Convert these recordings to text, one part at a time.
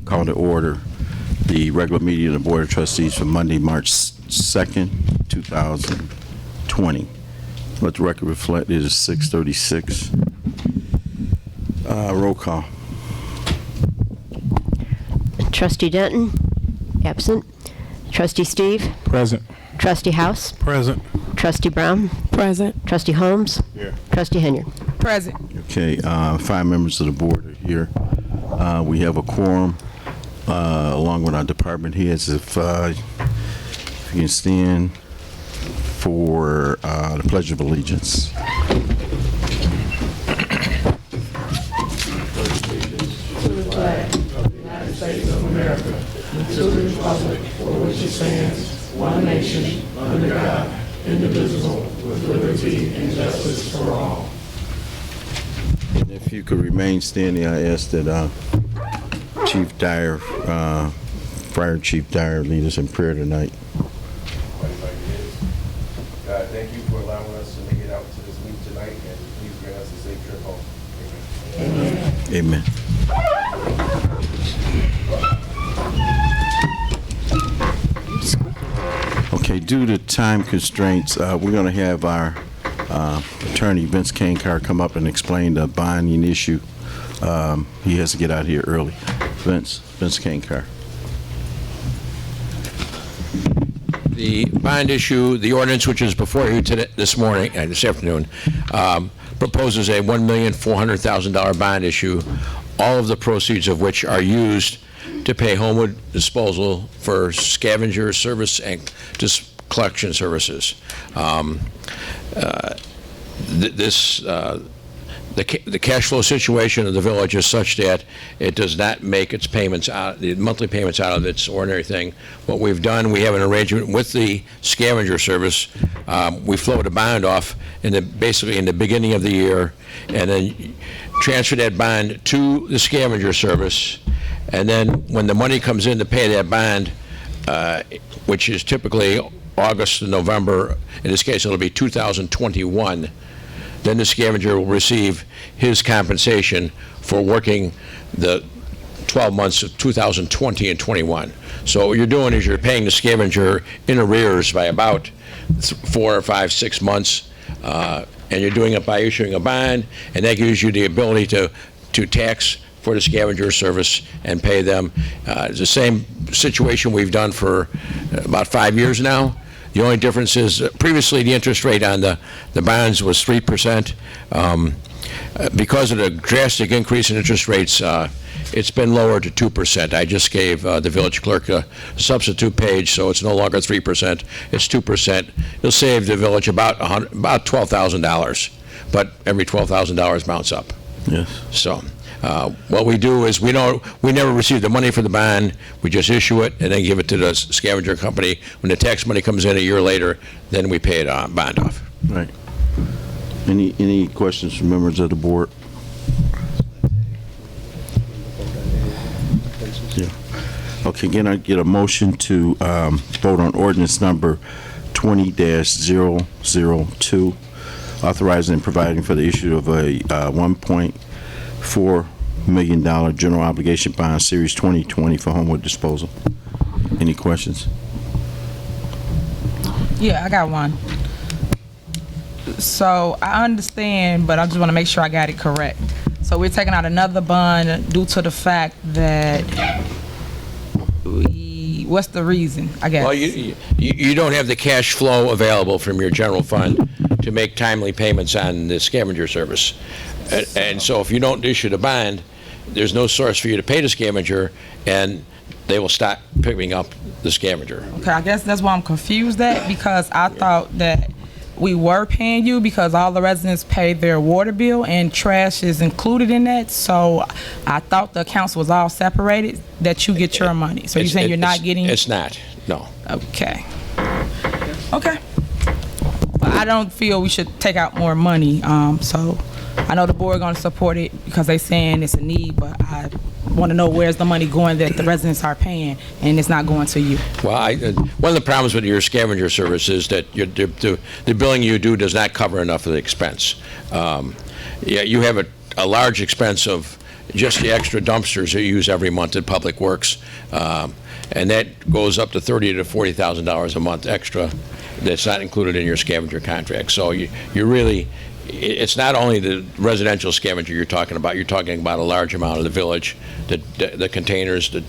Call to order the regular meeting of the Board of Trustees for Monday, March 2nd, 2020. Let the record reflect it is 6:36. Roll call. Trustee Denton, absent. Trustee Steve, Present. Trustee House, Present. Trustee Brown, Present. Trustee Holmes, Here. Trustee Henyard. Present. Okay, 5 members of the board are here. We have a quorum along with our department heads. If you can stand for the Pledge of Allegiance. States of America, and to the republic for which it stands, one nation, under God, indivisible, with liberty and justice for all. And if you could remain standing, I ask that Chief Dyer, Fire Chief Dyer, lead us in prayer tonight. God, thank you for allowing us to make it out to this meeting tonight, and please grant us a safe trip home. Amen. Amen. Okay, due to time constraints, we're going to have our attorney, Vince Cankar, come up and explain the bonding issue. He has to get out here early. Vince Cankar. The bond issue, the ordinance which is before you today, this afternoon, proposes a $1,400,000 bond issue, all of the proceeds of which are used to pay Homewood Disposal for scavenger service and collection services. The cash flow situation of the village is such that it does not make its payments out, the monthly payments out of its ordinary thing. What we've done, we have an arrangement with the scavenger service. We float a bond off basically in the beginning of the year, and then transfer that bond to the scavenger service. And then when the money comes in to pay that bond, which is typically August to November, in this case it'll be 2021, then the scavenger will receive his compensation for working the 12 months of 2020 and 21. So what you're doing is you're paying the scavenger in arrears by about 4 or 5, 6 months, and you're doing it by issuing a bond, and that gives you the ability to tax for the scavenger service and pay them. It's the same situation we've done for about 5 years now. The only difference is previously the interest rate on the bonds was 3%. Because of the drastic increase in interest rates, it's been lowered to 2%. I just gave the village clerk a substitute page, so it's no longer 3%, it's 2%. It'll save the village about $12,000, but every $12,000 mounts up. Yes. So what we do is we never receive the money for the bond. We just issue it and then give it to the scavenger company. When the tax money comes in a year later, then we pay it bond off. Right. Any questions from members of the board? Yeah. Okay, again, I get a motion to vote on ordinance number 20-002, authorizing and providing for the issue of a $1.4 million general obligation bond, series 2020 for Homewood Disposal. Any questions? Yeah, I got one. So I understand, but I just want to make sure I got it correct. So we're taking out another bond due to the fact that what's the reason, I guess? Well, you don't have the cash flow available from your general fund to make timely payments on the scavenger service. And so if you don't issue the bond, there's no source for you to pay the scavenger, and they will stop picking up the scavenger. Okay, I guess that's why I'm confused at, because I thought that we were paying you because all the residents pay their water bill and trash is included in that. So I thought the accounts was all separated, that you get your money. So you're saying you're not getting? It's not, no. Okay. Okay. But I don't feel we should take out more money. So I know the board going to support it because they saying it's a need, but I want to know where's the money going that the residents are paying, and it's not going to you. Well, one of the problems with your scavenger service is that the billing you do does not cover enough of the expense. Yeah, you have a large expense of just the extra dumpsters that you use every month at Public Works. And that goes up to $30,000 to $40,000 a month extra. That's not included in your scavenger contract. So you really, it's not only the residential scavenger you're talking about a large amount of the village, the containers, the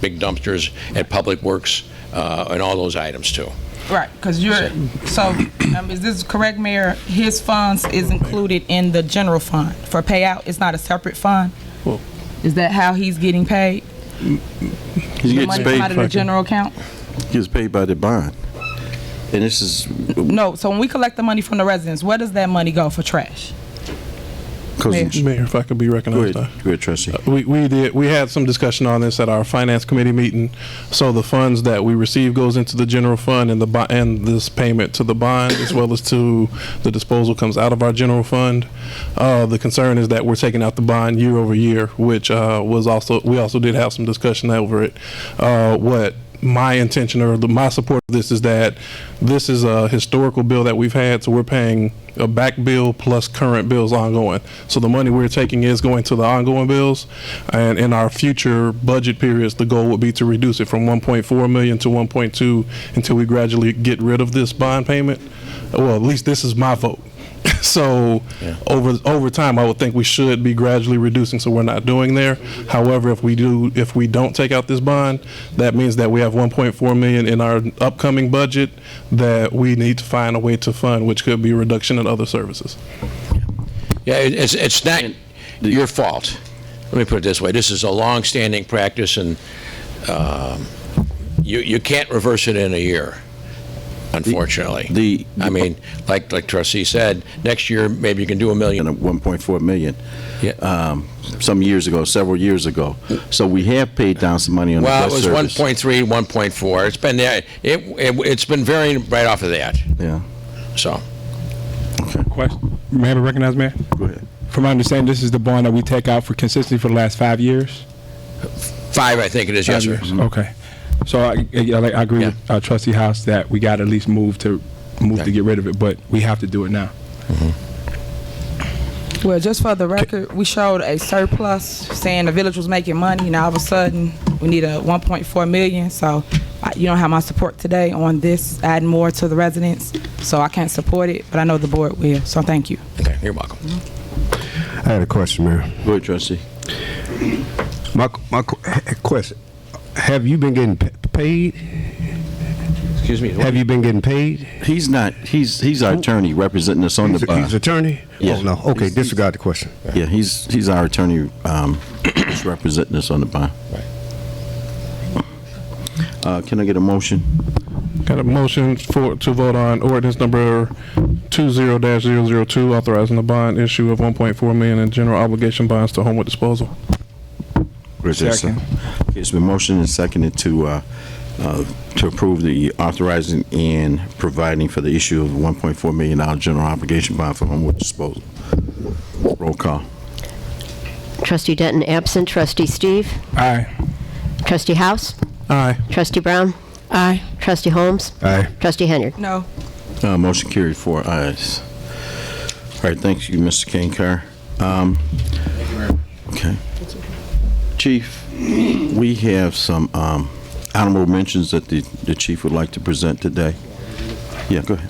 big dumpsters at Public Works, and all those items too. Right, because is this correct, Mayor? His funds is included in the general fund for payout. It's not a separate fund. Well, Is that how he's getting paid? He The gets money paid, come out of the general account? he gets paid by the bond. And this is, No. So when we collect the money from the residents, where does that money go for trash? because, Mayor, if I could be go recognized. ahead, trustee. We had some discussion on this at our finance committee meeting. So the funds that we receive goes into the general fund, and and this payment to the bond as well as to the disposal comes out of our general fund. The concern is that we're taking out the bond year over year, which we also did have some discussion over it. What my intention or my support of this is that this is a historical bill that we've had, so we're paying a back bill plus current bills ongoing. So the money we're taking is going to the ongoing bills, and in our future budget periods, the goal would be to reduce it from 1.4 million to 1.2 until we gradually get rid of this bond payment. Well, at least this is my vote. So over time, I would think we should be gradually reducing, so we're not doing there. However, if we don't take out this bond, that means that we have 1.4 million in our upcoming budget that we need to find a way to fund, which could be a reduction in other services. Yeah, it's not your fault. Let me put it this way. This is a long-standing practice, and you can't reverse it in a year, unfortunately. I mean, like Trustee said, next year maybe you can do $1 million. 1.4 million. Yeah. Several years ago. So we have paid down some money on the Well, debt it was service. 1.3, 1.4. It's been there. It's been varying right off of that. Yeah. So. Question. May I recognize, Mayor? Go ahead. From my understanding, this is the bond that we take out for consistency for the last 5 years? 5, I think it is, yes, sir. Okay. So I agree with Trustee House that we got to at least move to get rid of it, but we have to do it now. Well, just for the record, we showed a surplus saying the village was making money. Now all of a sudden, we need a 1.4 million. So you don't have my support today on this, adding more to the residents. So I can't support it, but I know the board will. So thank you. Okay, you're welcome. I had a question, Mayor. Go ahead, trustee. My question: have you been getting paid? Excuse me. Have you been getting paid? He's not, he's our attorney representing us on the bond. He's attorney? Yeah. Oh, no. Okay, disregard the question. Yeah, he's our attorney, who's representing us on the bond. Can I get a motion? Got a motion to vote on ordinance number 20-002, authorizing the bond issue of 1.4 million in general obligation bonds to Homewood Disposal. Second. Okay, it's been motioned and seconded to approve the authorizing and providing for the issue of $1.4 million general obligation bond for Homewood Disposal. Roll call. Trustee Denton absent. Trustee Steve. Aye. Trustee House. Aye. Trustee Brown. Aye. Trustee Holmes. Aye. Trustee Henyard. No. Motion carried 4 ayes. All right, thank you, Mr. Kankar. Thank you, Mayor. Okay. Chief, we have some honorable mentions that the chief would like to present today. Yeah, go ahead.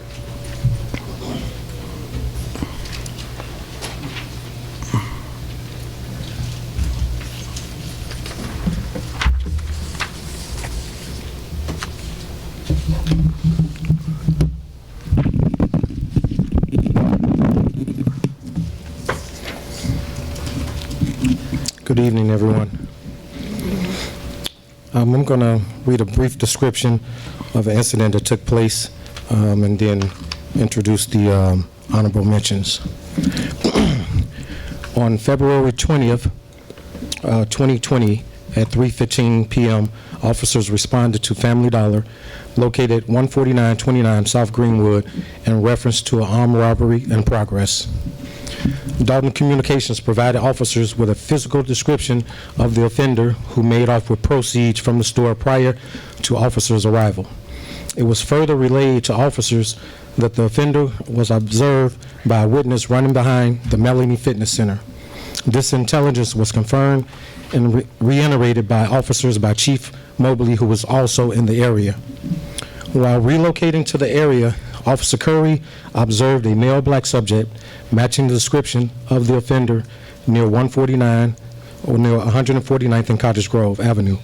Good evening, everyone. I'm going to read a brief description of an incident that took place and then introduce the honorable mentions. On February 20th, 2020, at 3:15 p.m., officers responded to Family Dollar, located at 14929 South Greenwood, in reference to an armed robbery in progress. Dolton Communications provided officers with a physical description of the offender who made off with proceeds from the store prior to officers' arrival. It was further relayed to officers that the offender was observed by a witness running behind the Melanie Fitness Center. This intelligence was confirmed and reiterated by Chief Mobley, who was also in the area. While relocating to the area, Officer Curry observed a male black subject matching the description of the offender near 149 or near 149th and Cottage Grove Avenue.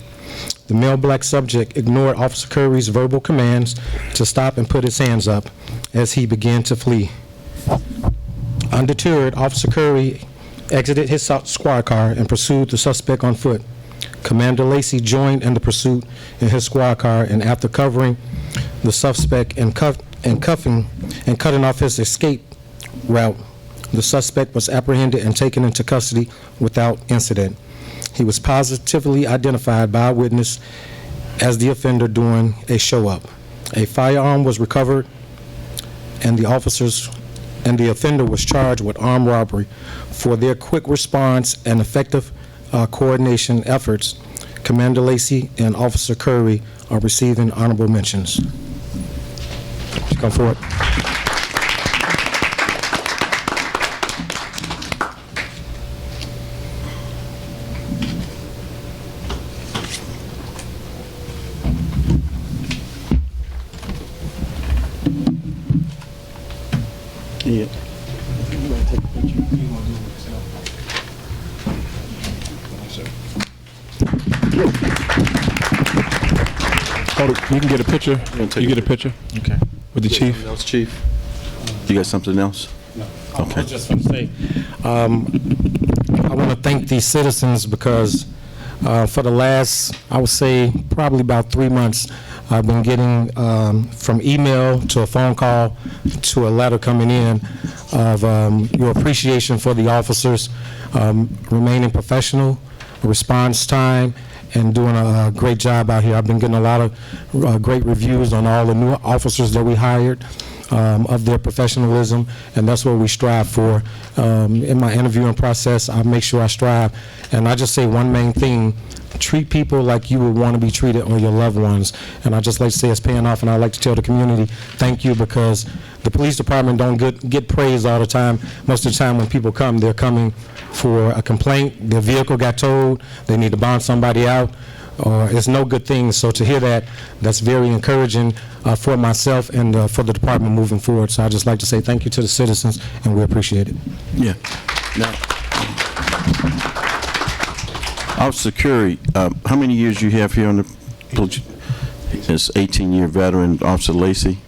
The male black subject ignored Officer Curry's verbal commands to stop and put his hands up as he began to flee. Undeterred, Officer Curry exited his squad car and pursued the suspect on foot. Commander Lacey joined in the pursuit in his squad car, and after covering the suspect and cutting off his escape route, the suspect was apprehended and taken into custody without incident. He was positively identified by a witness as the offender during a show-up. A firearm was recovered, and the offender was charged with armed robbery. For their quick response and effective coordination efforts, Commander Lacey and Officer Curry are receiving honorable mentions. Come forward. Yeah. Hold it. You can get a picture. You get a picture. Okay. With the chief. Else, Chief? You got something else? No. Okay. I was just going to say, I want to thank these citizens because for the last, I would say, probably about 3 months, I've been getting from email to a phone call to a letter coming in of your appreciation for the officers remaining professional, response time, and doing a great job out here. I've been getting a lot of great reviews on all the new officers that we hired, of their professionalism, and that's what we strive for. In my interviewing process, I make sure I strive, and I just say one main thing: treat people like you would want to be treated, or your loved ones. And I just like to say it's paying off, and I like to tell the community thank you, because the police department don't get praised all the time. Most of the time when people come, they're coming for a complaint, their vehicle got towed, they need to bond somebody out, or it's no good thing. So to hear that, that's very encouraging for myself and for the department moving forward. So I just like to say thank you to the citizens, and we appreciate it. Yeah. Now, Officer Curry, how many years you have here on the? This 18-year veteran, Officer Lacey.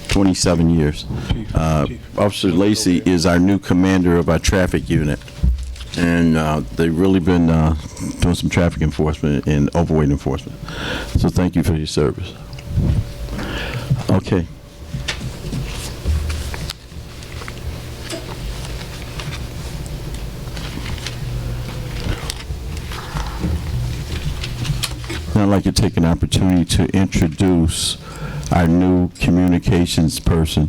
27 years. Officer Lacey is our new commander of our traffic unit, and they've really been doing some traffic enforcement and overweight enforcement. So thank you for your service. Okay. Now I'd like to take an opportunity to introduce our new communications person.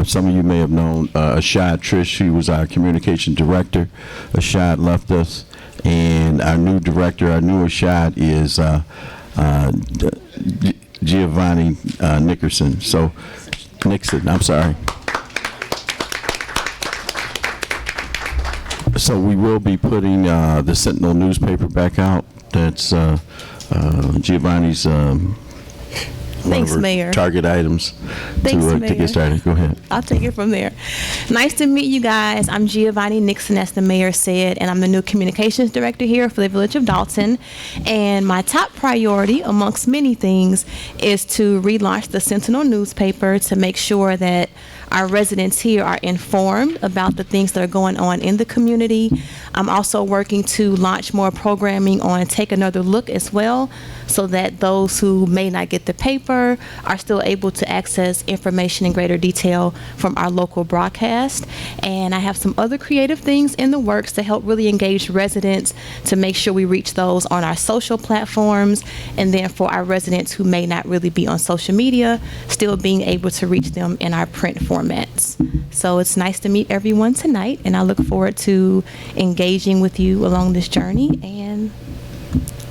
Some of you may have known Ashad Trish. She was our communication director. Ashad left us, and our new director, our new Ashad, is Giovanni Nickerson. So, Nixon, I'm sorry. So we will be putting the Sentinel newspaper back out. That's Giovanni's Thanks, Mayor. Target items. Thanks, to Mayor. get started. Go ahead. I'll take it from there. Nice to meet you guys. I'm Giovanni Nixon, as the mayor said, and I'm the new communications director here for the Village of Dolton. And my top priority, amongst many things, is to relaunch the Sentinel newspaper to make sure that our residents here are informed about the things that are going on in the community. I'm also working to launch more programming on Take Another Look as well, so that those who may not get the paper are still able to access information in greater detail from our local broadcast. And I have some other creative things in the works to help really engage residents, to make sure we reach those on our social platforms, and then for our residents who may not really be on social media, still being able to reach them in our print formats. So it's nice to meet everyone tonight, and I look forward to engaging with you along this journey, and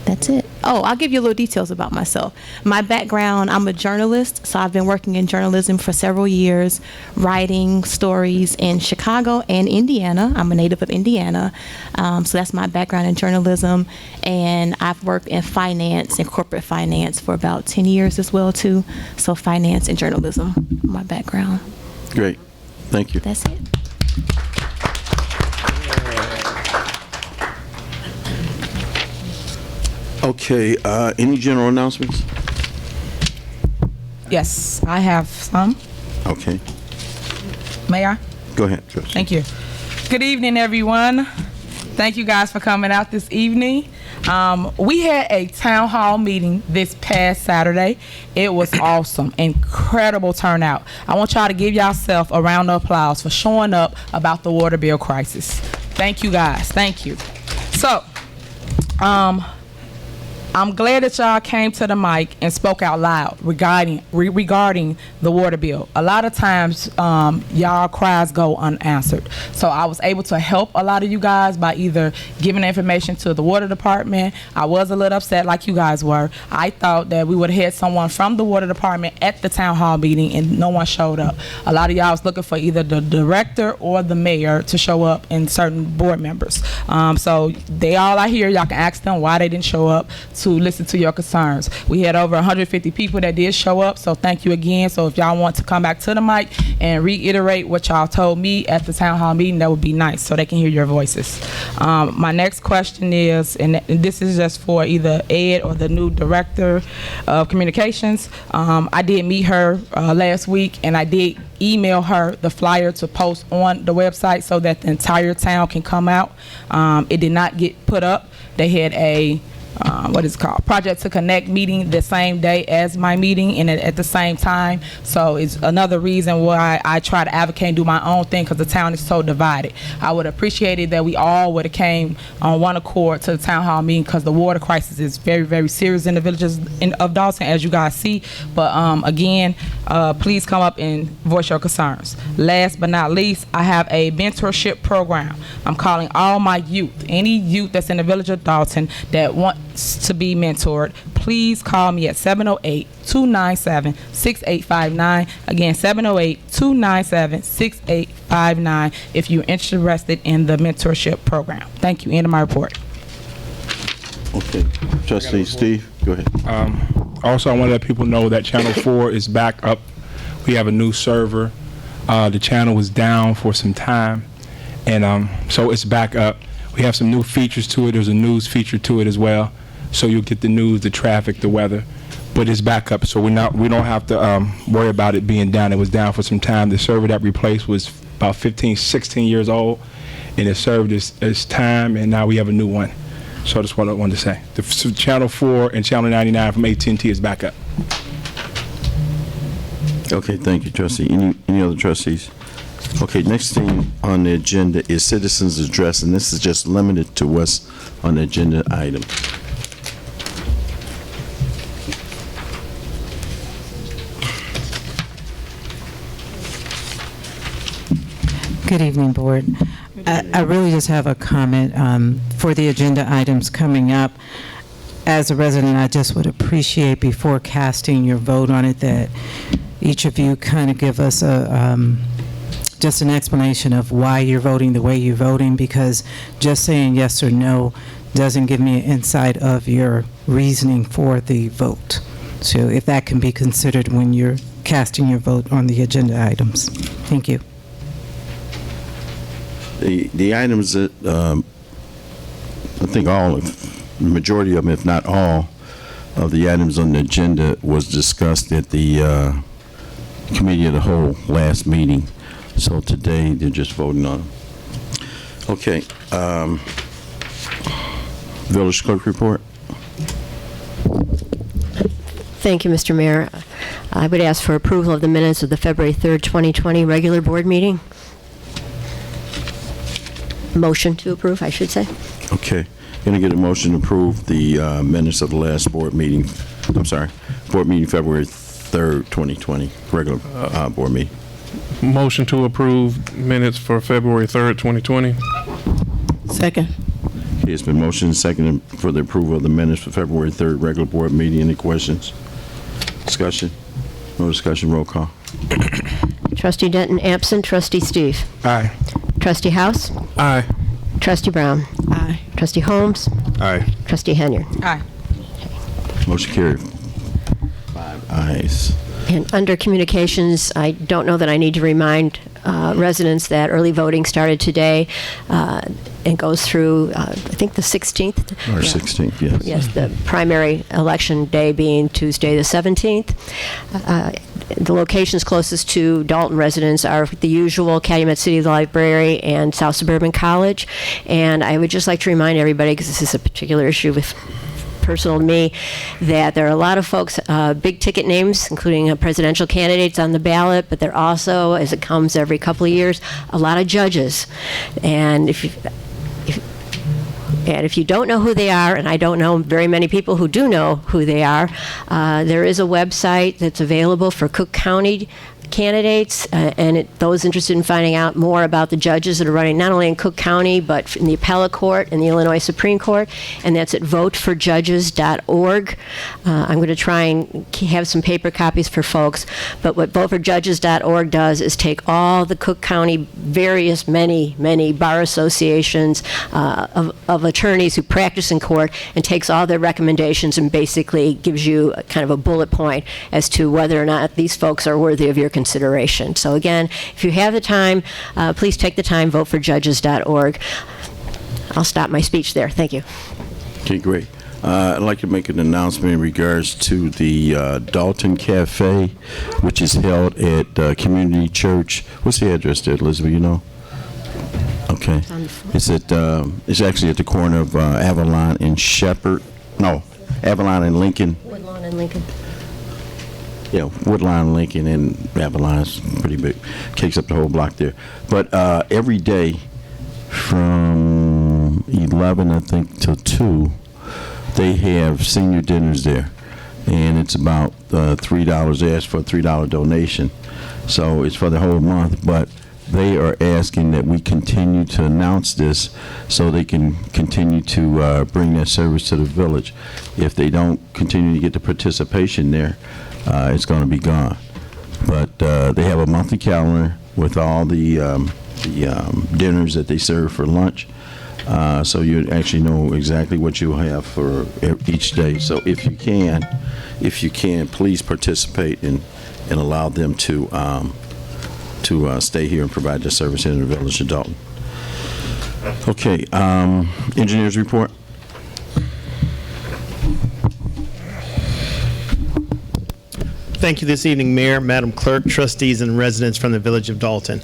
that's it. Oh, I'll give you a little details about myself. My background, I'm a journalist, so I've been working in journalism for several years, writing stories in Chicago and Indiana. I'm a native of Indiana, so that's my background in journalism. And I've worked in finance and corporate finance for about 10 years as well, too. So finance and journalism, my background. Great. Thank you. That's it. Okay, any general announcements? Yes, I have some. Okay, May I? go ahead, Trustee. Thank you. Good evening, everyone. Thank you guys for coming out this evening. We had a town hall meeting this past Saturday. It was awesome, incredible turnout. I want y'all to give yourself a round of applause for showing up about the water bill crisis. Thank you guys, thank you. So, I'm glad that y'all came to the mic and spoke out loud regarding the water bill. A lot of times, y'all cries go unanswered. So I was able to help a lot of you guys by either giving information to the water department. I was a little upset like you guys were. I thought that we would have had someone from the water department at the town hall meeting and no one showed up. A lot of y'all was looking for either the director or the mayor to show up and certain board members. So they all are here. Y'all can ask them why they didn't show up to listen to your concerns. We had over 150 people that did show up, so thank you again. So if y'all want to come back to the mic and reiterate what y'all told me at the town hall meeting, that would be nice so they can hear your voices. My next question is, and this is just for either Ed or the new director of communications. I did meet her last week, and I did email her the flyer to post on the website so that the entire town can come out. It did not get put up. They had a what is it called? Project to Connect meeting the same day as my meeting and at the same time. So it's another reason why I try to advocate and do my own thing, because the town is so divided. I would appreciate it that we all would have came on one accord to the town hall meeting, because the water crisis is very, very serious in the villages of Dolton, as you guys see. But again, please come up and voice your concerns. Last but not least, I have a mentorship program. I'm calling all my youth, any youth that's in the village of Dolton that wants to be mentored. Please call me at 708-297-6859. Again, 708-297-6859 if you're interested in the mentorship program. Thank you. End of my report. Okay, Trustee Steve, go ahead. Also, I want to let people know that Channel 4 is back up. We have a new server. The channel was down for some time, and so it's back up. We have some new features to it. There's a news feature to it as well, so you'll get the news, the traffic, the weather. But it's back up, so we don't have to worry about it being down. It was down for some time. The server that replaced was about 15, 16 years old, and it served its time, and now we have a new one. So that's what I wanted to say. The Channel 4 and Channel 99 from AT&T is back up. Okay, thank you, Trustee. Any other trustees? Okay, next thing on the agenda is citizens' address, and this is just limited to what's on the agenda item. Good evening, Board. I really just have a comment for the agenda items coming up. As a resident, I just would appreciate, before casting your vote on it, that each of you kind of give us just an explanation of why you're voting the way you're voting, because just saying yes or no doesn't give me an insight of your reasoning for the vote. So if that can be considered when you're casting your vote on the agenda items. Thank you. The items that I think the majority of them, if not all, of the items on the agenda was discussed at the committee of the whole last meeting. So today they're just voting on them. Okay. Village Clerk report. Thank you, Mr. Mayor. I would ask for approval of the minutes of the February 3rd, 2020 regular board meeting. Motion to approve, I should say. Okay. Going to get a motion to approve the minutes of the last board meeting. I'm sorry, board meeting February 3rd, 2020, regular board meeting. Motion to approve minutes for February 3rd, 2020. Second. Okay, it's been motioned and seconded for the approval of the minutes for February 3rd regular board meeting. Any questions? Discussion? No discussion. Roll call. Trustee Denton absent. Trustee Steve. Aye. Trustee House. Aye. Trustee Brown. Aye. Trustee Holmes. Aye. Trustee Henyard. Aye. Motion carried. 5 ayes. And under communications, I don't know that I need to remind residents that early voting started today and goes through, I think, the 16th. Or 16th, yes. Yes, the primary election day being Tuesday, the 17th. The locations closest to Dolton residents are the usual Calumet City Library and South Suburban College. And I would just like to remind everybody, because this is a particular issue with personal to me, that there are a lot of folks, big ticket names, including presidential candidates on the ballot, but there are also, as it comes every couple of years, a lot of judges. And if you don't know who they are, and I don't know very many people who do know who they are, there is a website that's available for Cook County candidates, and those interested in finding out more about the judges that are running not only in Cook County but in the appellate court and the Illinois Supreme Court, and that's at voteforjudges.org. I'm going to try and have some paper copies for folks, but what voteforjudges.org does is take all the Cook County various many bar associations of attorneys who practice in court and takes all their recommendations and basically gives you a kind of a bullet point as to whether or not these folks are worthy of your consideration. So again, if you have the time, please take the time, voteforjudges.org. I'll stop my speech there. Thank you. Okay, great. I'd like to make an announcement in regards to the Dolton Cafe, which is held at Community Church. What's the address there, Elizabeth, you know? Okay. It's actually at the corner of Avalon and Shepherd. No, Avalon and Lincoln. Woodlawn and Lincoln. Yeah, Woodline, Lincoln, and Avalon is pretty big. Takes up the whole block there. But every day from 11, I think, till 2, they have senior dinners there. And it's about $3. They ask for a $3 donation. So it's for the whole month. But they are asking that we continue to announce this so they can continue to bring that service to the village. If they don't continue to get the participation there, it's going to be gone. But they have a monthly calendar with all the dinners that they serve for lunch. So you actually know exactly what you'll have for each day. So if you can, please participate and allow them to stay here and provide their service in the village of Dolton. Okay, engineers report. Thank you this evening, Mayor, Madam Clerk, trustees, and residents from the Village of Dolton.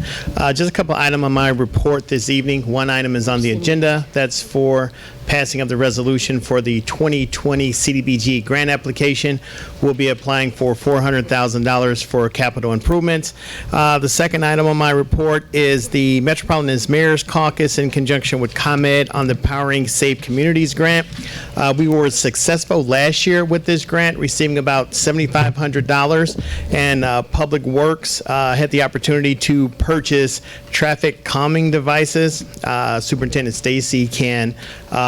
Just a couple items on my report this evening. One item is on the agenda. That's for passing of the resolution for the 2020 CDBG grant application. We'll be applying for $400,000 for capital improvements. The second item on my report is the Metropolitan Mayor's Caucus in conjunction with ComEd on the Powering Safe Communities grant. We were successful last year with this grant, receiving about $7,500, and Public Works had the opportunity to purchase traffic calming devices. Superintendent Stacy can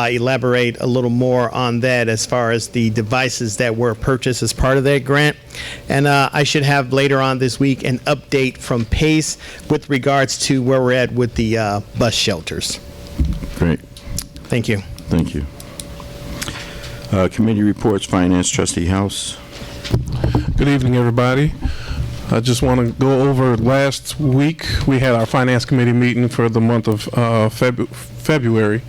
elaborate a little more on that as far as the devices that were purchased as part of that grant. And I should have later on this week an update from PACE with regards to where we're at with the bus shelters. Great. Thank you. Thank you. Committee reports, Finance, Trustee House. Good evening, everybody. I just want to go over last week. We had our Finance Committee meeting for the month of February.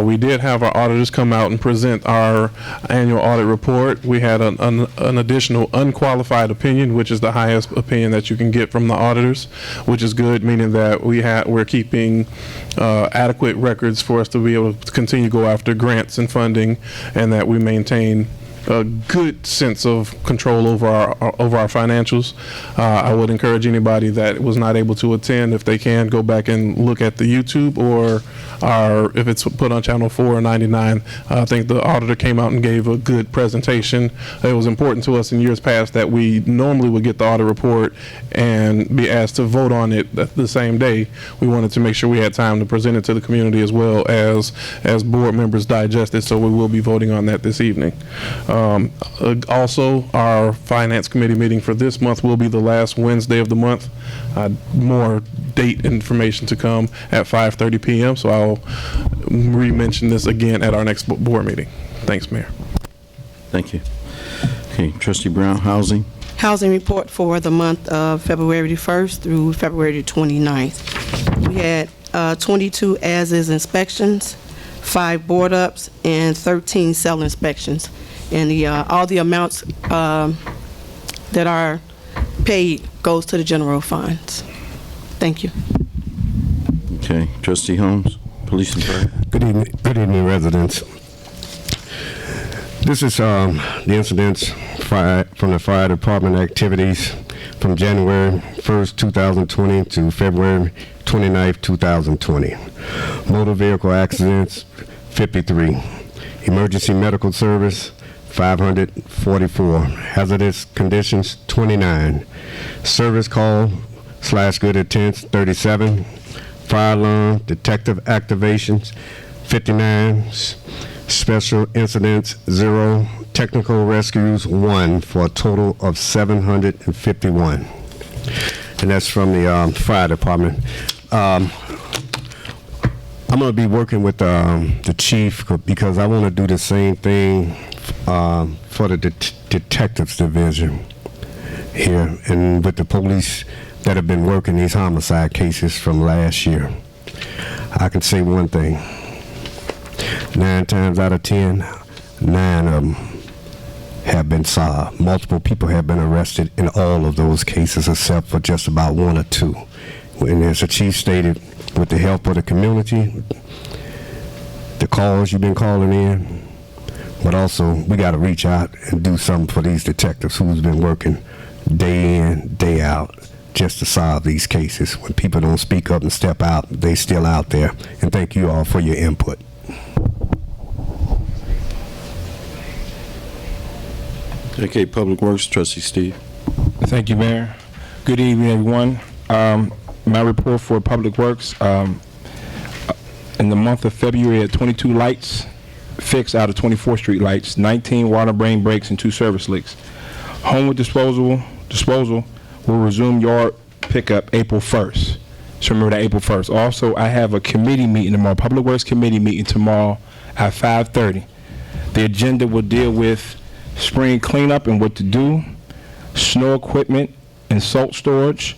We did have our auditors come out and present our annual audit report. We had an additional unqualified opinion, which is the highest opinion that you can get from the auditors, which is good, meaning that we're keeping adequate records for us to be able to continue to go after grants and funding, and that we maintain a good sense of control over our financials. I would encourage anybody that was not able to attend, if they can, go back and look at the YouTube, or if it's put on channel 4 or 99. I think the auditor came out and gave a good presentation. It was important to us in years past that we normally would get the audit report and be asked to vote on it the same day. We wanted to make sure we had time to present it to the community as well as board members digest it, so we will be voting on that this evening. Also, our finance committee meeting for this month will be the last Wednesday of the month. More date information to come at 5:30 p.m. So I'll re-mention this again at our next board meeting. Thanks, Mayor. Thank you. Okay, Trustee Brown, housing. Housing report for the month of February 1st through February 29th. We had 22 as-is inspections, 5 board ups, and 13 cell inspections. And all the amounts that are paid goes to the general funds. Thank you. Okay, Trustee Holmes, police and fire. Good evening, residents. This is the incidents from the fire department activities from January 1st, 2020 to February 29th, 2020. Motor vehicle accidents, 53. Emergency medical service, 544. Hazardous conditions, 29. Service call / good attempts, 37. Fire alarm detective activations, 59. Special incidents, 0. Technical rescues, 1, for a total of 751. And that's from the fire department. I'm going to be working with the chief because I want to do the same thing for the detectives division here, and with the police that have been working these homicide cases from last year. I can say one thing: 9 times out of 10, 9 of them have been solved. Multiple people have been arrested in all of those cases, except for just about 1 or 2. And as the chief stated, with the help of the community, the calls you've been calling in, but also we got to reach out and do something for these detectives who's been working day in, day out, just to solve these cases. When people don't speak up and step out, they still out there. And thank you all for your input. Okay, Public Works, Trustee Steve. Thank you, Mayor. Good evening, everyone. My report for Public Works, in the month of February, at 22 lights fixed out of 24 street lights, 19 water brain breaks, and 2 service leaks. Homewood disposal will resume yard pickup April 1st. So remember that, April 1st. Also, I have a committee meeting tomorrow, Public Works committee meeting tomorrow at 5:30. The agenda will deal with spring cleanup and what to do, snow equipment and salt storage,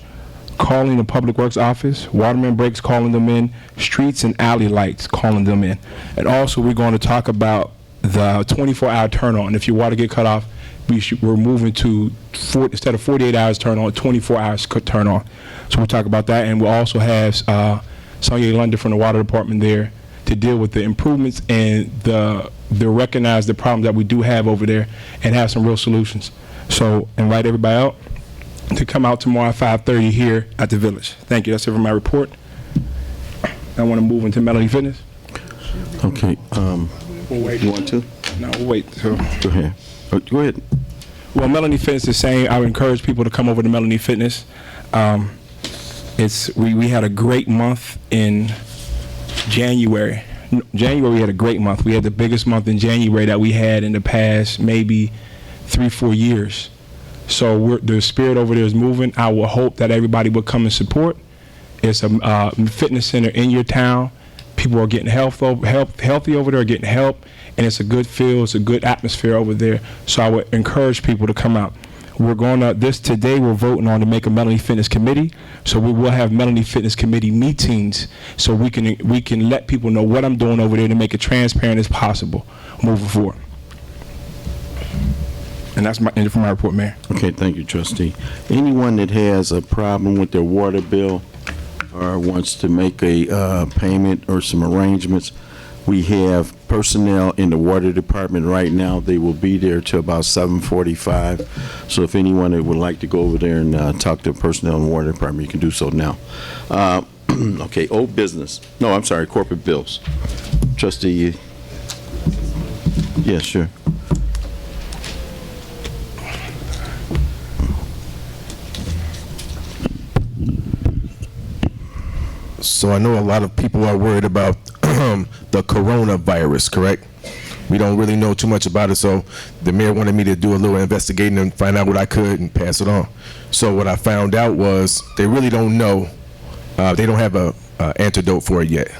calling the Public Works office, waterman breaks, calling them in, streets and alley lights, calling them in. And also, we're going to talk about the 24-hour turn on. If your water get cut off, we're moving to, instead of 48 hours turn on, 24 hours turn on. So we'll talk about that. And we'll also have Sonia London from the water department there to deal with the improvements and the recognize the problem that we do have over there and have some real solutions. So invite everybody out to come out tomorrow at 5:30 here at the Village. Thank you. That's it for my report. I want to move into Melody Fitness. Okay. We'll wait. You want to? No, we'll wait. So. Go ahead. Go ahead. Well, Melanie Fitness is saying I would encourage people to come over to Melanie Fitness. We had a great month in January. We had a great month. We had the biggest month in January that we had in the past maybe 3-4 years. So the spirit over there is moving. I will hope that everybody will come and support. It's a fitness center in your town. People are getting healthy over there, getting help, and it's a good feel. It's a good atmosphere over there. So I would encourage people to come out. Today we're voting on to make a Melanie Fitness Committee. So we will have Melanie Fitness Committee meetings so we can let people know what I'm doing over there to make it transparent as possible moving forward. And that's my end of my report, Mayor. Okay, thank you, Trustee. Anyone that has a problem with their water bill or wants to make a payment or some arrangements, We have personnel in the water department right now. They will be there till about 7:45. So if anyone that would like to go over there and talk to personnel in the water department, you can do so now. Okay, old business. No, I'm sorry, corporate bills. Trustee, yeah, sure. So I know a lot of people are worried about the coronavirus, correct? We don't really know too much about it, so the mayor wanted me to do a little investigating and find out what I could and pass it on. So what I found out was they really don't know. They don't have a antidote for it yet.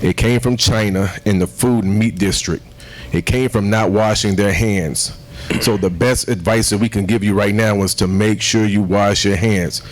It came from China in the food and meat district. It came from not washing their hands. So the best advice that we can give you right now is to make sure you wash your hands.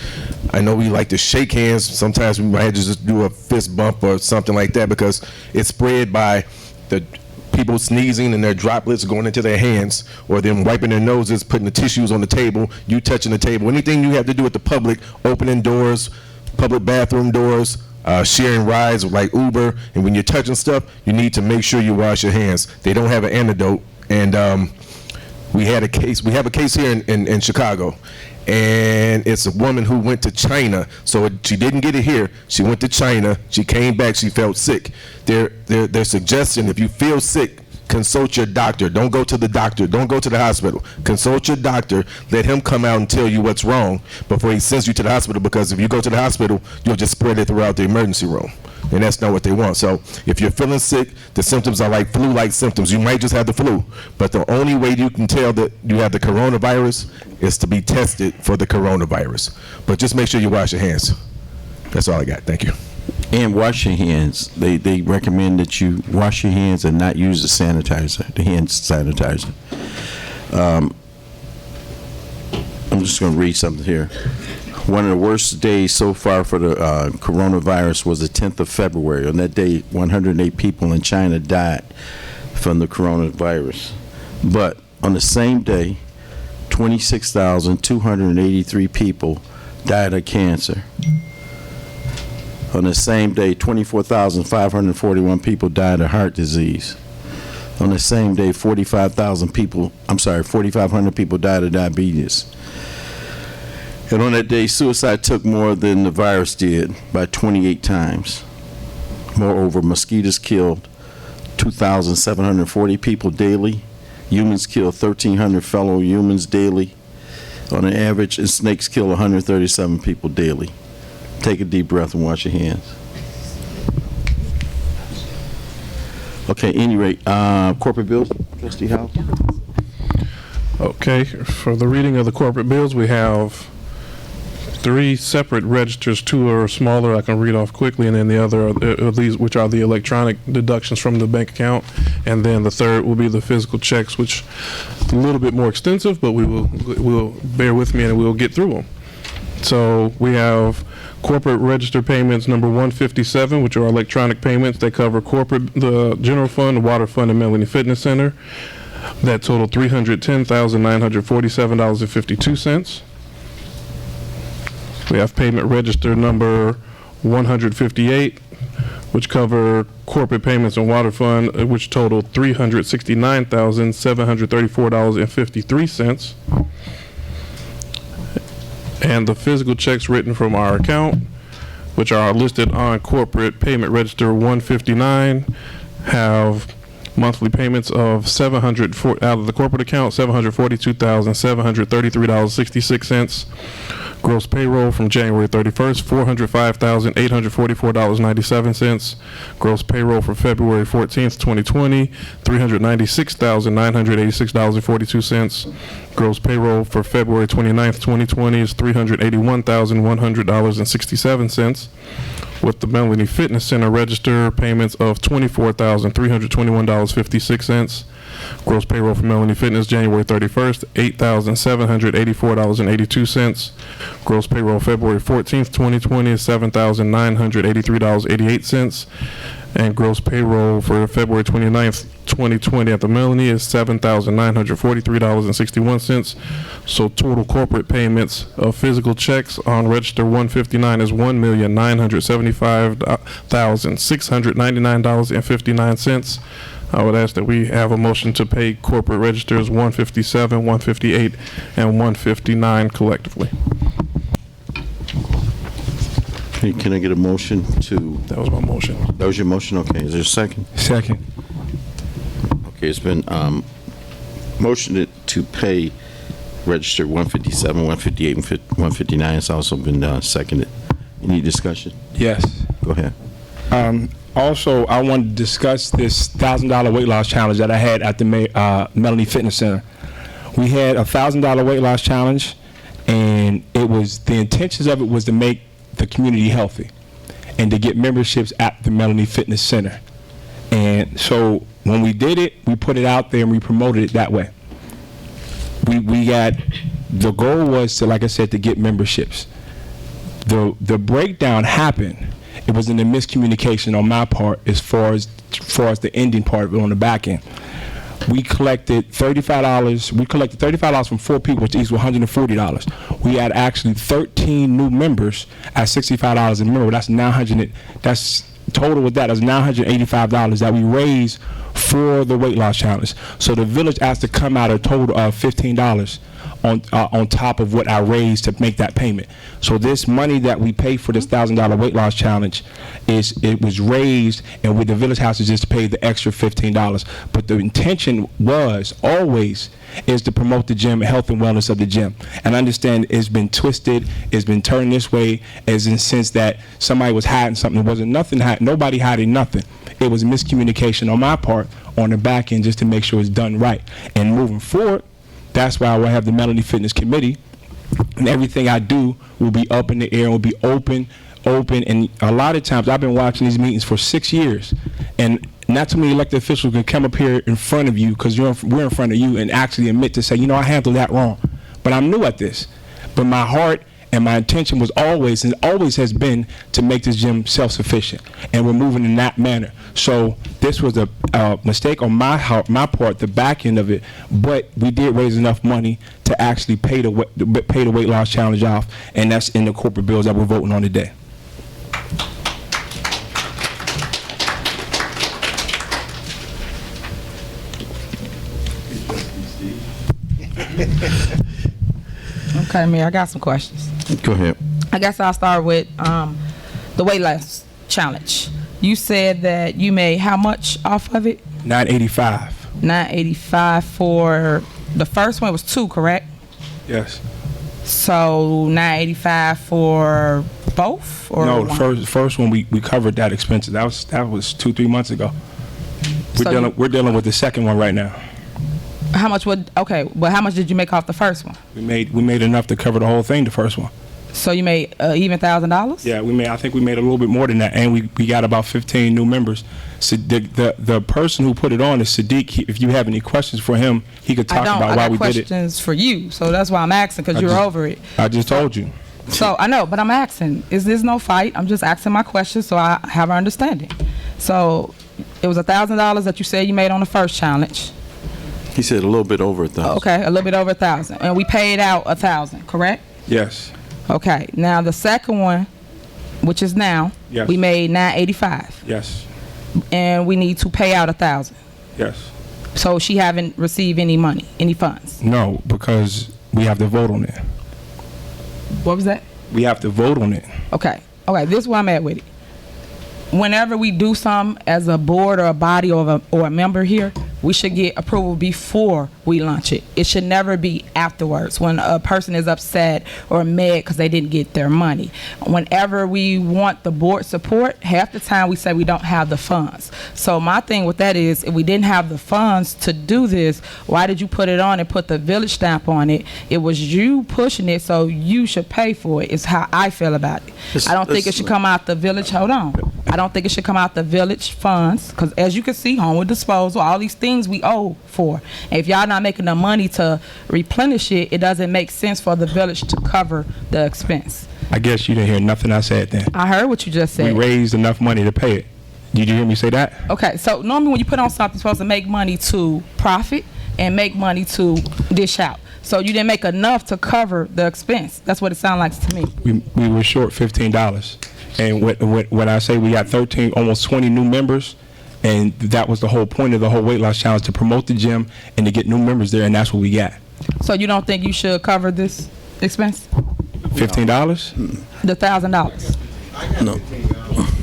I know we like to shake hands. Sometimes we might just do a fist bump or something like that because it's spread by the people sneezing and their droplets going into their hands, or them wiping their noses, putting the tissues on the table, you touching the table. Anything you have to do with the public, opening doors, public bathroom doors, sharing rides like Uber, and when you're touching stuff, you need to make sure you wash your hands. They don't have an antidote, and we have a case here in Chicago, and it's a woman who went to China. So she didn't get it here. She went to China. She came back. She felt sick. They're suggesting if you feel sick, consult your doctor. Don't go to the doctor. Don't go to the hospital. Consult your doctor. Let him come out and tell you what's wrong before he sends you to the hospital, because if you go to the hospital, you'll just spread it throughout the emergency room. And that's not what they want. So if you're feeling sick, the symptoms are like flu-like symptoms. You might just have the flu. But the only way you can tell that you have the coronavirus is to be tested for the coronavirus. But just make sure you wash your hands. That's all I got. Thank you. And wash your hands. They recommend that you wash your hands and not use the sanitizer, the hand sanitizer. I'm just going to read something here. One of the worst days so far for the coronavirus was the 10th of February. On that day, 108 people in China died from the coronavirus. But on the same day, 26,283 people died of cancer. On the same day, 24,541 people died of heart disease. On the same day, 4,500 people died of diabetes. And on that day, suicide took more than the virus did by 28 times. Moreover, mosquitoes killed 2,740 people daily. Humans kill 1,300 fellow humans daily on an average, and snakes kill 137 people daily. Take a deep breath and wash your hands. Okay, any rate, corporate bills, Trustee House? Okay, for the reading of the corporate bills, we have 3 separate registers. 2 are smaller, I can read off quickly, and then the other are these, which are the electronic deductions from the bank account, and then the third will be the physical checks, which a little bit more extensive, but we'll bear with me and we'll get through them. So we have corporate register payments number 157, which are electronic payments. They cover the general fund, the water fund, and Melanie Fitness Center. That total $310,947.52. We have payment register number 158, which cover corporate payments and water fund, which total $369,734.53. And the physical checks written from our account, which are listed on corporate payment register 159, have monthly payments of out of the corporate account, $742,733.66. Gross payroll from January 31st, $405,844.97. Gross payroll for February 14th, 2020, $396,986.42. Gross payroll for February 29th, 2020 is $381,100.67. With the Melanie Fitness Center register payments of $24,321.56. Gross payroll for Melanie Fitness January 31st, $8,784.82. Gross payroll February 14th, 2020 is $7,983.88. And gross payroll for February 29th, 2020 at the Melanie is $7,943.61. So total corporate payments of physical checks on register 159 is $1,975,699.59. I would ask that we have a motion to pay corporate registers 157, 158, and 159 collectively. Hey, can I get a motion to? That was my motion. That was your motion? Okay. Is there a second? Second. Okay, it's been motioned to pay register 157, 158, and 159. It's also been seconded. Any discussion? Yes. Go ahead. Also, I wanted to discuss this $1,000 weight loss challenge that I had at the Melanie Fitness Center. We had a $1,000 weight loss challenge, and it was the intentions of it was to make the community healthy and to get memberships at the Melanie Fitness Center. And so when we did it, we put it out there and we promoted it that way. We got, the goal was to, like I said, to get memberships. The breakdown happened. It was in the miscommunication on my part as far as the ending part of it on the back end. We collected $35. We collected $35 from 4 people, which equals $140. We had actually 13 new members at $65 a member. That's That's total with that. That's $985 that we raised for the weight loss challenge. So the village asked to come out a total of $15 on top of what I raised to make that payment. So this money that we pay for this $1,000 weight loss challenge it was raised, and with the village house is just to pay the extra $15. But the intention was always is to promote the gym, health and wellness of the gym. And I understand it's been twisted, it's been turned this way, as in the sense that somebody was hiding something. It wasn't nothing, nobody hiding nothing. It was miscommunication on my part on the back end just to make sure it's done right. And moving forward, that's why I will have the Melanie Fitness Committee, and everything I do will be up in the air and will be open. And a lot of times I've been watching these meetings for 6 years, and not too many elected officials can come up here in front of you, because we're in front of you, and actually admit to say, you know, I handled that wrong. But I'm new at this. But my heart and my intention was always, and always has been, to make this gym self-sufficient, and we're moving in that manner. So this was a mistake on my part, the back end of it, but we did raise enough money to actually pay the weight loss challenge off, and that's in the corporate bills that we're voting on today. Okay, Mayor, I got some questions. Go ahead. I guess I'll start with the weight loss challenge. You said that you made how much off of it? $985. $985 for the first one. It was 2, correct? Yes. So $985 for both, or no? one? The first one we covered that expense. That was 2-3 months ago. We're dealing with the second one right now. How much would? Okay, but how much did you make off the first one? We made enough to cover the whole thing. The first one. So you made even $1,000? Yeah, I think we made a little bit more than that, and we got about 15 new members. So the person who put it on is Sadiq. If you have any questions for him, he could talk about why we did it. I got questions for you, so that's why I'm asking, because you're over it. I just told you. So I know, but I'm asking. Is this no fight? I'm just asking my questions so I have an understanding. So it was $1,000 that you said you made on the first challenge. He said a little bit over 1,000. Okay, a little bit over 1,000, and we paid out 1,000, correct? Yes. Okay, now the second one, which is now, yes, we made $985. Yes. And we need to pay out 1,000. Yes. So she haven't received any money, any funds? No, because we have to vote on it. What was that? We have to vote on it. Okay, this is where I'm at with it. Whenever we do something as a board or a body or a member here, we should get approval before we launch it. It should never be afterwards when a person is upset or mad because they didn't get their money. Whenever we want the board support, half the time we say we don't have the funds. So my thing with that is, if we didn't have the funds to do this, why did you put it on and put the village stamp on it? It was you pushing it, so you should pay for it, is how I feel about it. I don't think it should come out the village. Hold on. I don't think it should come out the village funds, because as you can see, homeward disposal, all these things we owe for. And if y'all not making the money to replenish it, it doesn't make sense for the village to cover the expense. I guess you didn't hear nothing I said then. I heard what you just said. We raised enough money to pay it. Did you hear me say that? Okay, so normally when you put on something, you're supposed to make money to profit and make money to dish out. So you didn't make enough to cover the expense. That's what it sounds like to me. We were short $15. And when I say we got 13, almost 20 new members, and that was the whole point of the whole weight loss challenge, to promote the gym and to get new members there, and that's what we got. So you don't think you should cover this expense? $15? The $1,000? No.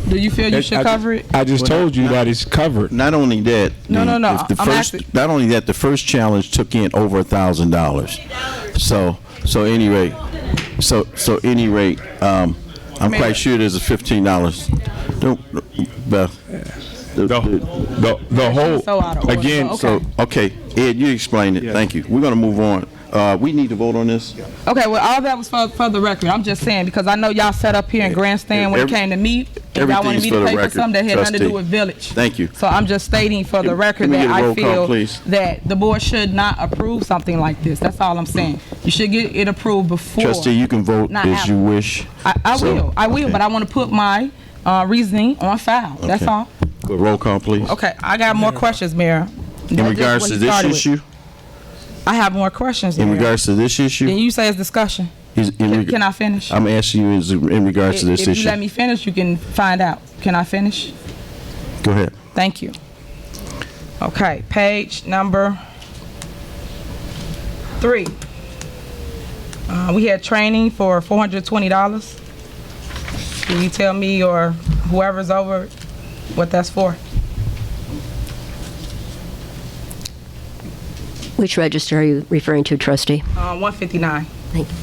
Do you feel you should cover it? I just told you that it's covered. Not only that. No. The I'm first, asking. not only that, the first challenge took in over $1,000. So anyway, I'm quite sure there's a $15. The whole, So out of order. again, Okay, Ed, you explained it. Thank you. We're gonna move on. We need to vote on this. Okay, well, all that was for the record. I'm just saying, because I know y'all sat up here and grandstand when it came to me, and y'all wanted everything's me for to the pay for record, something that had nothing to do trustee. with village. Thank you. So I'm just stating for the record Can we that get a I roll call, feel please? that the board should not approve something like this. That's all I'm saying. You should get it approved before. Trustee, you can vote Not as you wish. I will, okay. but I want to put my reasoning on file. That's Okay. all. Good roll call, please. Okay, I got more questions, Mayor. In regards to this issue? I have more questions, In Mayor. regards to this issue? Then you say it's discussion. Can I finish? I'm asking you in regards to this If issue. you let me finish, you can find out. Can I finish? Go ahead. Thank you. Okay, page number 3. We had training for $420. Can you tell me or whoever's over what that's for? Which register are you referring to, trustee? 159. Thank you.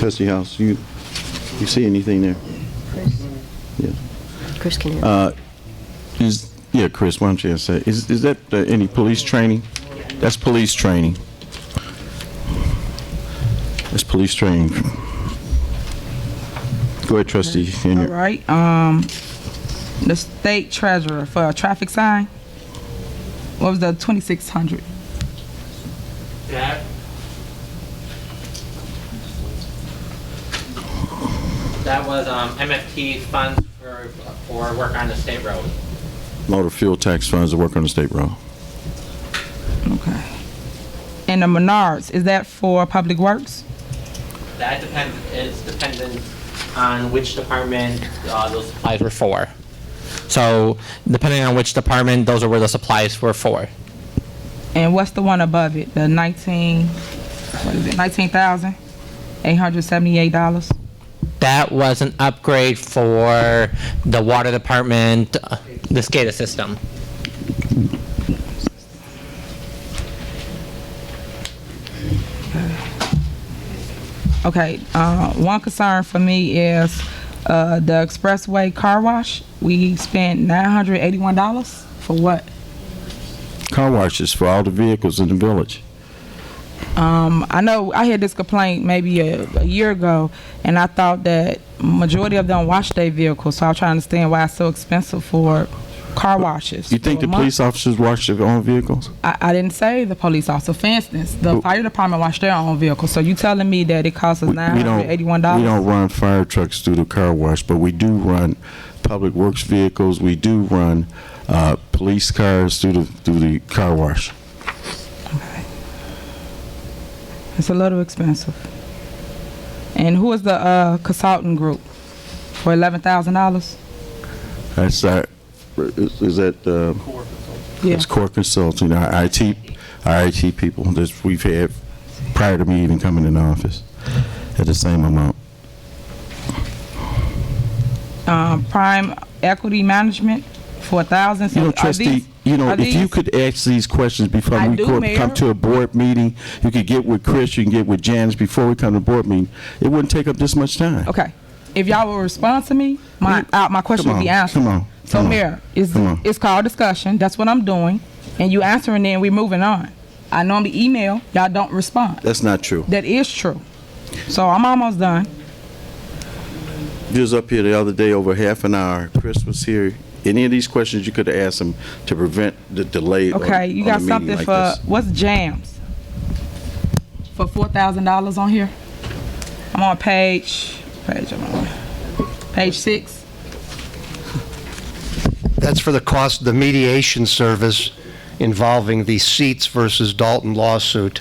Trustee House, you see anything there? Chris can answer. Chris, why don't you answer? Is that any police training? That's police training. That's police training. Go ahead, trustee. All right. The state treasurer for a traffic sign. What was the 2,600? That was MFT funds for work on the state road. Motor fuel tax funds to work on the state road. Okay. And the Menards, is that for public works? That depends. It's dependent on which department those supplies were for. So depending on which department, those are where the supplies were for. And what's the one above it? The $19,878? That was an upgrade for the water department, the SCADA system. Okay, one concern for me is the expressway car wash. We spent $981 for what? Car washes for all the vehicles in the village. I know I had this complaint maybe a year ago, and I thought that majority of them wash their vehicles, so I was trying to understand why it's so expensive for car washes. You think for the a month. police officers wash their own vehicles? I didn't say the police officer. For instance, the fire department wash their own vehicles, so you telling me that it costs us $981? We don't run fire trucks through the car wash, but we do run public works vehicles. We do run police cars through the car wash. Okay. It's a little expensive. And who is the consultant group for $11,000? That's is that it's core consulting, our IT people that we've had prior to me even coming in office at the same amount. Prime equity management for $1,000. So trustee, if you could ask these questions before we come to a board meeting, you could get with Chris, you can get with Janice before we come to a board meeting. It wouldn't take up this much time. Okay. If y'all will respond to me, my question will be answered. Come on. So, Mayor, it's called discussion. That's what I'm doing. And you answering, then we're moving on. I normally email. Y'all don't respond. That's not true. That is true. So I'm almost done. You was up here the other day over half an hour. Chris was here. any of these questions you could have asked him to prevent the delay. Okay, you got something like for, this. what's jams? For $4,000 on here? I'm on page 6. That's for the cost of the mediation service involving the Seats versus Dolton lawsuit,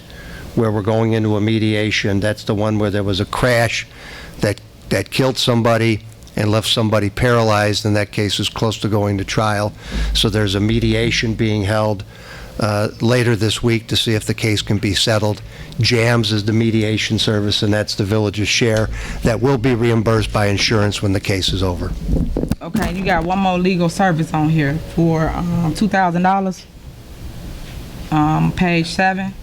where we're going into a mediation. That's the one where there was a crash that killed somebody and left somebody paralyzed, and that case is close to going to trial. So there's a mediation being held later this week to see if the case can be settled. JAMS is the mediation service, and that's the village's share. That will be reimbursed by insurance when the case is over. Okay, you got one more legal service on here for $2,000. Page 7.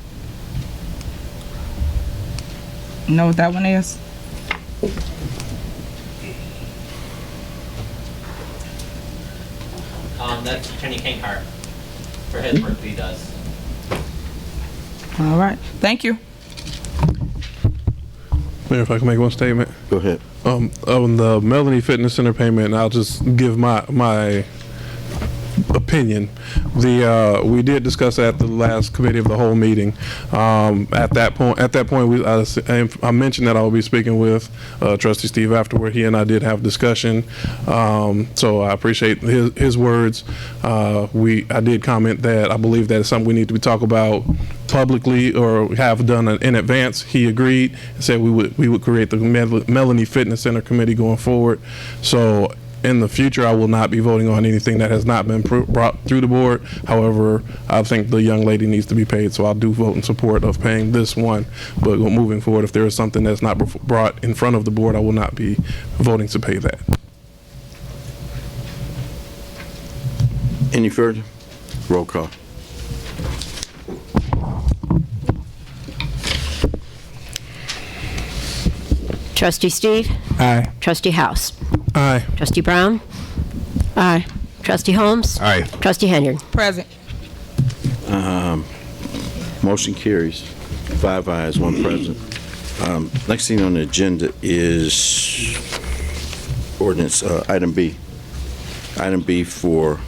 You know what that one is? That's Attorney Kankart for his work that he does. All right, thank you. Mayor, if I can make one statement. Go ahead. On the Melanie Fitness Center payment, I'll just give my opinion. We did discuss at the last committee of the whole meeting. At that point, I mentioned that I will be speaking with Trustee Steve afterward. He and I did have discussion, so I appreciate his words. I did comment that I believe that is something we need to talk about publicly or have done in advance. He agreed and said we would create the Melanie Fitness Center committee going forward. So in the future, I will not be voting on anything that has not been brought through the board. However, I think the young lady needs to be paid, so I'll do vote in support of paying this one. But moving forward, if there is something that's not brought in front of the board, I will not be voting to pay that. Any further? Roll call. Trustee Steve? Aye. Trustee House? Aye. Trustee Brown? Aye. Trustee Holmes? Aye. Trustee Henyard? Present. Motion carries. 5 ayes, 1 present. Next thing on the agenda is ordinance, item B. Item B for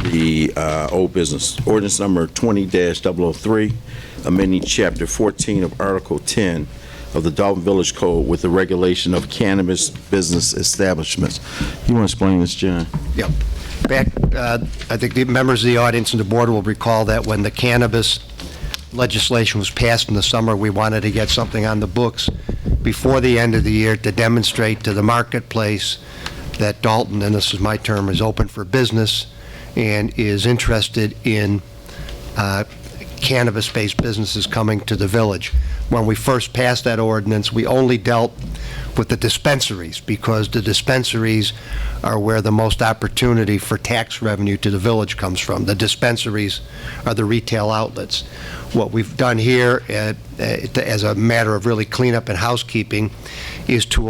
the old business. Ordinance number 20-003, amending Chapter 14 of Article 10 of the Dolton Village Code with the regulation of cannabis business establishments. You want to explain this, John? Yep. Back, I think the members of the audience and the board will recall that when the cannabis legislation was passed in the summer, we wanted to get something on the books before the end of the year to demonstrate to the marketplace that Dolton, and this is my term, is open for business and is interested in cannabis-based businesses coming to the village. When we first passed that ordinance, we only dealt with the dispensaries because the dispensaries are where the most opportunity for tax revenue to the village comes from. The dispensaries are the retail outlets. What we've done here as a matter of really cleanup and housekeeping is to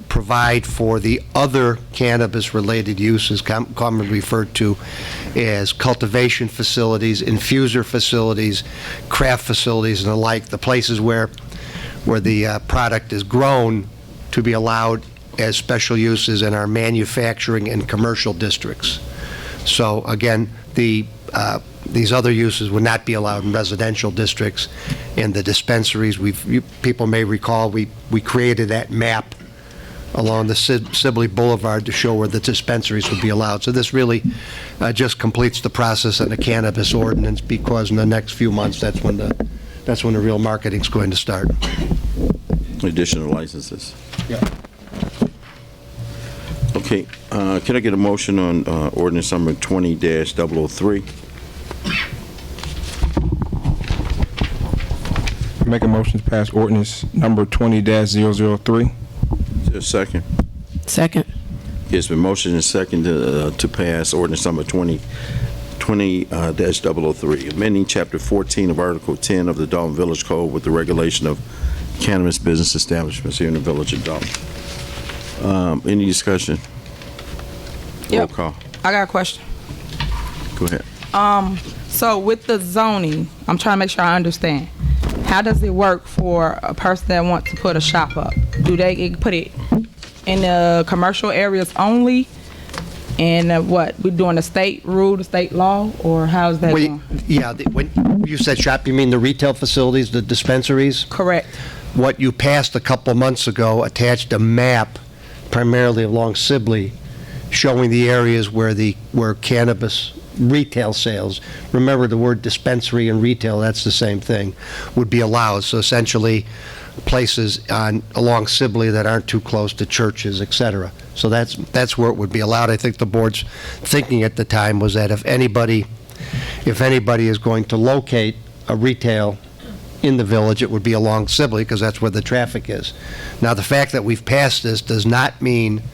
provide for the other cannabis-related uses commonly referred to as cultivation facilities, infuser facilities, craft facilities, and the like, the places where the product is grown to be allowed as special uses in our manufacturing and commercial districts. So again, these other uses would not be allowed in residential districts. And the dispensaries, people may recall, we created that map along the Sibley Boulevard to show where the dispensaries would be allowed. So this really just completes the process of the cannabis ordinance, because in the next few months, that's when the real marketing's going to start. Additional licenses. Yeah. Okay, can I get a motion on ordinance number 20-003? Make a motion to pass ordinance number 20-003. Is there a second? Second. It's been motioned and seconded to pass ordinance number 20-003, amending Chapter 14 of Article 10 of the Dolton Village Code with the regulation of cannabis business establishments here in the village of Dolton. Any discussion? Yep. Roll call. I got a question. Go ahead. So with the zoning, I'm trying to make sure I understand. How does it work for a person that wants to put a shop up? Do they put it in the commercial areas only? And what, we're doing the state rule, the state law, or how's that going? When you said shop, you mean the retail facilities, the dispensaries? Correct. What you passed a couple months ago attached a map, primarily along Sibley, showing the areas where cannabis retail sales, remember the word dispensary and retail, that's the same thing, would be allowed. So essentially, places along Sibley that aren't too close to churches, et cetera. So that's where it would be allowed. I think the board's thinking at the time was that if anybody is going to locate a retail in the village, it would be along Sibley, because that's where the traffic is. Now, the fact that we've passed this does not mean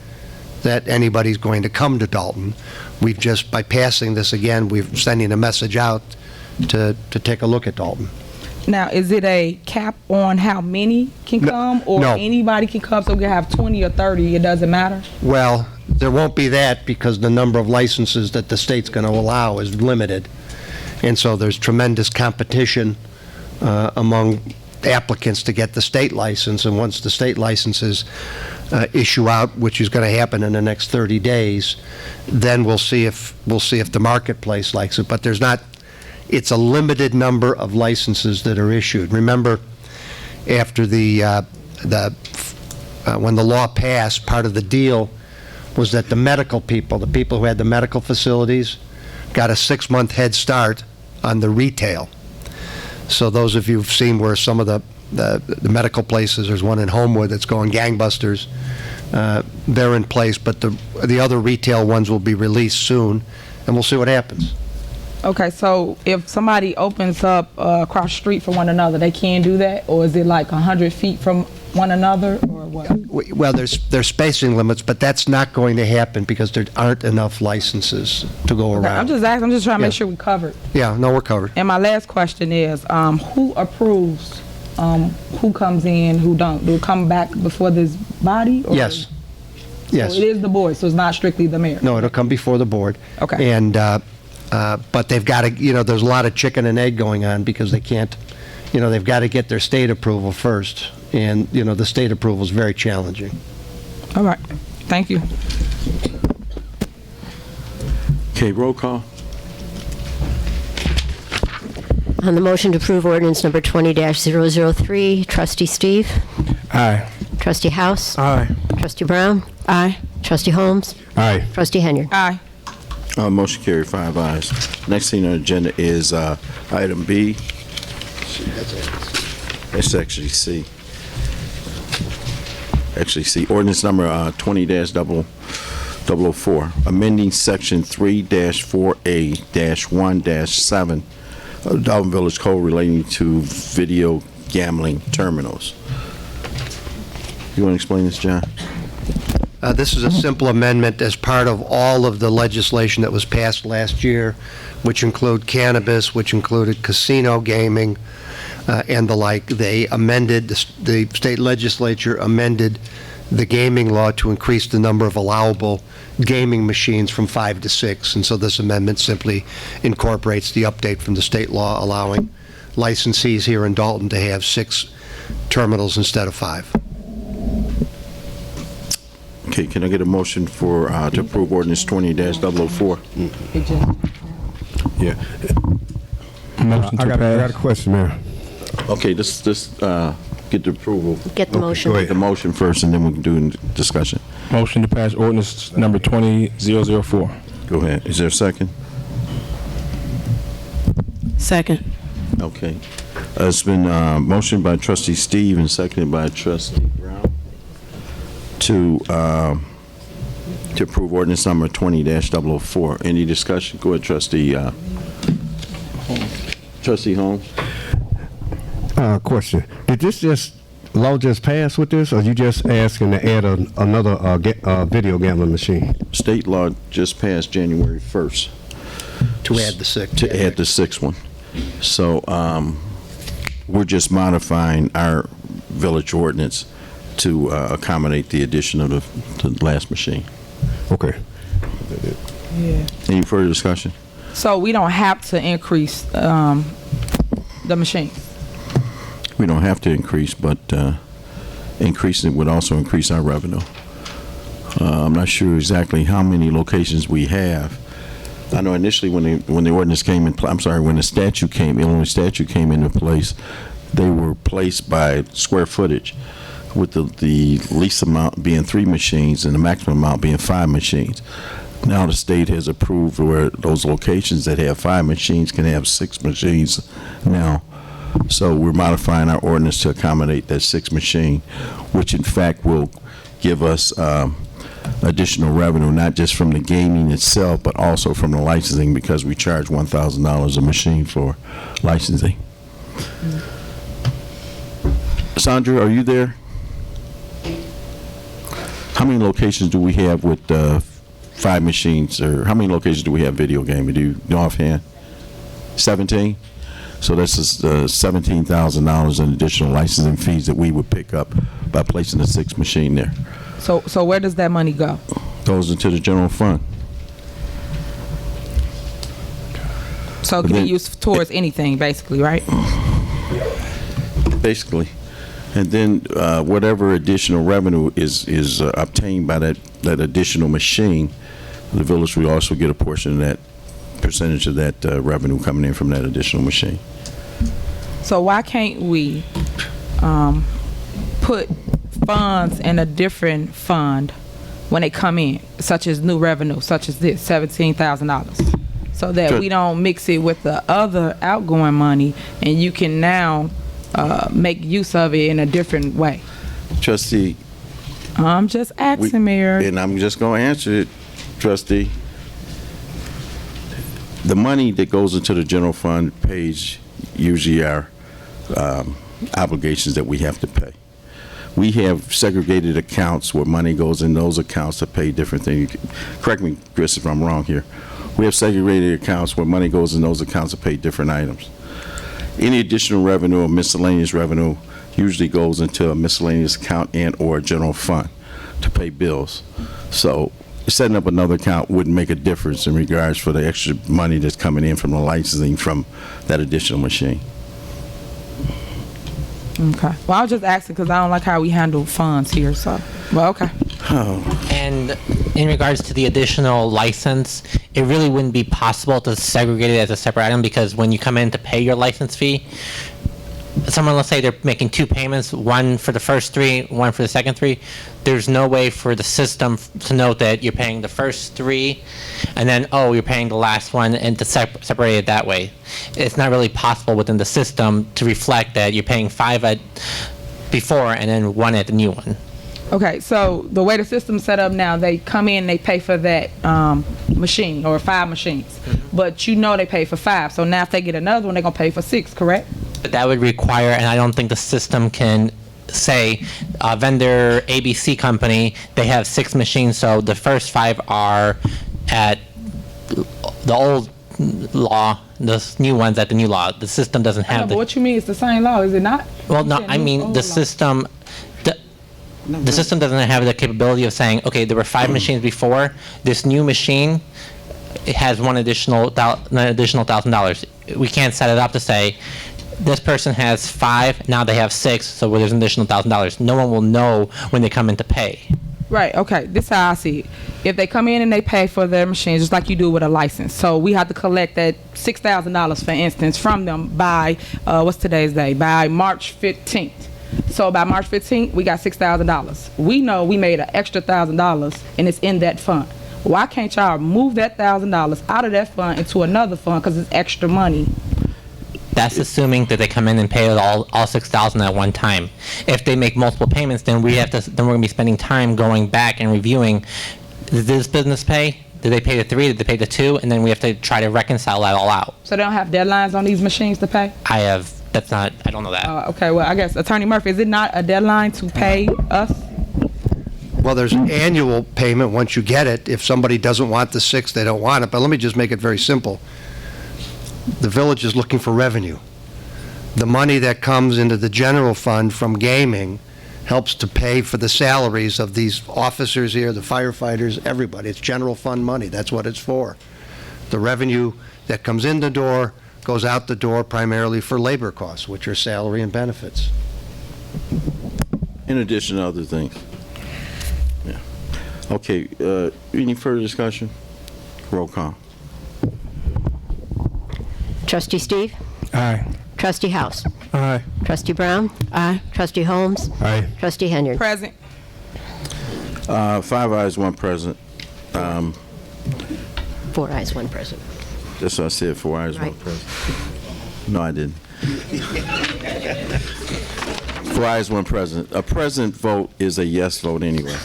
that anybody's going to come to Dolton. We've just, by passing this again, we're sending a message out to take a look at Dolton. Now, is it a cap on how many can come, or no. anybody can come, so we can have 20 or 30, it doesn't matter? Well, there won't be that, because the number of licenses that the state's going to allow is limited. And so there's tremendous competition among applicants to get the state license, and once the state licenses issue out, which is going to happen in the next 30 days, then we'll see if the marketplace likes it. But it's a limited number of licenses that are issued. Remember, after when the law passed, part of the deal was that the medical people, the people who had the medical facilities, got a 6-month head start on the retail. So those of you who've seen where some of the medical places, there's one in Homewood that's going gangbusters, they're in place, but the other retail ones will be released soon, and we'll see what happens. Okay, so if somebody opens up across the street from one another, they can do that? Or is it like 100 feet from one another, or what? Well, there's spacing limits, but that's not going to happen because there aren't enough licenses to go around. I'm just asking, I'm just trying to make sure we're covered. Yeah, no, we're covered. And my last question is, who approves who comes in, who don't? Do it come back before this body? Or Yes. Yes. So it is the board, so it's not strictly the mayor? No, it'll come before the board. Okay. And, but they've got to, there's a lot of chicken and egg going on because they can't, they've got to get their state approval first. And, the state approval is very challenging. All right. Thank you. Okay, roll call. On the motion to approve ordinance number 20-003, Trustee Steve? Aye. Trustee House? Aye. Trustee Brown? Aye. Trustee Holmes? Aye. Trustee Henyard? Aye. Motion carried, 5 ayes. Next thing on the agenda is item B. It's actually C. Ordinance number 20-004, amending section 3-4A-1-7 of the Dolton Village Code relating to video gambling terminals. You want to explain this, John? This is a simple amendment as part of all of the legislation that was passed last year, which include cannabis, which included casino gaming, and the like. They amended, the state legislature amended the gaming law to increase the number of allowable gaming machines from 5 to 6. And so this amendment simply incorporates the update from the state law allowing licensees here in Dolton to have 6 terminals instead of 5. Okay, can I get a motion for to approve ordinance 20-004? Yeah. Motion to I got pass. a question, Mayor. Okay, let's get the approval. Get the motion. go ahead. The motion first, and then we can do discussion. Motion to pass ordinance number 20-004. Go ahead. Is there a second? Second. Okay. It's been motioned by Trustee Steve and seconded by Trustee Brown to approve ordinance number 20-004. Any discussion? Go ahead, Trustee Holmes. Question. Did this law just pass with this, or you just asking to add another video gambling machine? State law just passed January 1st. To add the 6th. To add the 6th one. So we're just modifying our village ordinance to accommodate the addition of the last machine. Okay. Yeah. Any further discussion? So we don't have to increase the machine? We don't have to increase, but increasing it would also increase our revenue. I'm not sure exactly how many locations we have. I know initially when the ordinance came in, when the statute Illinois statute came into place, they were placed by square footage, with the least amount being 3 machines and the maximum amount being 5 machines. Now the state has approved where those locations that have 5 machines can have 6 machines now. So we're modifying our ordinance to accommodate that 6 machine, which in fact will give us additional revenue, not just from the gaming itself, but also from the licensing, because we charge $1,000 a machine for licensing. Sandra, are you there? How many locations do we have with 5 machines, or how many locations do we have video gaming? Do you know offhand? 17? So that's $17,000 in additional licensing fees that we would pick up by placing the 6 machine there. So where does that money go? Goes into the general fund. So it can be used towards anything, basically, right? Basically. And then whatever additional revenue is obtained by that additional machine, the village will also get a portion of that, percentage of that revenue coming in from that additional machine. So why can't we put funds in a different fund when they come in, such as new revenue, such as this, $17,000, so that we don't mix it with the other outgoing money, and you can now make use of it in a different way? Trustee, I'm just asking, Mayor. And I'm just going to answer it, Trustee. The money that goes into the general fund pays usually our obligations that we have to pay. We have segregated accounts where money goes in those accounts to pay different things. Correct me, Chris, if I'm wrong here. We have segregated accounts where money goes in those accounts to pay different items. Any additional revenue or miscellaneous revenue usually goes into a miscellaneous account and or a general fund to pay bills. So setting up another account wouldn't make a difference in regards for the extra money that's coming in from the licensing from that additional machine. Okay. Well, I was just asking because I don't like how we handle funds here, so, well, okay. Oh. And in regards to the additional license, it really wouldn't be possible to segregate it as a separate item, because when you come in to pay your license fee, someone, let's say they're making 2 payments, one for the first 3, one for the second 3, there's no way for the system to note that you're paying the first 3 and then, oh, you're paying the last one, and to separate it that way. It's not really possible within the system to reflect that you're paying 5 at before and then 1 at the new one. Okay, so the way the system's set up now, they come in, they pay for that machine or 5 machines, but you know they pay for 5. So now if they get another one, they're gonna pay for 6, correct? But that would require, and I don't think the system can say, vendor ABC company, they have 6 machines, so the first 5 are at the old law, the new ones at the new law. The system doesn't have But what you mean, it's the same law, is it not? Well, no, I mean, the system, the system doesn't have the capability of saying, okay, there were 5 machines before, this new machine, it has one additional $1,000. We can't set it up to say, this person has 5, now they have 6, so there's an additional $1,000. No one will know when they come in to pay. Right, okay, this is how I see it. If they come in and they pay for their machines, just like you do with a license, so we have to collect that $6,000, for instance, from them by, what's today's day? By March 15th. So by March 15th, we got $6,000. We know we made an extra $1,000 and it's in that fund. Why can't y'all move that $1,000 out of that fund into another fund because it's extra money? That's assuming that they come in and pay all $6,000 at one time. If they make multiple payments, then we're gonna be spending time going back and reviewing, did this business pay? Did they pay the 3? Did they pay the 2? And then we have to try to reconcile that all out. So they don't have deadlines on these machines to pay? I don't know that. Okay, well, I guess, Attorney Murphy, is it not a deadline to pay us? Well, there's an annual payment once you get it. If somebody doesn't want the 6, they don't want it. But let me just make it very simple. The village is looking for revenue. The money that comes into the general fund from gaming helps to pay for the salaries of these officers here, the firefighters, everybody. It's general fund money. That's what it's for. The revenue that comes in the door goes out the door primarily for labor costs, which are salary and benefits. In addition to other things. Yeah. Okay, any further discussion? Roll call. Trustee Steve? Aye. Trustee House? Aye. Trustee Brown? Aye. Trustee Holmes? Aye. Trustee Henyard? Present. 5 ayes, 1 present. 4 ayes, 1 present. That's what I said, 4 ayes, 1 Right. present. No, I didn't. 4 ayes, 1 present. A present vote is a yes vote anyway.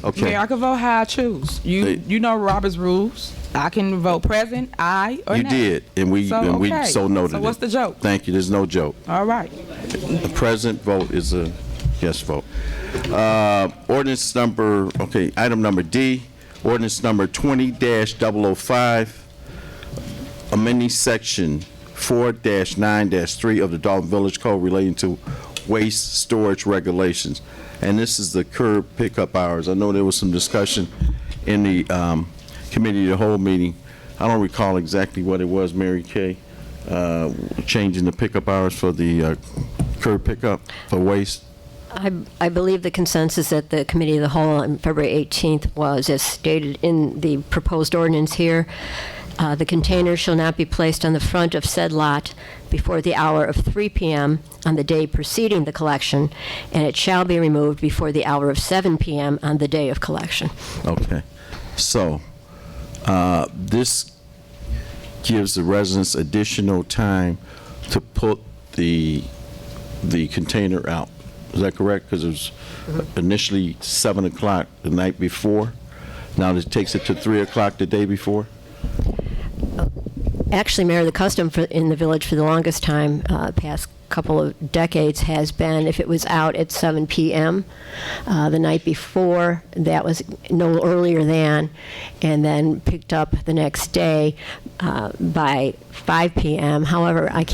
Okay. Mayor, I can vote how I choose. You know Robert's rules. I can vote present, aye, or You nay. did, and we okay. so noted So what's it. the joke? Thank you, there's no joke. All right. A present vote is a yes vote. Ordinance number, okay, item number D, ordinance number 20-005, amending section 4-9-3 of the Dolton Village Code relating to waste storage regulations. And this is the curb pickup hours. I know there was some discussion in the committee of the whole meeting. I don't recall exactly what it was, Mary Kay, changing the pickup hours for the curb pickup for waste. I believe the consensus at the Committee of the Whole on February 18th was, as stated in the proposed ordinance here, the container shall not be placed on the front of said lot before the hour of 3 p.m. on the day preceding the collection, and it shall be removed before the hour of 7 p.m. on the day of collection. Okay. So, this gives the residents additional time to put the container out. Is that correct? Because it was initially 7 o'clock the night before. Now it takes it to 3 o'clock the day before? Actually, Mayor, the custom in the village for the longest time, past couple of decades, has been if it was out at 7 p.m. The night before, that was no earlier than, and then picked up the next day by 5 p.m. However, I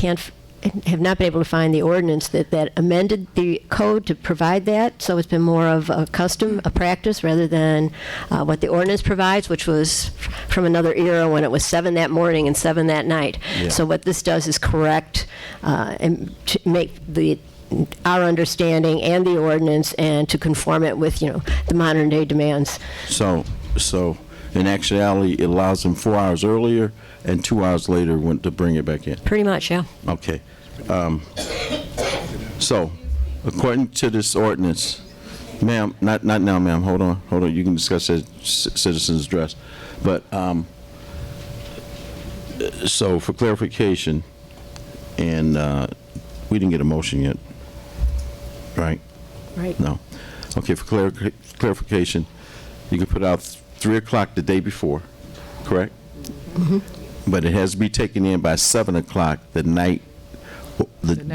have not been able to find the ordinance that amended the code to provide that, so it's been more of a custom, a practice, rather than what the ordinance provides, which was from another era when it was 7 that morning and 7 that night. Yeah. So what this does is correct and to make our understanding and the ordinance, and to conform it with, the modern day demands. So in actuality, it allows them 4 hours earlier and 2 hours later to bring it back in. Pretty much, yeah. Okay. So, according to this ordinance, ma'am, not now, ma'am. Hold on. You can discuss the citizen's address, but so for clarification, and we didn't get a motion yet, right? Right. No. Okay. For clarification, you can put out 3 o'clock the day before, correct? Mm-hmm. But it has to be taken in by 7 o'clock the night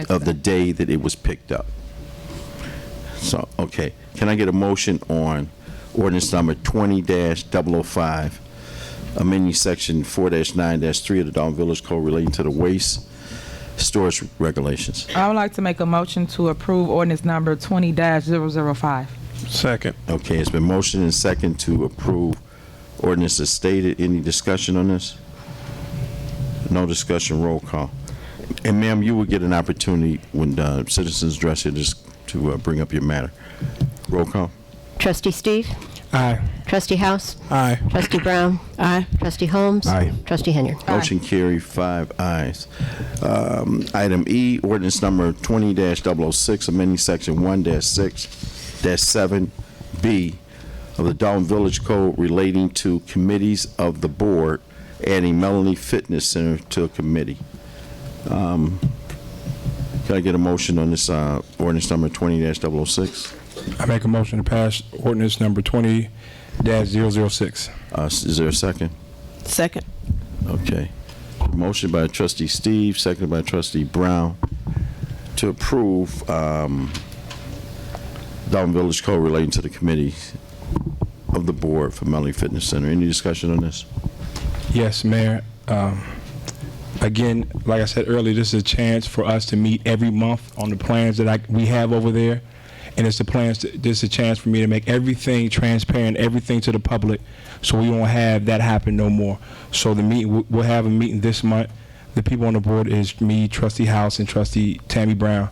of the day that it was picked up. So, okay. Can I get a motion on ordinance number 20-005, amending section 4-9-3 of the Dolton Village Code relating to the waste storage regulations? I would like to make a motion to approve ordinance number 20-005. Second. Okay, it's been motioned and second to approve ordinance as stated. Any discussion on this? No discussion, roll call. And ma'am, you will get an opportunity when the citizens address you just to bring up your matter. Roll call. Trustee Steve? Aye. Trustee House? Aye. Trustee Brown? Aye. Trustee Holmes? Aye. Trustee Henyard? Motion carried, 5 ayes. Item E, ordinance number 20-006, amending section 1-6-7B of the Dolton Village Code relating to committees of the board, adding Melanie Fitness Center to a committee. Can I get a motion on this ordinance number 20-006? I make a motion to pass ordinance number 20-006. Is there a second? Second. Okay. Motion by Trustee Steve, seconded by Trustee Brown to approve Dolton Village Code relating to the committee of the board for Melanie Fitness Center. Any discussion on this? Yes, Mayor. Again, like I said earlier, this is a chance for us to meet every month on the plans that we have over there. And it's this is a chance for me to make everything transparent, everything to the public, so we won't have that happen no more. So the meeting, we'll have a meeting this month. The people on the board is me, Trustee House, and Trustee Tammy Brown.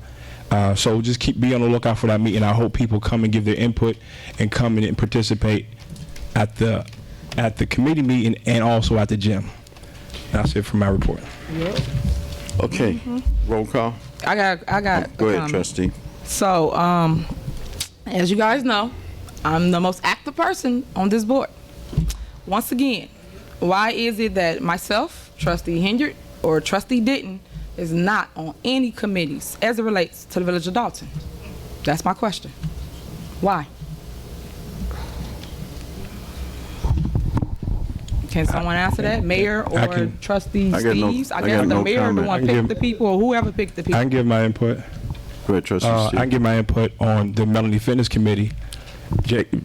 So just be on the lookout for that meeting. I hope people come and give their input and come in and participate at the committee meeting and also at the gym. That's it for my report. Okay, roll call. I got. Go ahead, trustee. So, as you guys know, I'm the most active person on this board. Once again, why is it that myself, Trustee Hendrick, or Trustee Ditton is not on any committees as it relates to the Village of Dolton? That's my question. Why? Can someone answer that? Mayor or Trustee Steves? I guess the mayor the one picked the people, or whoever picked the people. I can give my input. Go ahead, Trustee Steve. I can give my input on the Melanie Fitness Committee.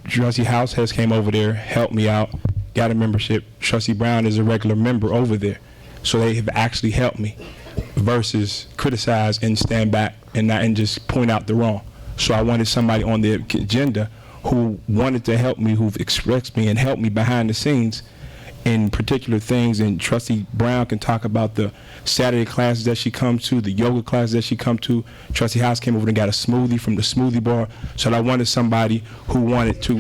Trustee House has came over there, helped me out, got a membership. Trustee Brown is a regular member over there. So they have actually helped me versus criticize and stand back and just point out the wrong. So I wanted somebody on the agenda who wanted to help me, who've expressed me and helped me behind the scenes in particular things. And Trustee Brown can talk about the Saturday classes that she comes to, the yoga classes that she comes to. Trustee House came over and got a smoothie from the smoothie bar. So I wanted somebody who wanted to.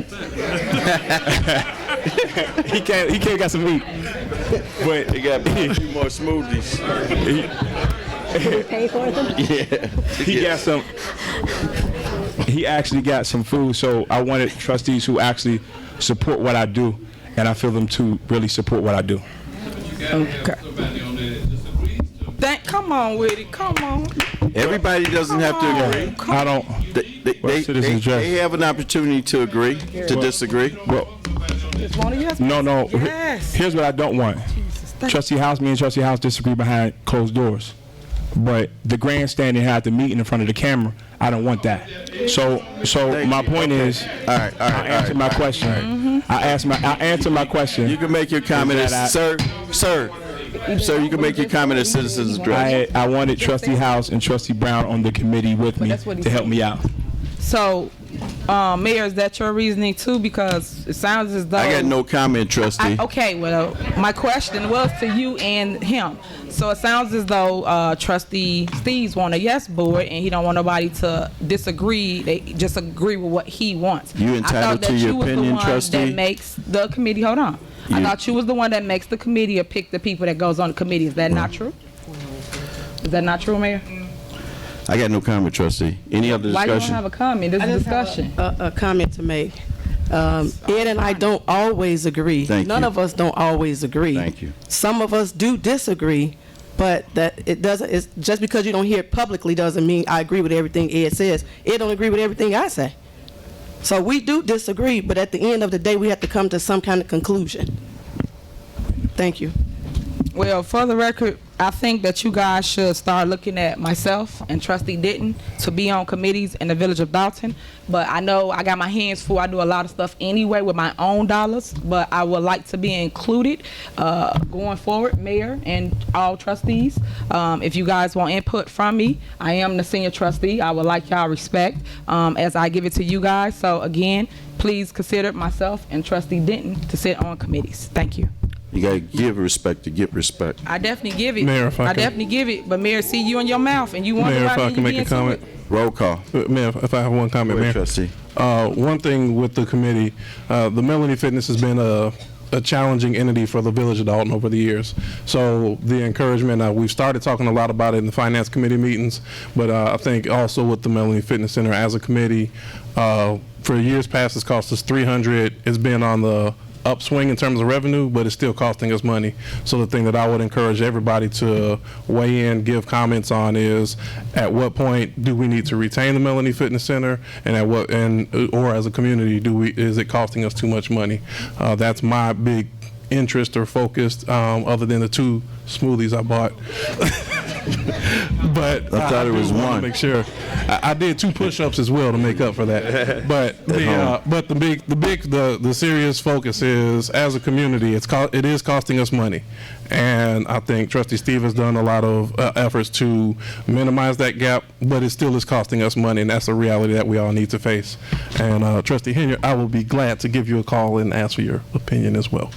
he can't got some meat, but he got a few more smoothies. Did we pay for them? Yeah. He got some. He actually got some food. So I wanted trustees who actually support what I do, and I feel them to really support what I do. Okay. Come on with it. Come on. Everybody doesn't have to agree. I don't. They have an opportunity to agree, to disagree. Well, no. Yes. Here's what I don't want. Trustee House, me and Trustee House disagree behind closed doors. But the grandstanding had the meeting in front of the camera. I don't want that. So my point is, I answered my question. I answered my question. You can make your comment, sir. You can make your comment as citizens address. I wanted Trustee House and Trustee Brown on the committee with me to help me out. So, Mayor, is that your reasoning too? Because it sounds as though I got no comment, Trustee. Okay, well, my question was to you and him. So it sounds as though Trustee Steves want a yes board, and he don't want nobody to disagree. They just agree with what he wants. You entitled to your opinion, Trustee? That makes the committee. Hold on. I thought you was the one that makes the committee or pick the people that goes on the committee. Is that not true? Is that not true, Mayor? I got no comment, Trustee. Any other discussion? Why you don't have a comment? This is a discussion. A comment to make. Ed and I don't always agree. None of us don't always agree. Thank you. Some of us do disagree, but that it doesn't. It's just because you don't hear it publicly doesn't mean I agree with everything Ed says. Ed don't agree with everything I say. So we do disagree, but at the end of the day, we have to come to some kind of conclusion. Thank you. Well, for the record, I think that you guys should start looking at myself and Trustee Ditton to be on committees in the Village of Dolton. But I know I got my hands full. I do a lot of stuff anyway with my own dollars. But I would like to be included going forward, Mayor and all trustees. If you guys want input from me, I am the senior trustee. I would like y'all respect as I give it to you guys. So again, please consider myself and Trustee Ditton to sit on committees. Thank you. You got to give respect to get respect. I definitely give it. Mayor, if I I can- definitely give it. But Mayor, see you in your mouth, and you wonder Mayor, why if I you can be make a into comment. it. Roll call. Mayor, if I have one comment, Go ahead, Mayor. Trustee. One thing with the committee, the Melanie Fitness has been a challenging entity for the Village of Dolton over the years. So the encouragement, we've started talking a lot about it in the Finance Committee meetings, but I think also with the Melanie Fitness Center as a committee, for years past, it's cost us $300. It's been on the upswing in terms of revenue, but it's still costing us money. So the thing that I would encourage everybody to weigh in, give comments on is, at what point do we need to retain the Melanie Fitness Center, and at what, or as a community, is it costing us too much money? That's my big interest or focus, other than the 2 smoothies I bought. But I thought it was wanna one. Make sure I did 2 push-ups as well to make up for that. But the serious focus is, as a community, it is costing us money, and I think Trustee Steve has done a lot of efforts to minimize that gap, but it still is costing us money, and that's a reality that we all need to face. And Trustee Henry, I will be glad to give you a call and ask for your opinion as well.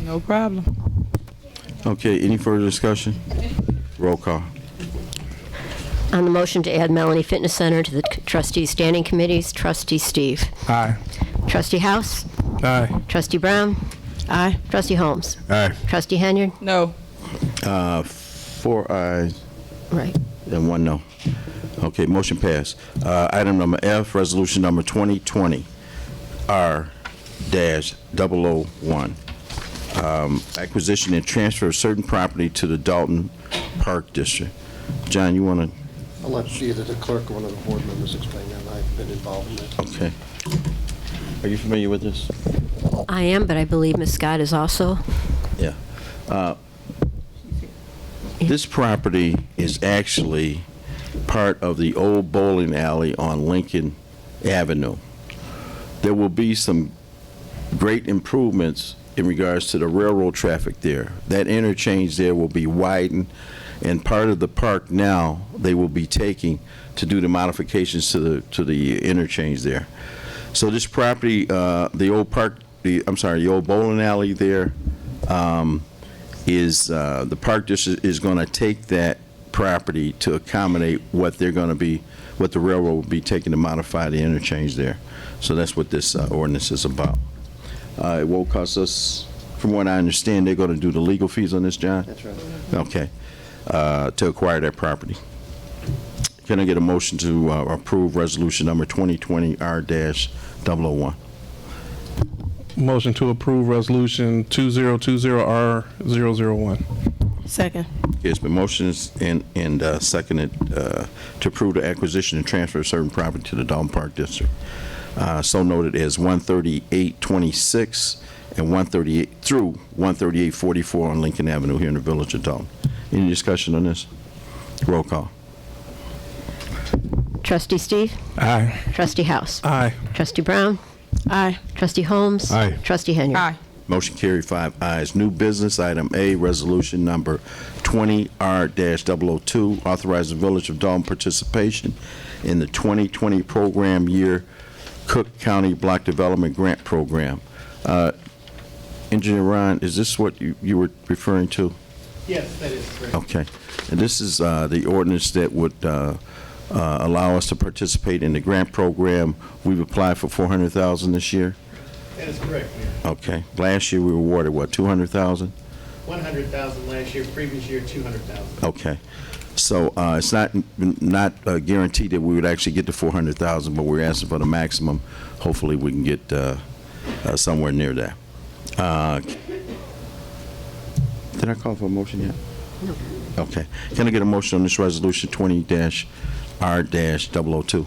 No problem. Okay, any further discussion? Roll call. On the motion to add Melanie Fitness Center to the trustees' standing committees, Trustee Steve. Aye. Trustee House. Aye. Trustee Brown? Aye. Trustee Holmes? Aye. Trustee Henyard? No. 4 ayes Right. and 1 no. Okay, motion passed. Item number F, resolution number 2020 R-001. Acquisition and transfer of certain property to the Dolton Park District. John, you want to? I'll let either the clerk or one of the board members explain that. I've been involved in that. Okay. Are you familiar with this? I am, but I believe Ms. Scott is also. Yeah. This property is actually part of the old bowling alley on Lincoln Avenue. There will be some great improvements in regards to the railroad traffic there. That interchange there will be widened, and part of the park now they will be taking to do the modifications to the interchange there. So this property, the old bowling alley there, is the park district is going to take that property to accommodate what the railroad will be taking to modify the interchange there. So that's what this ordinance is about. It won't cost us, from what I understand, they're going to do the legal fees on this, John? That's right. Okay. To acquire that property. Can I get a motion to approve resolution number 2020 R-001? Motion to approve resolution 2020R-001. Second. It's been motioned and seconded to approve the acquisition and transfer of certain property to the Dolton Park District. So noted as 13826 and 138 through 13844 on Lincoln Avenue here in the village of Dolton. Any discussion on this? Roll call. Trustee Steve? Aye. Trustee House? Aye. Trustee Brown? Aye. Trustee Holmes? Aye. Trustee Henyard? Aye. Motion carried, 5 ayes. New business, item A, resolution number 20R-002, authorizing Village of Dolton participation in the 2020 program year Cook County Block Development Grant Program. Engineer Ron, is this what you were referring to? Yes, that is correct. Okay. And this is the ordinance that would allow us to participate in the grant program. We've applied for $400,000 this year. That is correct, Mayor. Okay. Last year we were awarded what, $200,000? 100,000 last year, previous year 200,000. Okay. So it's not guaranteed that we would actually get the $400,000, but we're asking for the maximum. Hopefully we can get somewhere near that. Did I call for a motion yet? No. Okay. Can I get a motion on this resolution 20-R-002?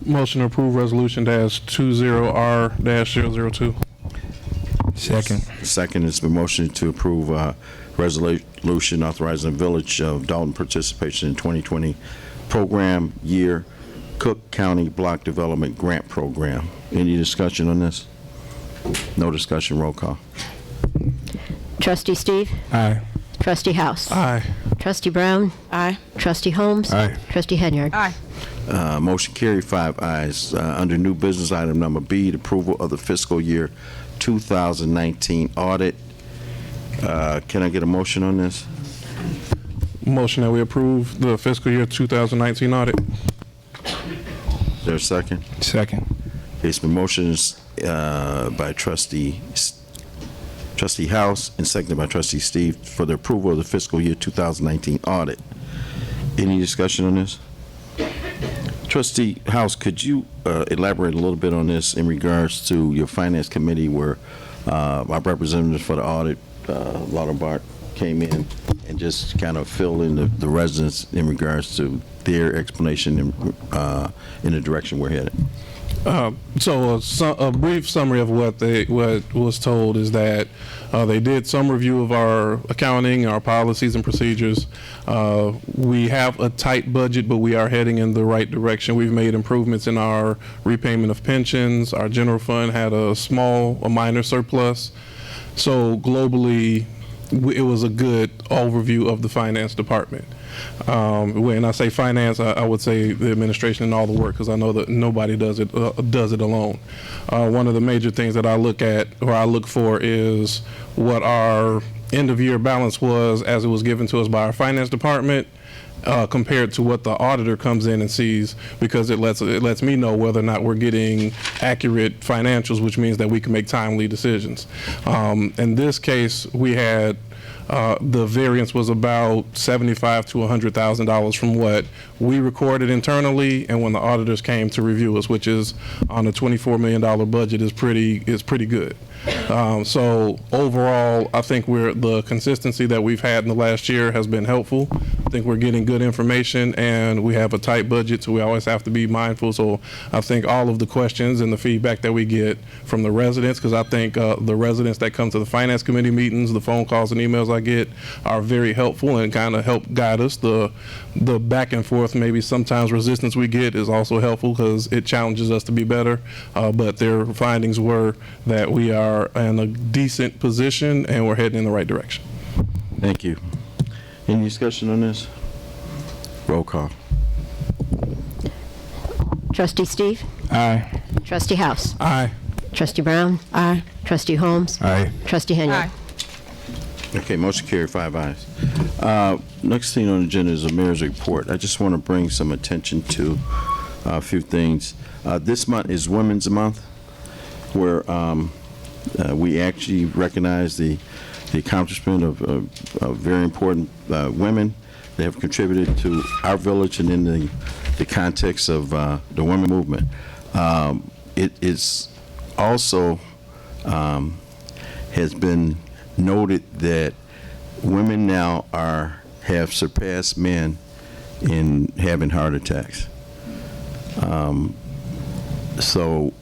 Motion to approve resolution -20R-002. Second. Second is the motion to approve resolution authorizing the Village of Dolton participation in 2020 program year Cook County Block Development Grant Program. Any discussion on this? No discussion. Roll call. Trustee Steve? Aye. Trustee House? Aye. Trustee Brown? Aye. Trustee Holmes? Aye. Trustee Henyard? Aye. Motion carried, 5 ayes. Under new business item number B, the approval of the fiscal year 2019 audit. Can I get a motion on this? Motion that we approve the fiscal year 2019 audit. Is there a second? Second. It's been motions by Trustee House and seconded by Trustee Steve for the approval of the fiscal year 2019 audit. Any discussion on this? Trustee House, could you elaborate a little bit on this in regards to your finance committee where our representatives for the audit, Lauterbach, came in and just kind of filled in the residents in regards to their explanation in the direction we're headed? So a brief summary of what was told is that they did some review of our accounting, our policies and procedures. We have a tight budget, but we are heading in the right direction. We've made improvements in our repayment of pensions. Our general fund had a minor surplus. So globally, it was a good overview of the finance department. When I say finance, I would say the administration and all the work, because I know that nobody does it alone. One of the major things that I look at, or I look for, is what our end of year balance was as it was given to us by our finance department, compared to what the auditor comes in and sees, because it lets me know whether or not we're getting accurate financials, which means that we can make timely decisions. In this case, we had the variance was about $75,000 to $100,000 from what we recorded internally and when the auditors came to review us, which is on a $24 million budget is pretty good. So overall, I think the consistency that we've had in the last year has been helpful. I think we're getting good information, and we have a tight budget, so we always have to be mindful. So I think all of the questions and the feedback that we get from the residents, because I think the residents that come to the finance committee meetings, the phone calls and emails I get are very helpful and kind of help guide us. The back and forth, maybe sometimes resistance we get is also helpful because it challenges us to be better. But their findings were that we are in a decent position and we're heading in the right direction. Thank you. Any discussion on this? Roll call. Trustee Steve? Aye. Trustee House? Aye. Trustee Brown? Aye. Trustee Holmes? Aye. Trustee Henry? Okay, motion carried, 5 ayes. Next thing on the agenda is the mayor's report. I just want to bring some attention to a few things. This month is Women's Month, where we actually recognize the accomplishment of very important women that have contributed to our village and in the context of the women movement. It is also has been noted that women now have surpassed men in having heart attacks. So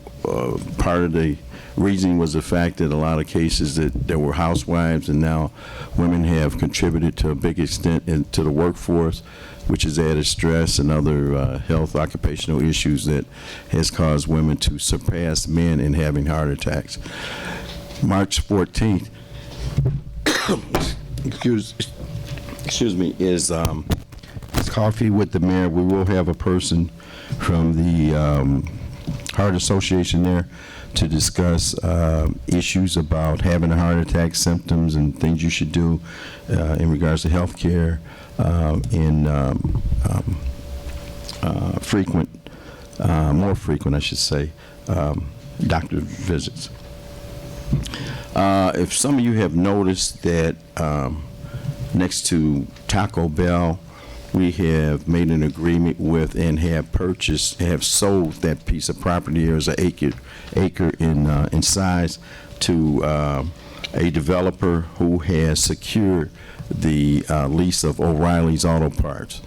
part of the reasoning was the fact that a lot of cases that there were housewives, and now women have contributed to a big extent into the workforce, which has added stress and other health occupational issues that has caused women to surpass men in having heart attacks. March 14th, excuse me, is Coffee with the Mayor. We will have a person from the Heart Association there to discuss issues about having a heart attack, symptoms, and things you should do in regards to health care in more frequent, I should say, doctor visits. If some of you have noticed that next to Taco Bell, we have made an agreement with and have sold that piece of property. There's an acre in size to a developer who has secured the lease of O'Reilly's Auto Parts.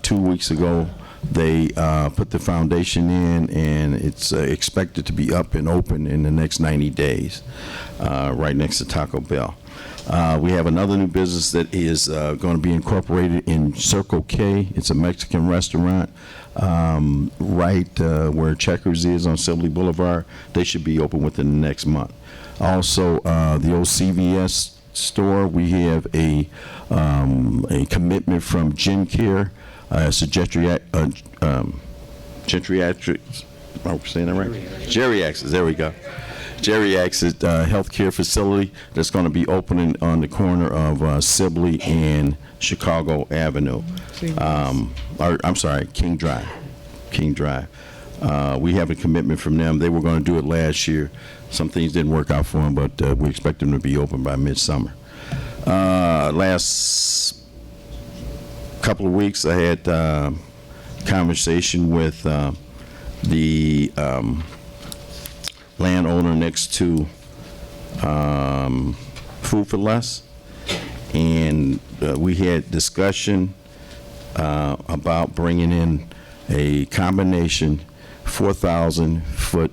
2 weeks ago, they put the foundation in, and it's expected to be up and open in the next 90 days, right next to Taco Bell. We have another new business that is going to be incorporated in Circle K. It's a Mexican restaurant right where Checkers is on Sibley Boulevard. They should be open within the next month. Also, the old CVS store, we have a commitment from Gen Care. It's a geriatrics, am I saying that right? Geriatrics, there we go. Geriatrics healthcare facility that's going to be opening on the corner of Sibley and Chicago Avenue. I'm sorry, King Drive. We have a commitment from them. They were going to do it last year. Some things didn't work out for them, but we expect them to be open by midsummer. Last couple of weeks, I had conversation with the landowner next to Food for Less, and we had discussion about bringing in a combination 4,000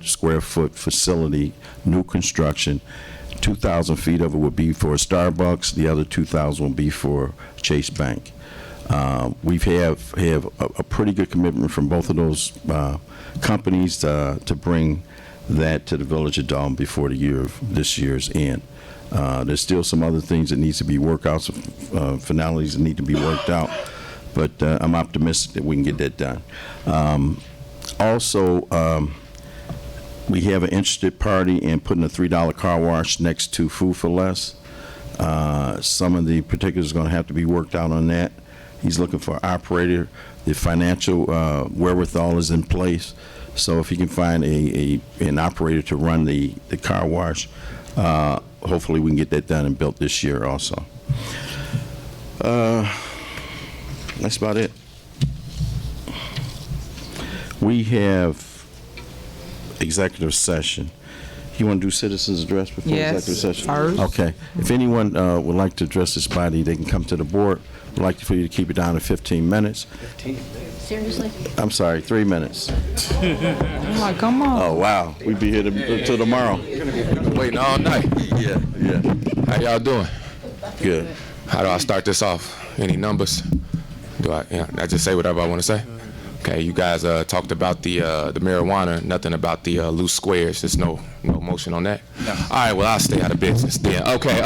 square foot facility, new construction. 2,000 feet of it would be for Starbucks. The other 2,000 will be for Chase Bank. We have a pretty good commitment from both of those companies to bring that to the village of Dolton before this year's end. There's still some other things that needs to be worked out, some finalities that need to be worked out, but I'm optimistic that we can get that done. Also, we have an interested party in putting a $3 car wash next to Food for Less. Some of the particulars are going to have to be worked out on that. He's looking for an operator. The financial wherewithal is in place. So if he can find an operator to run the car wash, hopefully we can get that done and built this year also. That's about it. We have executive session. You want to do citizens address before Yes, executive session? first. Okay. If anyone would like to address this body, they can come to the board. We'd like for you to keep it down to 15 minutes. Seriously? I'm sorry, 3 minutes. I'm like, come on. Oh, wow. We'd be here till tomorrow. We've been waiting all night. Yeah, yeah. How y'all doing? Good. How do I start this off? Any numbers? I just say whatever I want to say? Okay, you guys talked about the marijuana, nothing about the loose squares. There's no motion on that? No. All right, well, I'll stay out of business then. Okay,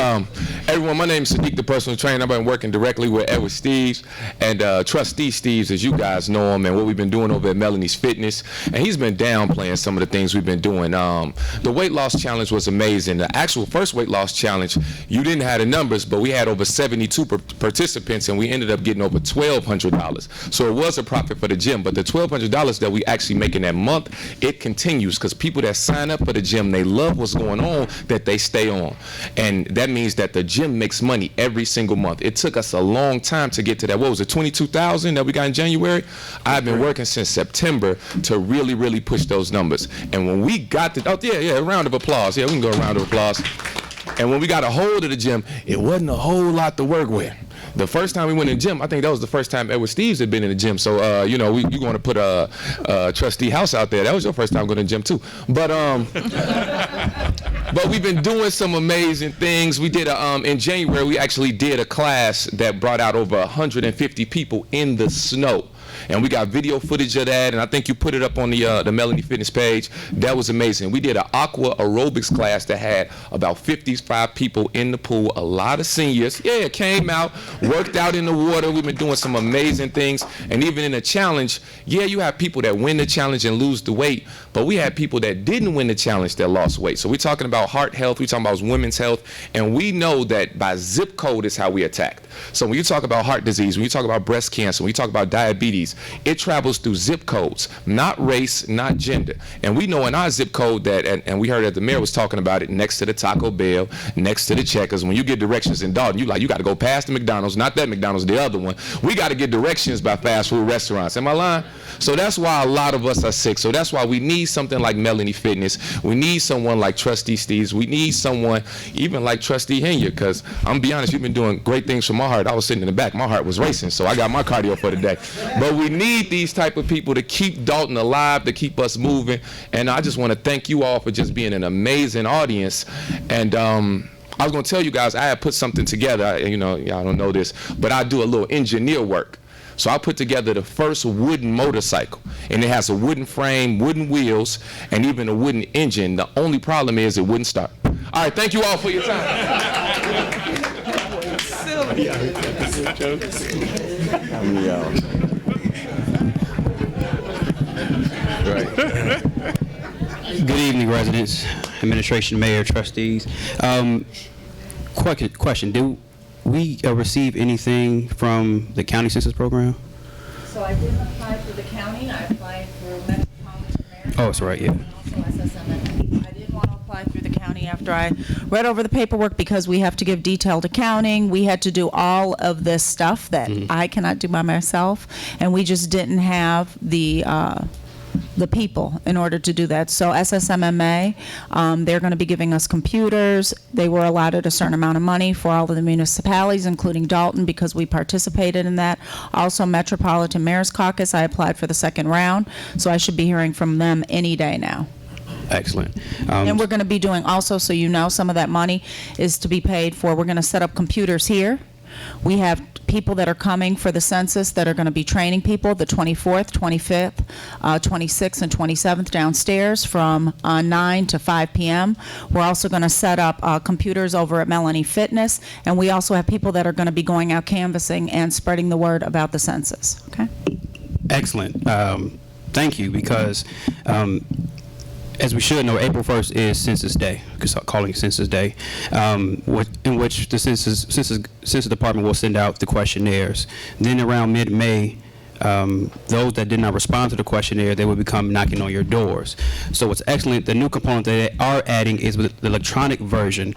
everyone, my name is Sadiq, the personal trainer. I've been working directly with Edward Steves and Trustee Steves, as you guys know him, and what we've been doing over at Melanie's Fitness. And he's been downplaying some of the things we've been doing. The weight loss challenge was amazing. The actual first weight loss challenge, you didn't have the numbers, but we had over 72 participants, and we ended up getting over $1,200. So it was a profit for the gym, but the $1,200 that we actually make in that month, it continues because people that sign up for the gym, they love what's going on, that they stay on. And that means that the gym makes money every single month. It took us a long time to get to that. What was it, 22,000 that we got in January? I've been working since September to really, really push those numbers. And when we got to, a round of applause. Yeah, we can go a round of applause. And when we got a hold of the gym, it wasn't a whole lot to work with. The first time we went in the gym, I think that was the first time Edward Steves had been in the gym. So, you're going to put a Trustee House out there. That was your first time going to the gym, too. But but we've been doing some amazing things. We did, in January, we actually did a class that brought out over 150 people in the snow. And we got video footage of that, and I think you put it up on the Melanie Fitness page. That was amazing. We did an aqua aerobics class that had about 55 people in the pool, a lot of seniors. Yeah, came out, worked out in the water. We've been doing some amazing things. And even in the challenge, yeah, you have people that win the challenge and lose the weight, but we had people that didn't win the challenge that lost weight. So we're talking about heart health, we're talking about women's health, and we know that by zip code is how we attacked. So when you talk about heart disease, when you talk about breast cancer, when you talk about diabetes, it travels through zip codes, not race, not gender. And we know in our zip code that, and we heard that the mayor was talking about it, next to the Taco Bell, next to the Checkers. When you get directions in Dolton, you got to go past the McDonald's, not that McDonald's, the other one. We got to get directions by fast food restaurants. Am I lying? So that's why a lot of us are sick. So that's why we need something like Melanie Fitness. We need someone like Trustee Steves. We need someone even like Trustee Henya, because I'm going to be honest, you've been doing great things for my heart. I was sitting in the back. My heart was racing, so I got my cardio for the day. But we need these type of people to keep Dolton alive, to keep us moving. And I just want to thank you all for just being an amazing audience. And I was going to tell you guys, I had put something together. Y'all don't know this, but I do a little engineer work. So I put together the first wooden motorcycle, and it has a wooden frame, wooden wheels, and even a wooden engine. The only problem is it wouldn't start. All right, thank you all for your time. Good evening, residents, administration, mayor, trustees. Question, do we receive anything from the county census program? So I didn't apply for the county, I applied for Metropolitan Mayor. Oh, that's right, yeah. And also SSMA. I didn't want to apply through the county after I read over the paperwork because we have to give detailed accounting. We had to do all of this stuff that I cannot do by myself, and we just didn't have the people in order to do that. So SSMMA, they're going to be giving us computers. They were allotted a certain amount of money for all of the municipalities, including Dolton, because we participated in that. Also, Metropolitan Mayor's Caucus, I applied for the second round, so I should be hearing from them any day now. Excellent. And we're going to be doing also, so you know, some of that money is to be paid for. We're going to set up computers here. We have people that are coming for the census that are going to be training people the 24th, 25th, 26th, and 27th downstairs from 9 to 5 p.m. We're also going to set up computers over at Melanie Fitness, and we also have people that are going to be going out canvassing and spreading the word about the census. Okay? Excellent. Thank you, because as we should know, April 1st is Census Day, calling it Census Day, in which the Census Department will send out the questionnaires. Then around mid-May, those that did not respond to the questionnaire, they will become knocking on your doors. So what's excellent, the new component that they are adding is with the electronic version.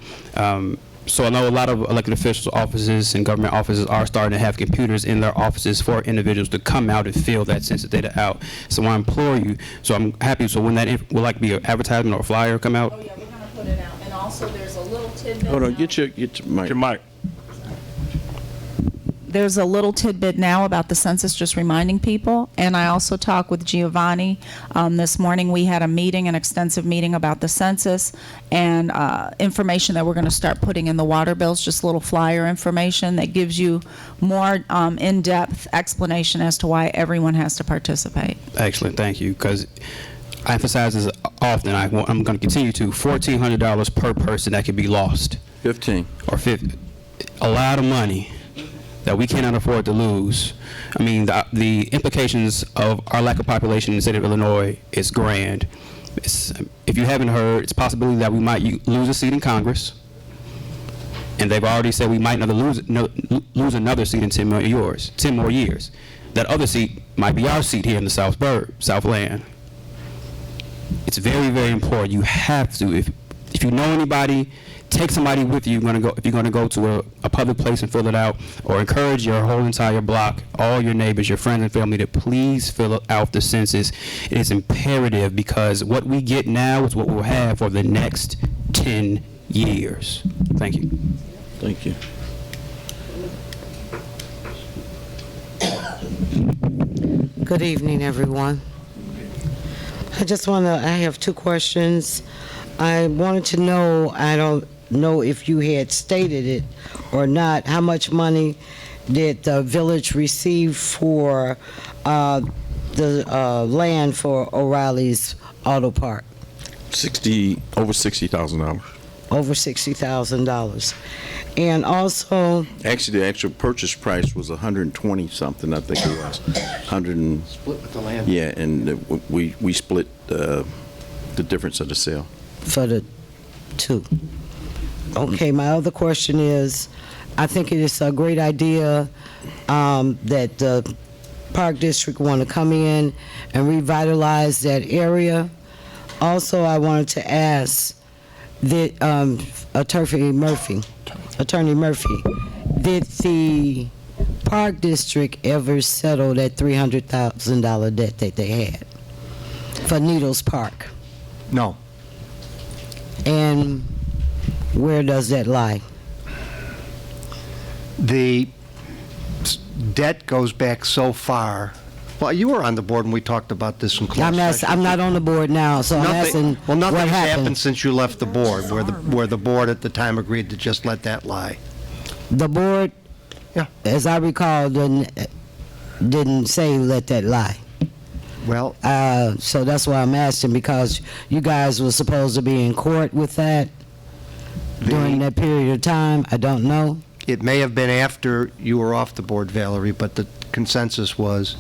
So I know a lot of elected officials' offices and government offices are starting to have computers in their offices for individuals to come out and fill that census data out. So I implore you, so I'm happy, so when that, will like be an advertisement or a flyer come out? Oh, yeah, we're going to put it out. And also, there's a little tidbit. Hold on, get your mic. Your mic. There's a little tidbit now about the census, just reminding people. And I also talked with Giovanni this morning. We had a meeting, an extensive meeting about the census and information that we're going to start putting in the water bills, just a little flyer information that gives you more in-depth explanation as to why everyone has to participate. Excellent, thank you, because I emphasize this often. I'm going to continue to. $1,400 per person that could be lost. 15. Or 50. A lot of money that we cannot afford to lose. I mean, the implications of our lack of population in the state of Illinois is grand. If you haven't heard, it's a possibility that we might lose a seat in Congress, and they've already said we might lose another seat in 10 more years. That other seat might be our seat here in the Southland. It's very, very important. You have to, if you know anybody, take somebody with you. If you're going to go to a public place and fill it out, or encourage your whole entire block, all your neighbors, your friends and family to please fill out the census. It is imperative, because what we get now is what we'll have for the next 10 years. Thank you. Thank you. Good evening, everyone. I have two questions. I wanted to know, I don't know if you had stated it or not, how much money did the village receive for the land for O'Reilly's Auto Park? Over $60,000. Over $60,000. And also, Actually, the actual purchase price was 120 something, I think it was. 100 and, Split with the land. yeah, and we split the difference of the sale. for the two. Okay, my other question is, I think it is a great idea that the Park District want to come in and revitalize that area. Also, I wanted to ask that Attorney Murphy, did the Park District ever settle that $300,000 debt that they had for Needles Park? No. And where does that lie? The debt goes back so far. Well, you were on the board when we talked about this in closed session. I'm not on the board now, so I'm asking Well, nothing what has happened. happened since you left the board, where the board at the time agreed to just let that lie. The board, as I recall, didn't say let that lie. Well, so that's why I'm asking, because you guys were supposed to be in court with that during that period of time. I don't know. It may have been after you were off the board, Valerie, but the consensus was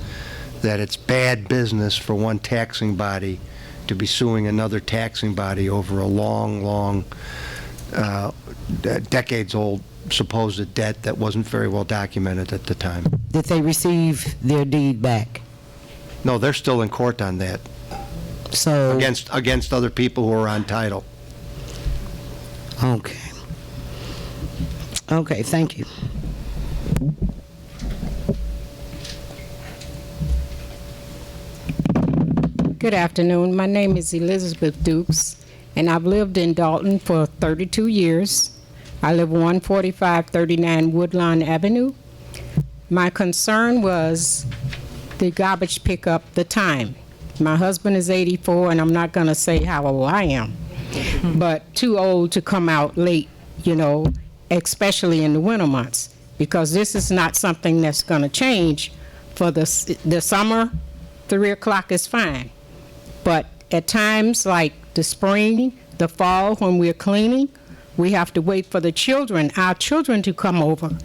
that it's bad business for one taxing body to be suing another taxing body over a long, decades-old supposed debt that wasn't very well documented at the time. Did they receive their deed back? No, they're still in court on that. So against other people who are on title. Okay. Okay, thank you. Good afternoon. My name is Elizabeth Dukes, and I've lived in Dolton for 32 years. I live 14539 Woodlawn Avenue. My concern was the garbage pickup, the time. My husband is 84, and I'm not going to say how old I am, but too old to come out late, especially in the winter months, because this is not something that's going to change. For the summer, 3 o'clock is fine. But at times like the spring, the fall, when we're cleaning, we have to wait for our children to come over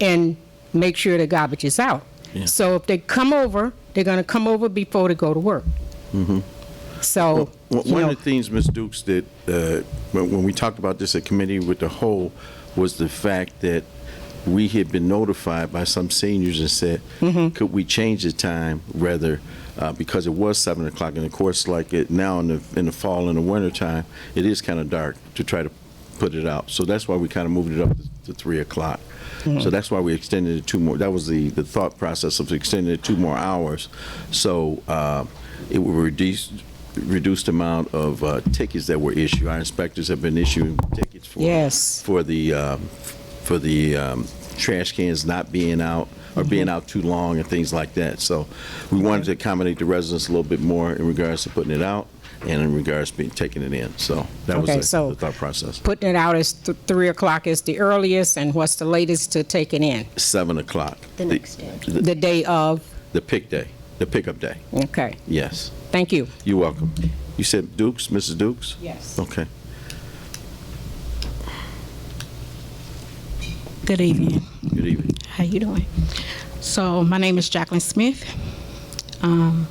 and make sure the garbage is out. Yeah. So if they come over, they're going to come over before they go to work. Mm-hmm. So, One of the things, Ms. Dukes, that when we talked about this at committee with the whole, was the fact that we had been notified by some seniors and said, could we change the time rather, because it was 7 o'clock, and of course, like it now in the fall and the winter time, it is kind of dark to try to put it out. So that's why we kind of moved it up to 3 o'clock. So that's why we extended it 2 more. That was the thought process of extending it 2 more hours. So it would reduce the amount of tickets that were issued. Our inspectors have been issuing tickets for the trash cans not being out or being out too long and things like that. So we wanted to accommodate the residents a little bit more in regards to putting it out and in regards to taking it in. So that was the thought process. Putting it out is 3 o'clock is the earliest, and what's the latest to take it in? 7 o'clock. The next day. The day of? The pickup day. Okay. Yes. Thank you. You're welcome. You said Dukes, Mrs. Dukes? Yes. Okay. Good evening. Good evening. How you doing? So my name is Jacqueline Smith. I'm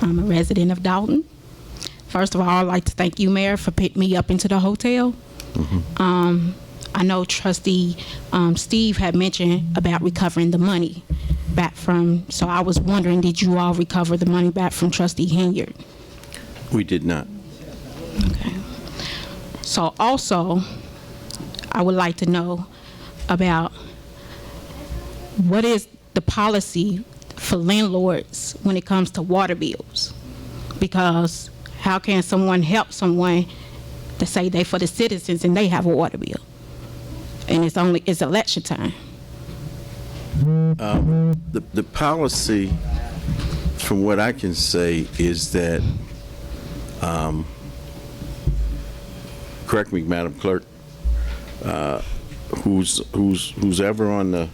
a resident of Dolton. First of all, I'd like to thank you, Mayor, for picking me up into the hotel. I know Trustee Steve had mentioned about recovering the money back from, so I was wondering, did you all recover the money back from Trustee Henyard? We did not. Okay. So also, I would like to know about what is the policy for landlords when it comes to water bills? Because how can someone help someone to say they for the citizens and they have a water bill? And it's election time. The policy, from what I can say, is that, correct me, Madam Clerk, who's ever on the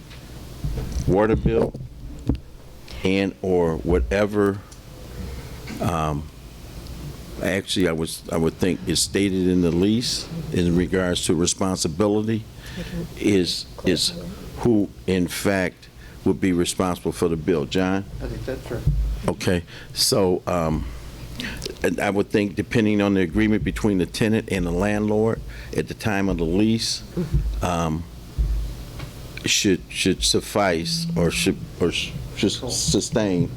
water bill and or whatever, actually I would think is stated in the lease in regards to responsibility is who in fact would be responsible for the bill. John? I think that's right. Okay, so and I would think depending on the agreement between the tenant and the landlord at the time of the lease, should suffice or should sustain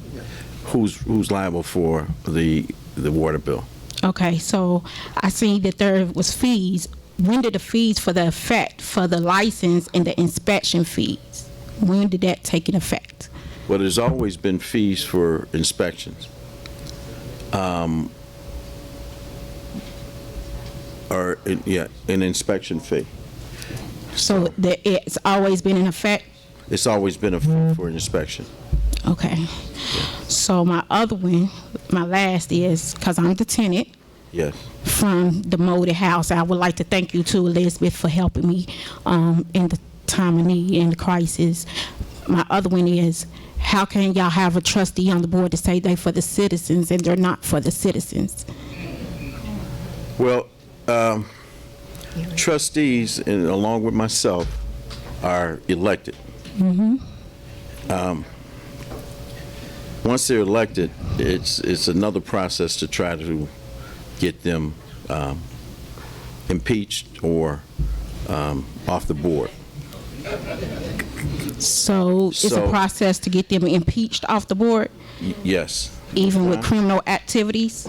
who's liable for the water bill. Okay, so I see that there was fees. When did the fees for the effect for the license and the inspection fees? When did that take in effect? Well, there's always been fees for inspections. An inspection fee. So it's always been in effect? It's always been a fee for an inspection. Okay. So my other one, my last is, because I'm the tenant Yes. from the molded house, I would like to thank you too, Elizabeth, for helping me in the time of need and the crisis. My other one is, how can y'all have a trustee on the board to say they for the citizens and they're not for the citizens? Well, trustees, and along with myself, are elected. Once they're elected, it's another process to try to get them impeached or off the board. So it's a process to get them impeached off the board, Yes. even with criminal activities?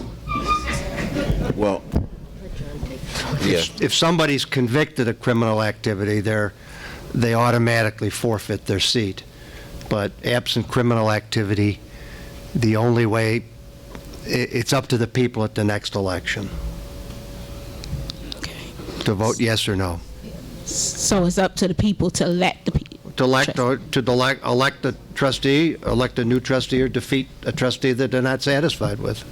Well, yes. If somebody's convicted of criminal activity, they automatically forfeit their seat. But absent criminal activity, the only way, it's up to the people at the next election to vote yes or no. So it's up to the people to elect the people. To elect a trustee, elect a new trustee, or defeat a trustee that they're not satisfied with.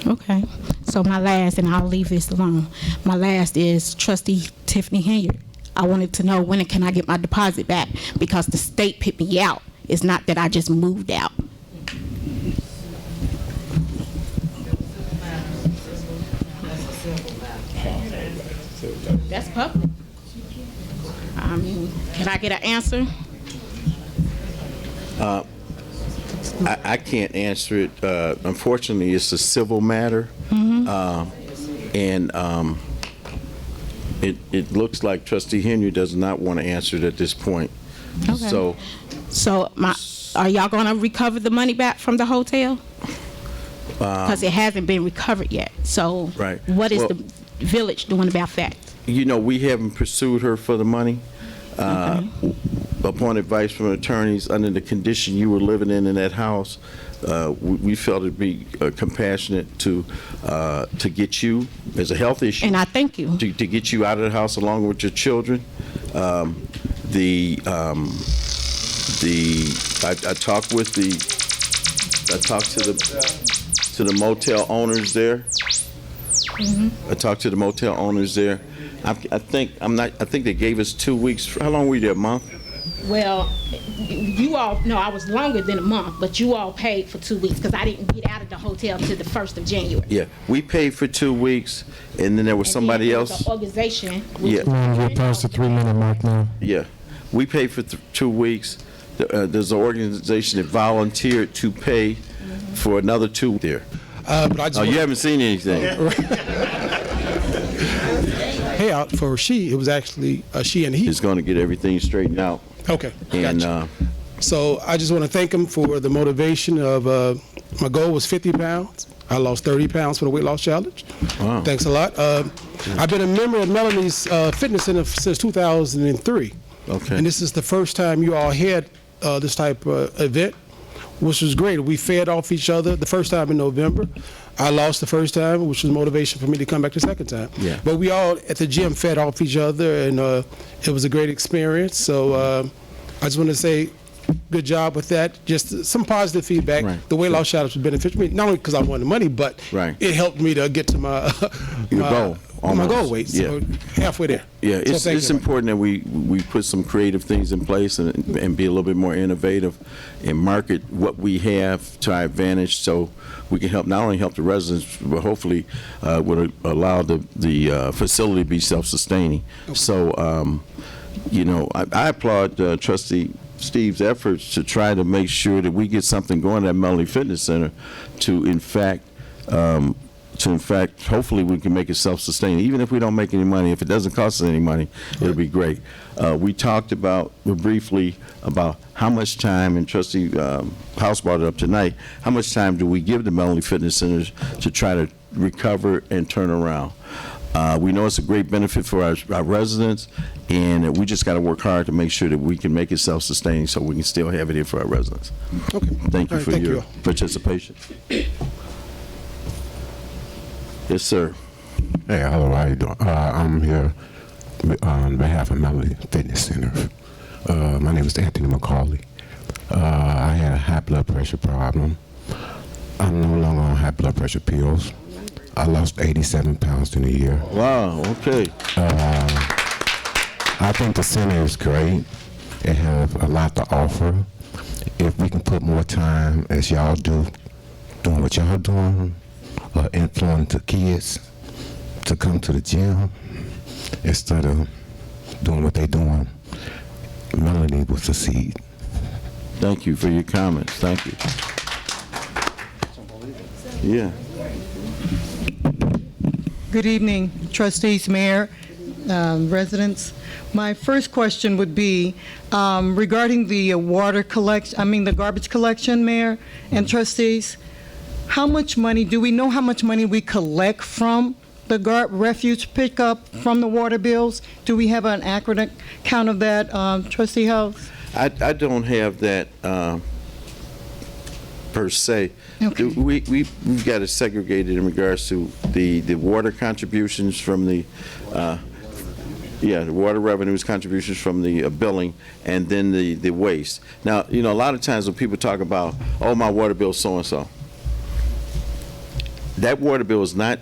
Okay. So my last, and I'll leave this alone. My last is Trustee Tiffany Henyard. I wanted to know, when can I get my deposit back? Because the state picked me out. It's not that I just moved out. That's public. I mean, can I get an answer? I can't answer it. Unfortunately, it's a civil matter. And it looks like Trustee Henry does not want to answer it at this point. Okay. So are y'all going to recover the money back from the hotel? Because it hasn't been recovered yet. So Right. what is Well, the village doing about that? You know, we haven't pursued her for the money. Upon advice from attorneys, under the condition you were living in that house, we felt it'd be compassionate to get you, as a health issue. And I thank you. To get you out of the house along with your children. I talked with to the motel owners there. I talked to the motel owners there. I think they gave us 2 weeks. How long were you there? A month? Well, you all, no, I was longer than a month, but you all paid for 2 weeks because I didn't get out of the hotel until the 1st of January. Yeah, we paid for 2 weeks, and then there was somebody else. The organization. Yeah. We're past the 3-minute mark now. Yeah, we paid for 2 weeks. There's an organization that volunteered to pay for another 2 there. But I just you haven't seen anything. Payout for she, it was actually she and he. He's going to get everything straightened out. Okay. And so I just want to thank him for the motivation of my goal was 50 pounds. I lost 30 pounds for the weight loss challenge. Wow. Thanks a lot. I've been a member of Melanie's Fitness Center since 2003. Okay. And this is the first time you all had this type of event, which was great. We fed off each other the first time in November. I lost the first time, which was motivation for me to come back the second time. Yeah. But we all at the gym fed off each other, and it was a great experience. So I just want to say good job with that. Just some positive feedback. Right. The weight loss challenge was beneficial to me, not only because I wanted the money, but it helped me to get to my goal. my goal weight. So halfway there. Yeah, So it's important that we put some creative things in place and be a little bit more innovative and market what we have to our advantage, so we can help not only help the residents, but hopefully would allow the facility to be self-sustaining. So, you know, I applaud Trustee Steve's efforts to try to make sure that we get something going at Melanie Fitness Center to in fact, hopefully we can make it self-sustaining. Even if we don't make any money, if it doesn't cost us any money, it'll be great. We talked briefly about how much time, and Trustee House brought it up tonight, how much time do we give the Melanie Fitness Centers to try to recover and turn around? We know it's a great benefit for our residents, and we just got to work hard to make sure that we can make it self-sustaining so we can still have it here for our residents. Okay. Thank you All right, for thank your you. participation. Yes, sir. Hey, hello, how you doing? I'm here on behalf of Melody Fitness Center. My name is Anthony McCauley. I had a high blood pressure problem. I'm no longer on high blood pressure pills. I lost 87 pounds in a year. Wow, okay. I think the center is great. It has a lot to offer. If we can put more time, as y'all do, doing what y'all doing, influence the kids to come to the gym instead of doing what they're doing, Melanie will succeed. Thank you for your comments. Thank you. Yeah. Good evening, trustees, mayor, residents. My first question would be regarding the the garbage collection, mayor and trustees. How much money, do we know how much money we collect from the refuge pickup from the water bills? Do we have an accurate count of that, Trustee House? I don't have that per se. Okay. We've got it segregated in regards to the water contributions from the water revenues contributions from the billing, and then the waste. Now, you know, a lot of times when people talk about, oh, my water bill so and so, that water bill is not,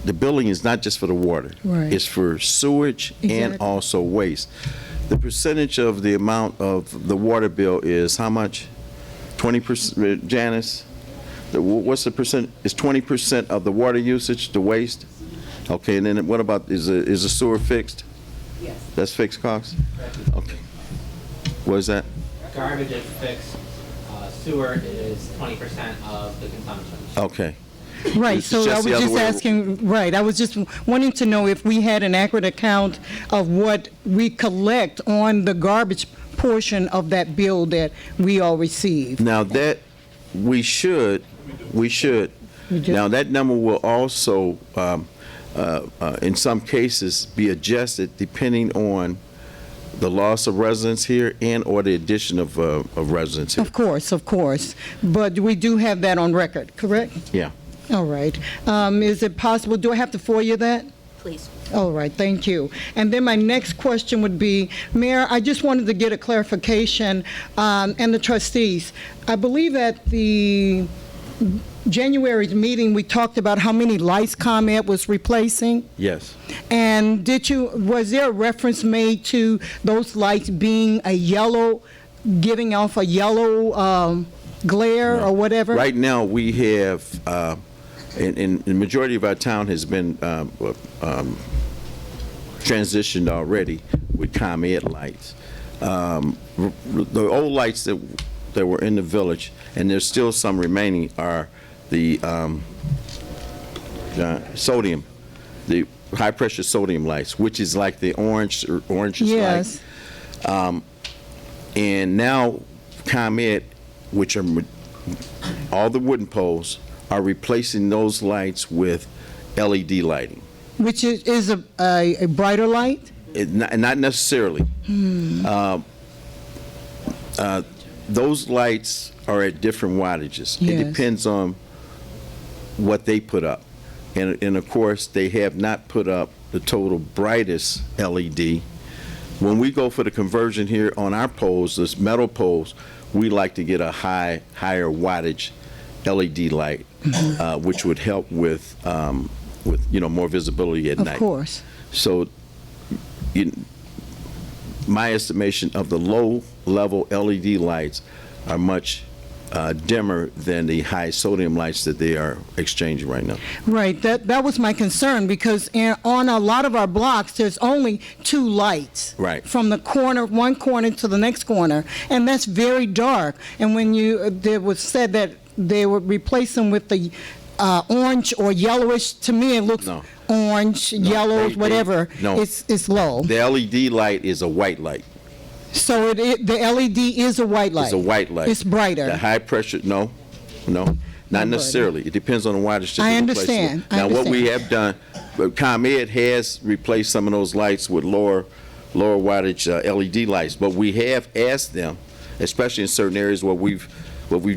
the billing is not just for the water. Right. It's for sewage and also waste. The percentage of the amount of the water bill is how much? 20%, Janice? What's the percent? It's 20% of the water usage, the waste? Okay, and then what about, is the sewer fixed? Yes. That's fixed costs? Okay. What is that? Garbage is fixed. sewer is 20% of the consumption. Okay. Right, It's so I just was the other just way- asking, right, I was just wanting to know if we had an accurate account of what we collect on the garbage portion of that bill that we all receive. Now that we should. Now that number will also, in some cases, be adjusted depending on the loss of residents here and or the addition of residents here. Of course, but we do have that on record, correct? Yeah. All right. Is it possible, do I have to FOIA that? Please. All right, thank you. And then my next question would be, Mayor, I just wanted to get a clarification, and the trustees. I believe at the January's meeting, we talked about how many lights ComEd was replacing. Yes. And was there a reference made to those lights being a yellow, giving off a yellow glare or whatever? Right now, we have, and the majority of our town has been transitioned already with ComEd lights. The old lights that were in the village, and there's still some remaining, are the sodium, the high-pressure sodium lights, which is like the orange Yes. light. And now ComEd, which are all the wooden poles, are replacing those lights with LED lighting. Which is a brighter light? Not necessarily. Those lights are at different wattages. Yes. It depends on what they put up. And of course, they have not put up the total brightest LED. When we go for the conversion here on our poles, this metal poles, we like to get a higher wattage LED light, which would help with more visibility at night. Of course. So, my estimation of the low-level LED lights are much dimmer than the high sodium lights that they are exchanging right now. Right, that was my concern, because on a lot of our blocks, there's only 2 lights. Right. From the corner, one corner to the next corner, and that's very dark. And when there was said that they would replace them with the orange or yellowish, to me it looks orange, yellow, whatever. No. It's low. The LED light is a white light. So the LED is a white light. It's a white light. It's brighter. The high pressure, no, not necessarily. It depends on the wattage. I understand. Now, what we have done, ComEd has replaced some of those lights with lower wattage LED lights, but we have asked them, especially in certain areas where we've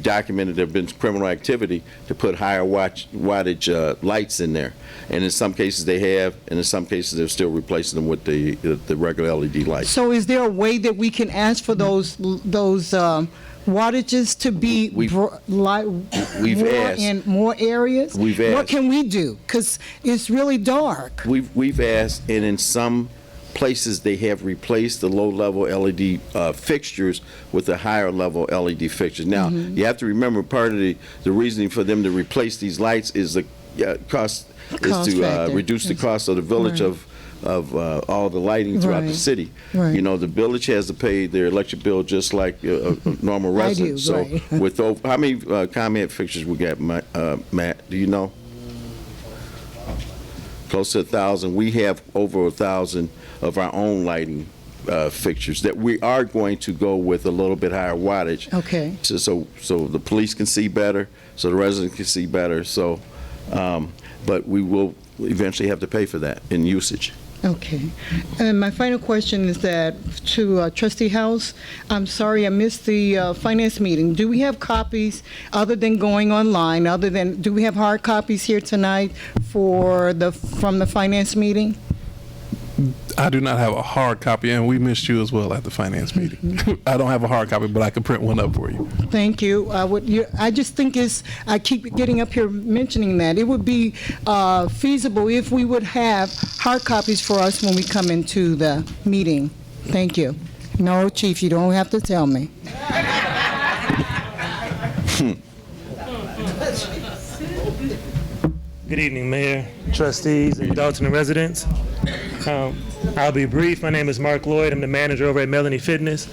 documented there have been criminal activity, to put higher wattage lights in there. And in some cases they have, and in some cases they're still replacing them with the regular LED lights. So is there a way that we can ask for those wattages to be asked. in more areas? We've asked. What can we do? Because it's really dark. We've asked, and in some places they have replaced the low-level LED fixtures with the higher-level LED fixtures. Now, you have to remember, part of the reasoning for them to replace these lights is the cost is to reduce the cost of the village of all the lighting throughout the city. Right. The village has to pay their electric bill just like a normal resident. So, right. with how many ComEd fixtures we got, Matt? Do you know? Close to 1,000. We have over 1,000 of our own lighting fixtures that we are going to go with a little bit higher wattage. Okay. So the police can see better, so the residents can see better. So, but we will eventually have to pay for that in usage. Okay. And my final question is that to Trustee House, I'm sorry I missed the finance meeting. Do we have copies other than going online? Do we have hard copies here tonight from the finance meeting? I do not have a hard copy, and we missed you as well at the finance meeting. I don't have a hard copy, but I can print one up for you. Thank you. I just think I keep getting up here mentioning that. It would be feasible if we would have hard copies for us when we come into the meeting. Thank you. No, Chief, you don't have to tell me. Good evening, Mayor, trustees, and Dolton residents. I'll be brief. My name is Mark Lloyd. I'm the manager over at Melanie Fitness.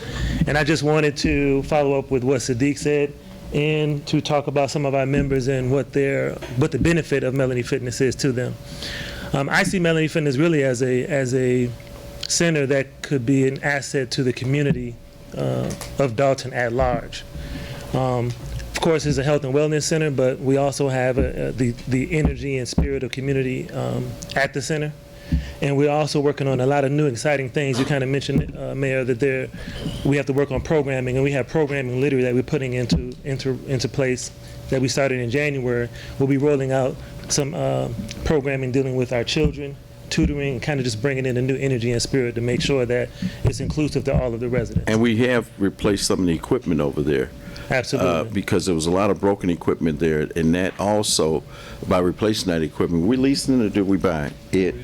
And I just wanted to follow up with what Sadiq said and to talk about some of our members and what the benefit of Melanie Fitness is to them. I see Melanie Fitness really as a center that could be an asset to the community of Dolton at large. Of course, it's a health and wellness center, but we also have the energy and spirit of community at the center. And we're also working on a lot of new exciting things. You kind of mentioned, Mayor, that we have to work on programming, and we have programming literally that we're putting into place that we started in January. We'll be rolling out some programming dealing with our children, tutoring, and kind of just bringing in a new energy and spirit to make sure that it's inclusive to all of the residents. And we have replaced some of the equipment over there. Absolutely. Because there was a lot of broken equipment there, and that also, by replacing that equipment, we leasing it or did we buy it?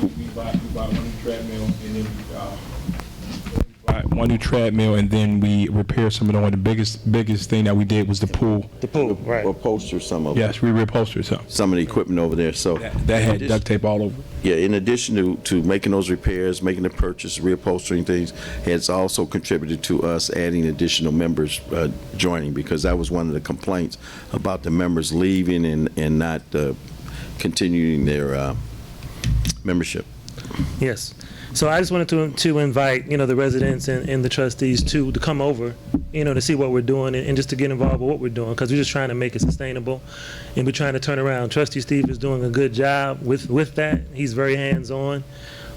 We buy one new treadmill, and then buy one new treadmill, and then we repair some of the one. The biggest thing that we did was the pool. The pool, right? Upholster some of it. Yes, we reupholstered some of the equipment over there. So that had duct tape all over. Yeah, in addition to making those repairs, making the purchase, reupholstering things, has also contributed to us adding additional members joining, because that was one of the complaints about the members leaving and not continuing their membership. Yes. So I just wanted to invite, the residents and the trustees to come over, to see what we're doing and just to get involved with what we're doing, because we're just trying to make it sustainable and we're trying to turn around. Trustee Steve is doing a good job with that. He's very hands-on.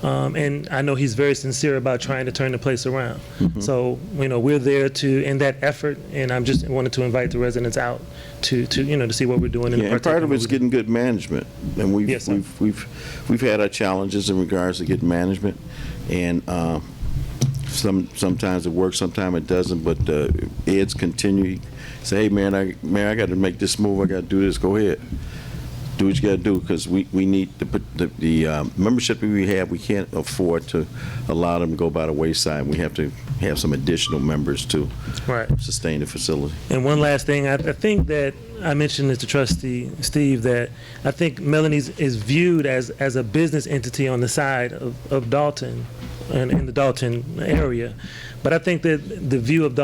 And I know he's very sincere about trying to turn the place around. Mm-hmm. So, we're there in that effort, and I'm just wanted to invite the residents out to see what we're doing. And part of it's getting good management, and we've had our challenges in regards to getting management, and sometimes it works, sometimes it doesn't. But Ed's continue. Say, hey man, I got to make this move. I got to do this. Go ahead. Do what you got to do, because we need the membership that we have. We can't afford to allow them to go by the wayside. We have to have some additional members to sustain the facility. And one last thing, I think that I mentioned this to Trustee Steve, that I think Melanie's is viewed as a business entity on the side of Dolton and in the Dolton area. But I think that the view of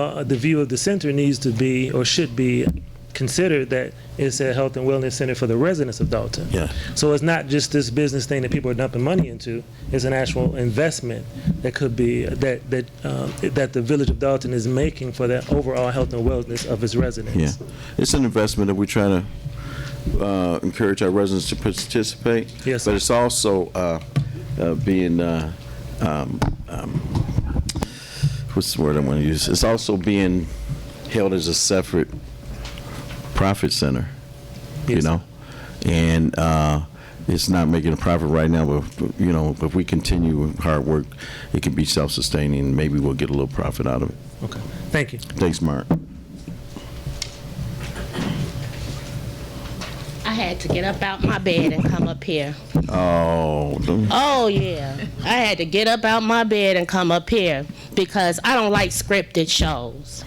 the center needs to be, or should be, considered that it's a health and wellness center for the residents of Dolton. Yeah. So it's not just this business thing that people are dumping money into. It's an actual investment that could be that the village of Dolton is making for the overall health and wellness of its residents. Yeah, it's an investment that we're trying to encourage our residents to participate. Yes, but it's also being what's the word I want to use? It's also being held as a separate profit center, and it's not making a profit right now, but if we continue with hard work, it can be self-sustaining, and maybe we'll get a little profit out of it. Okay, thank you. Thanks, Mark. I had to get up out my bed and come up here. Oh yeah, I had to get up out my bed and come up here because I don't like scripted shows.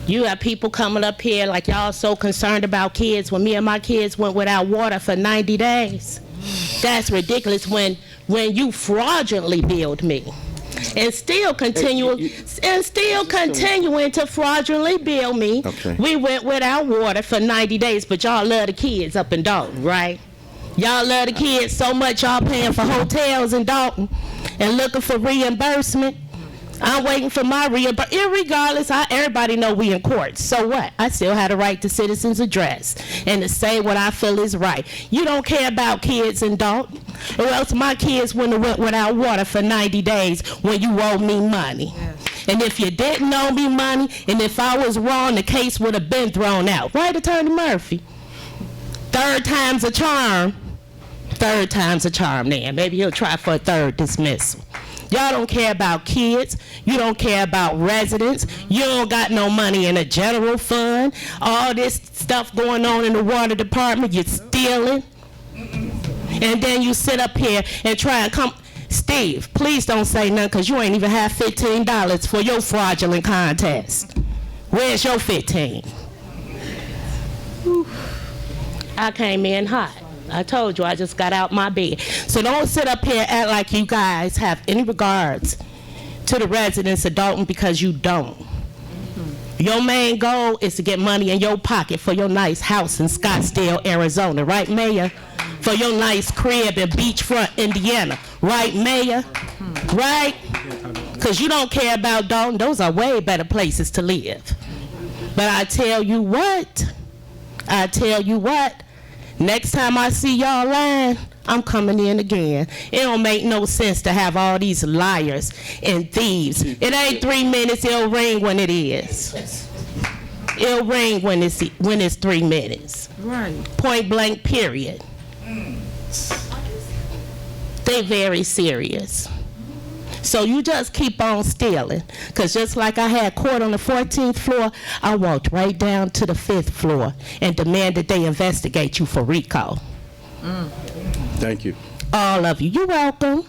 You have people coming up here like y'all so concerned about kids when me and my kids went without water for 90 days. That's ridiculous when you fraudulently billed me and still continuing to fraudulently bill me. Okay. We went without water for 90 days, but y'all love the kids up in Dolton, right? Y'all love the kids so much y'all paying for hotels in Dolton and looking for reimbursement. I'm waiting for my reimbursement. Irregardless, everybody know we in court. So what? I still had a right to citizen's address and to say what I feel is right. You don't care about kids in Dolton, or else my kids wouldn't have went without water for 90 days when you owed me money. Yes. And if you didn't owe me money, and if I was wrong, the case would have been thrown out. Right, Attorney Murphy? Third time's a charm. Third time's a charm then. Maybe he'll try for a third dismissal. Y'all don't care about kids. You don't care about residents. You don't got no money in a general fund. All this stuff going on in the water department, you're stealing. And then you sit up here and try and come. Steve, please don't say nothing, because you ain't even have $15 for your fraudulent contest. Where's your 15? I came in hot. I told you I just got out my bed. So don't sit up here and act like you guys have any regards to the residents of Dolton, because you don't. Your main goal is to get money in your pocket for your nice house in Scottsdale, Arizona, right, Mayor? For your nice crib in Beachfront, Indiana, right, Mayor? Right? Because you don't care about Dolton. Those are way better places to live. But I tell you what, next time I see y'all lying, I'm coming in again. It don't make no sense to have all these liars and thieves. It ain't 3 minutes, it'll ring when it is. It'll ring when it's 3 minutes. Right. Point blank, period. They very serious. So you just keep on stealing. Because just like I had court on the 14th floor, I walked right down to the 5th floor and demanded they investigate you for RICO. Thank you. All of you. You're welcome.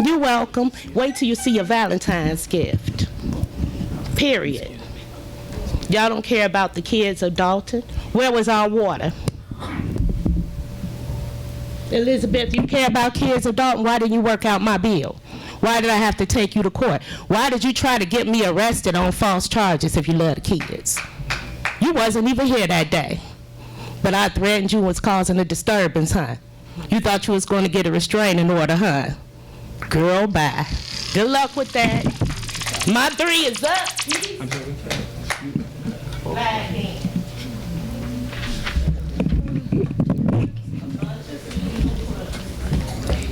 You're welcome. Wait till you see your Valentine's gift. Period. Y'all don't care about the kids of Dolton? Where was our water? Elizabeth, you care about kids of Dolton? Why didn't you work out my bill? Why did I have to take you to court? Why did you try to get me arrested on false charges if you love the kids? You wasn't even here that day. But I threatened you was causing a disturbance, huh? You thought you was going to get a restraining order, huh? Girl, bye. Good luck with that. My 3 is up.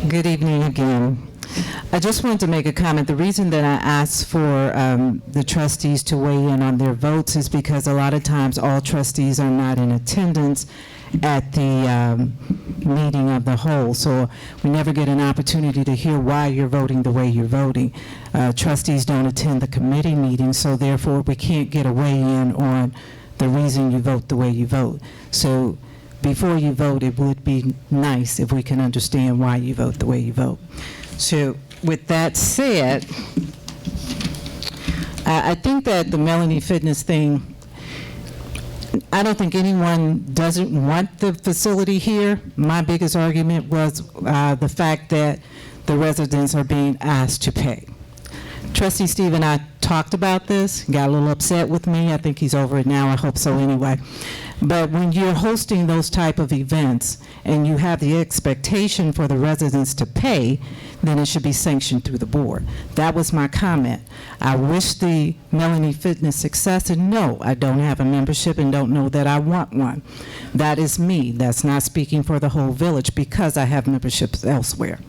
Good evening again. I just wanted to make a comment. The reason that I asked for the trustees to weigh in on their votes is because a lot of times all trustees are not in attendance at the meeting of the whole. So we never get an opportunity to hear why you're voting the way you're voting. Trustees don't attend the committee meetings, so therefore we can't get a weigh-in on the reason you vote the way you vote. So before you vote, it would be nice if we can understand why you vote the way you vote. So with that said, I think that the Melanie Fitness thing, I don't think anyone doesn't want the facility here. My biggest argument was the fact that the residents are being asked to pay. Trustee Steve and I talked about this, got a little upset with me. I think he's over it now. I hope so anyway. But when you're hosting those type of events and you have the expectation for the residents to pay, then it should be sanctioned through the board. That was my comment. I wish the Melanie Fitness success, and no, I don't have a membership and don't know that I want one. That is me. That's not speaking for the whole village because I have memberships elsewhere.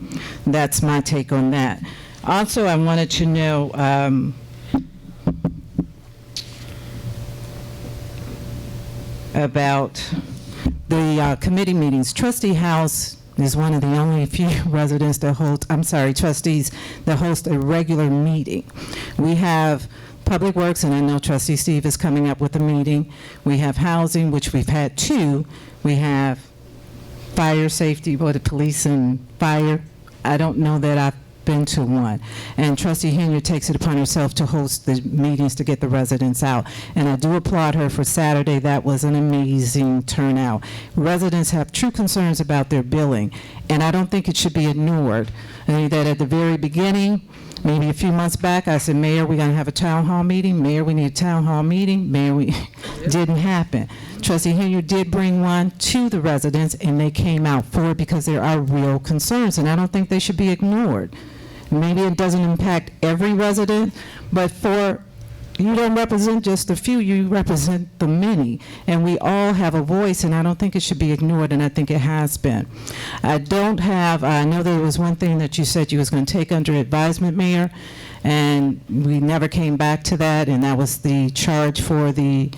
That's my take on that. Also, I wanted to know about the committee meetings. Trustee House is one of the only few residents that trustees that host a regular meeting. We have Public Works, and I know Trustee Steve is coming up with a meeting. We have Housing, which we've had 2. We have Fire Safety, the police and fire. I don't know that I've been to one. And Trustee Henry takes it upon herself to host the meetings to get the residents out. And I do applaud her for Saturday. That was an amazing turnout. Residents have true concerns about their billing, and I don't think it should be ignored. I think that at the very beginning, maybe a few months back, I said, Mayor, we're going to have a town hall meeting. Mayor, we need a town hall meeting. Mayor, didn't happen. Trustee Henry did bring one to the residents, and they came out for it because there are real concerns, and I don't think they should be ignored. Maybe it doesn't impact every resident, but you don't represent just a few, you represent the many, and we all have a voice, and I don't think it should be ignored, and I think it has been. I know there was one thing that you said you was going to take under advisement, Mayor, and we never came back to that, and that was the charge for the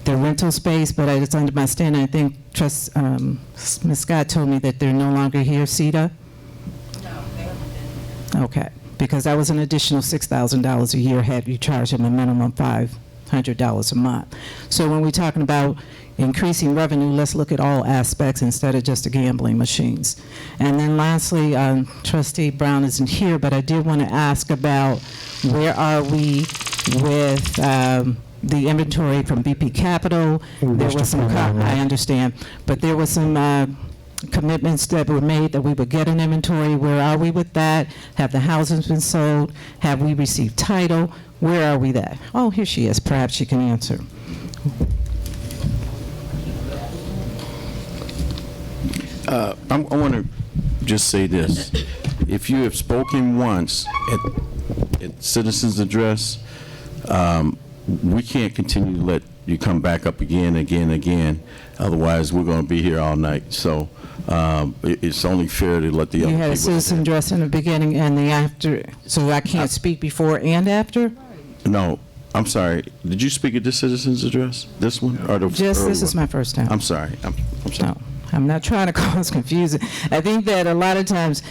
rental space, but it's under my standing. I think Ms. Scott told me that they're no longer here, CETA? Okay, because that was an additional $6,000 a year had you charged them a minimum $500 a month. So when we're talking about increasing revenue, let's look at all aspects instead of just the gambling machines. And then lastly, Trustee Brown isn't here, but I did want to ask about where are we with the inventory from BP Capital. There was some, I understand, but there was some commitments that were made that we would get an inventory. Where are we with that? Have the houses been sold? Have we received title? Where are we there? Oh, here she is. Perhaps she can answer. I want to just say this. If you have spoken once at citizens' address, we can't continue to let you come back up again. Otherwise, we're going to be here all night. So it's only fair to let the other You had a people. citizen address in the beginning and the after, so I can't speak before and after? No, I'm sorry. Did you speak at this citizens' address? This one? Or the Just, earlier this is one? my first time. I'm sorry. I'm sorry. No, I'm not trying to cause confusion. I think that a lot of times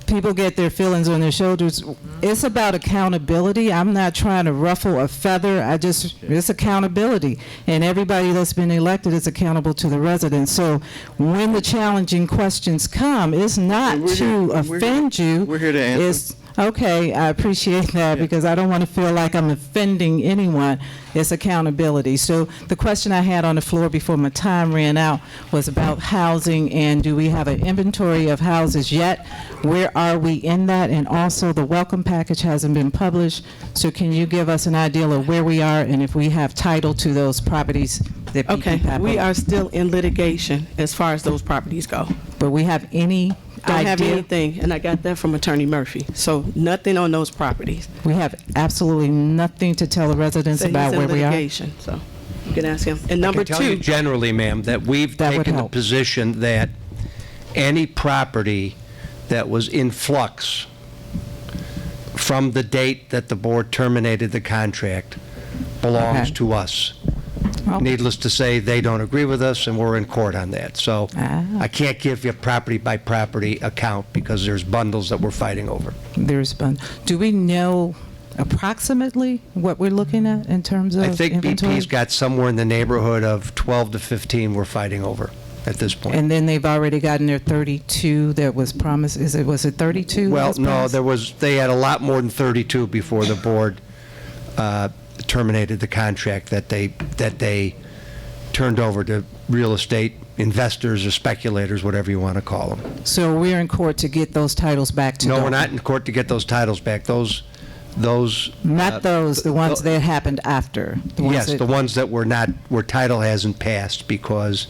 people get their feelings on their shoulders. It's about accountability. I'm not trying to ruffle a feather. It's accountability. And everybody that's been elected is accountable to the residents. So when the challenging questions come, it's not to offend you. We're here to answer. Okay, I appreciate that because I don't want to feel like I'm offending anyone. It's accountability. So the question I had on the floor before my time ran out was about housing, and do we have an inventory of houses yet? Where are we in that? And also the welcome package hasn't been published. So can you give us an idea of where we are and if we have title to those properties that people have? We are still in litigation as far as those properties go. But we have any Don't have idea? anything, and I got that from Attorney Murphy. So nothing on those properties. We have absolutely nothing to tell the residents So about he's in where we are? litigation, so you can ask him. And number I can tell you two, generally, ma'am, that we've That would taken the help. position that any property that was in flux from the date that the board terminated the contract belongs Okay. to us. Oh. Needless to say, they don't agree with us, and we're in court on that. So Ah. I can't give you a property-by-property account because there's bundles that we're fighting over. Do we know approximately what we're looking at in terms of I think inventory? BP's got somewhere in the neighborhood of 12 to 15 we're fighting over at this point. And then they've already gotten their 32 that was promised. Was it 32? Well, that's no, promised? they had a lot more than 32 before the board terminated the contract that they turned over to real estate investors or speculators, whatever you want to call them. So we're in court to get those titles back to No, we're Dolton. not in court to get those titles back. Those. Not those, the ones that happened after. Yes, the ones that were not, where title hasn't passed because,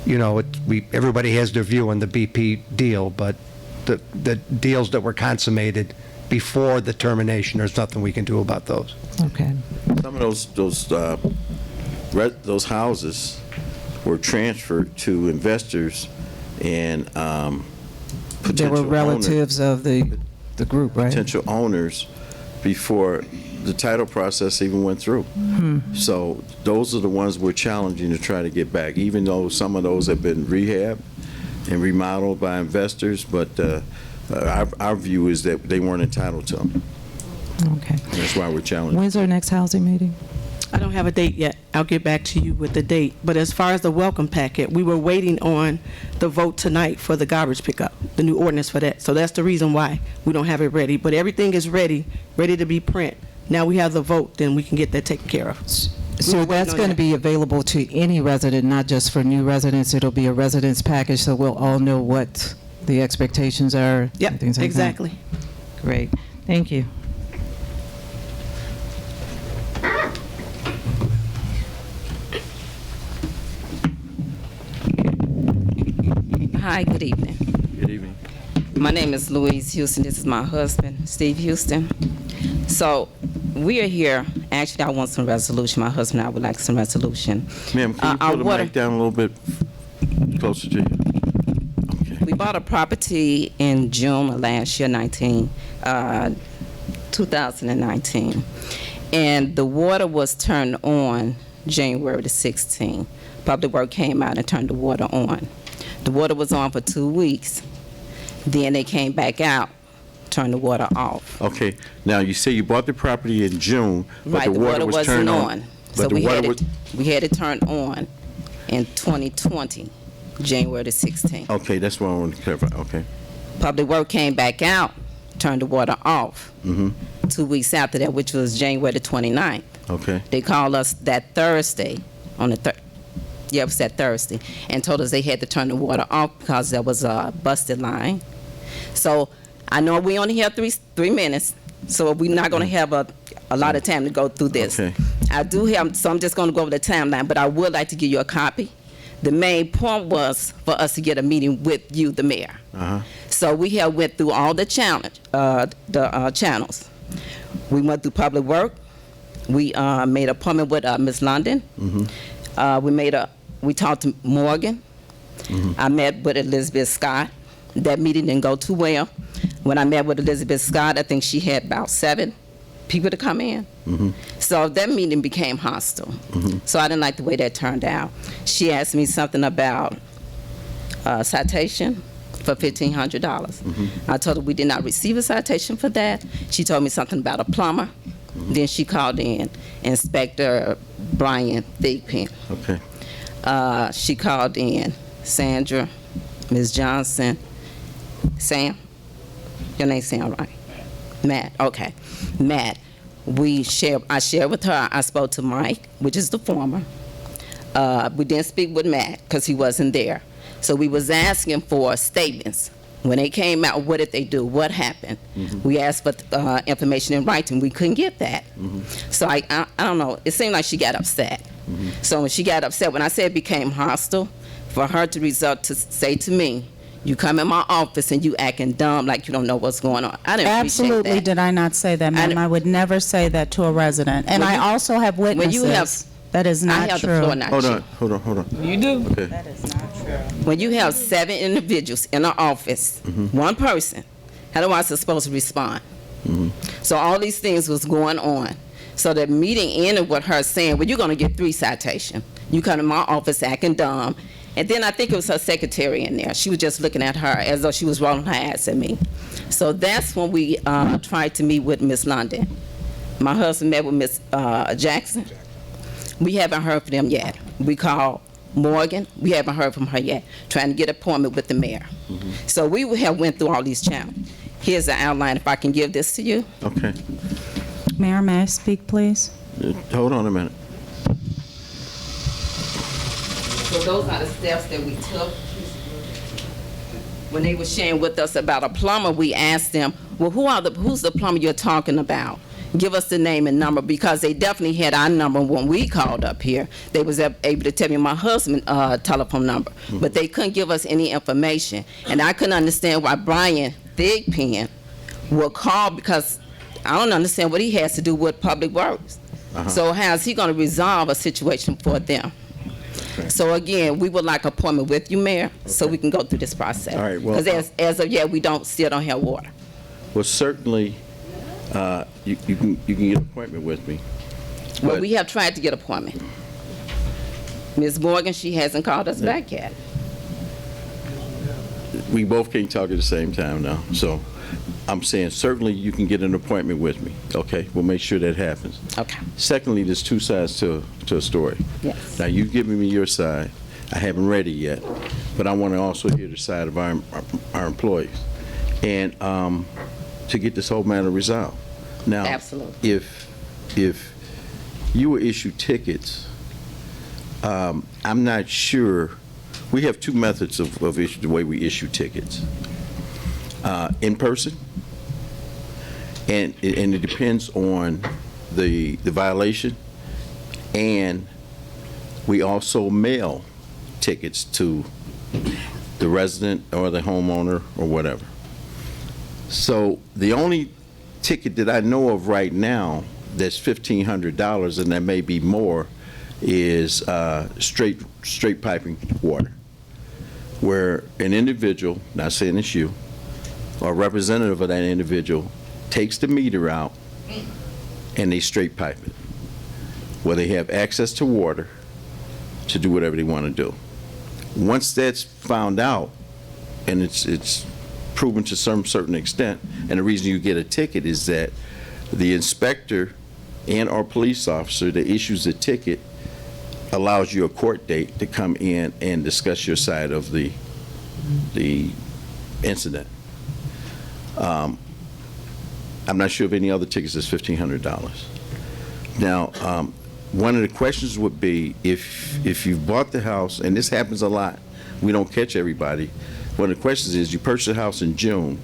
you know, everybody has their view on the BP deal, but the deals that were consummated before the termination, there's nothing we can do about those. Okay. Some of those houses were transferred to investors and They potential were relatives of the group, right? potential owners before the title process even went through. So those are the ones we're challenging to try to get back, even though some of those have been rehabbed and remodeled by investors, but our view is that they weren't entitled to them. Okay. That's why we're challenging. When's our next housing meeting? I don't have a date yet. I'll get back to you with the date. But as far as the welcome packet, we were waiting on the vote tonight for the garbage pickup, the new ordinance for that. So that's the reason why we don't have it ready. But everything is ready to be print. Now we have the vote, then we can get that taken care of. So that's going to be available to any resident, not just for new residents. It'll be a residence package, so we'll all know what the expectations are. Yep, and things like that. exactly. Great. Thank you. Hi, good evening. Good evening. My name is Louise Houston. This is my husband, Steve Houston. So we are here. Actually, I want some resolution. My husband and I would like some resolution. Ma'am, can you our pull the water- mic down a little bit closer to you? We bought a property in June of last year, 2019. And the water was turned on January the 16th. Public Works came out and turned the water on. The water was on for 2 weeks. Then they came back out, turned the water off. Okay. Now, you say you bought the property in June, but Right, the water was wasn't turned on. So But the we water had was... we had it turned on in 2020, January the 16th. Okay, that's what I want to clarify. Okay. Public Works came back out, turned the water off. Mm-hmm. 2 weeks after that, which was January the 29th. Okay. They called us that Thursday, on the Yeah, it was that Thursday, and told us they had to turn the water off because there was a busted line. So I know we only have 3 minutes, so we're not going to have a lot of time to go through this. Okay. I do have, so I'm just going to go over the timeline, but I would like to give you a copy. The main point was for us to get a meeting with you, the mayor. So we have went through all the channels. We went through public work. We made an appointment with Ms. London. We talked to Morgan. I met with Elizabeth Scott. That meeting didn't go too well. When I met with Elizabeth Scott, I think she had about 7 people to come in. So that meeting became hostile. So I didn't like the way that turned out. She asked me something about citation for $1,500. I told her we did not receive a citation for that. She told me something about a plumber. Then she called in Inspector Brian Thigpen. Okay. She called in Sandra, Ms. Johnson, Sam. Your name's Sam, right? Matt. Okay, Matt. I shared with her. I spoke to Mike, which is the former. We didn't speak with Matt because he wasn't there. So we was asking for statements. When they came out, what did they do? What happened? We asked for information in writing. We couldn't get that. So I don't know. It seemed like she got upset. So when she got upset, when I said it became hostile, for her to result to say to me, you come in my office and you acting dumb like you don't know what's going on. I didn't Absolutely appreciate that. did I not say that, ma'am. I would never say that to a resident. And I also have witnesses. That is not I have true. the floor, not you. Hold on. You do? Okay. That is not true. When you have 7 individuals in an office, one person, how do I supposed to respond? So all these things was going on. So the meeting ended with her saying, well, you're going to get 3 citations. You come to my office acting dumb. And then I think it was her secretary in there. She was just looking at her as though she was rolling her eyes at me. So that's when we tried to meet with Miss London. My husband met with Miss Jackson. We haven't heard from them yet. We called Morgan. We haven't heard from her yet, trying to get an appointment with the mayor. So we have went through all these channels. Here's the outline, if I can give this to you. Okay. Mayor, may I speak, please? Hold on a minute. So those are the steps that we took. When they were sharing with us about a plumber, we asked them, well, who's the plumber you're talking about? Give us the name and number, because they definitely had our number when we called up here. They was able to tell me my husband's telephone number, but they couldn't give us any information. And I couldn't understand why Brian Thigpen would call, because I don't understand what he has to do with public works. So how's he going to resolve a situation for them? So again, we would like an appointment with you, Mayor, so we can go through this process. All right, well, because as of yet, we still don't have water. Well, certainly, you can get an appointment with me. Well, we have tried to get an appointment. Ms. Morgan, she hasn't called us back yet. We both can't talk at the same time now, so I'm saying certainly you can get an appointment with me, okay? We'll make sure that happens. Okay. Secondly, there's 2 sides to a story. Yes. Now, you've given me your side. I haven't read it yet, but I want to also hear the side of our employees, and to get this whole matter resolved. Now, absolutely. If you were issued tickets, I'm not sure. We have 2 methods of the way we issue tickets. In person, and it depends on the violation, and we also mail tickets to the resident or the homeowner or whatever. So the only ticket that I know of right now that's $1,500, and that may be more, is straight piping water, where an individual, not saying it's you, or a representative of that individual, takes the meter out and they straight pipe it, where they have access to water to do whatever they want to do. Once that's found out, and it's proven to some certain extent, and the reason you get a ticket is that the inspector and our police officer that issues the ticket allows you a court date to come in and discuss your side of the incident. I'm not sure of any other tickets that's $1,500. Now, one of the questions would be, if you bought the house, and this happens a lot, we don't catch everybody. One of the questions is, you purchased a house in June.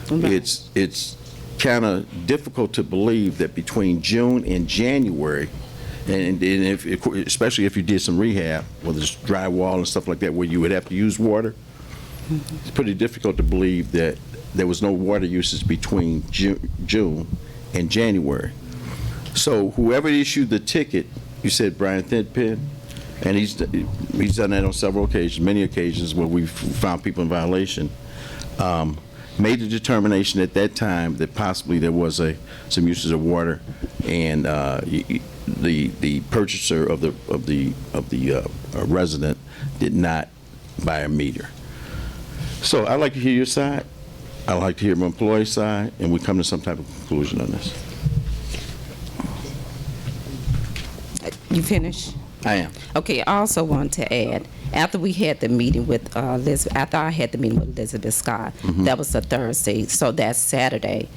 It's kind of difficult to believe that between June and January, and especially if you did some rehab, whether it's drywall and stuff like that, where you would have to use water, it's pretty difficult to believe that there was no water usage between June and January. So whoever issued the ticket, you said Brian Thinpen, and he's done that on several occasions, many occasions where we've found people in violation, made the determination at that time that possibly there was some usage of water, and the purchaser of the resident did not buy a meter. So I'd like to hear your side. I'd like to hear my employee's side, and we come to some type of conclusion on this. You finished? I am. Okay, I also want to add, after we had the meeting with after I had the meeting with Elizabeth Scott, that was a Thursday, so that Saturday,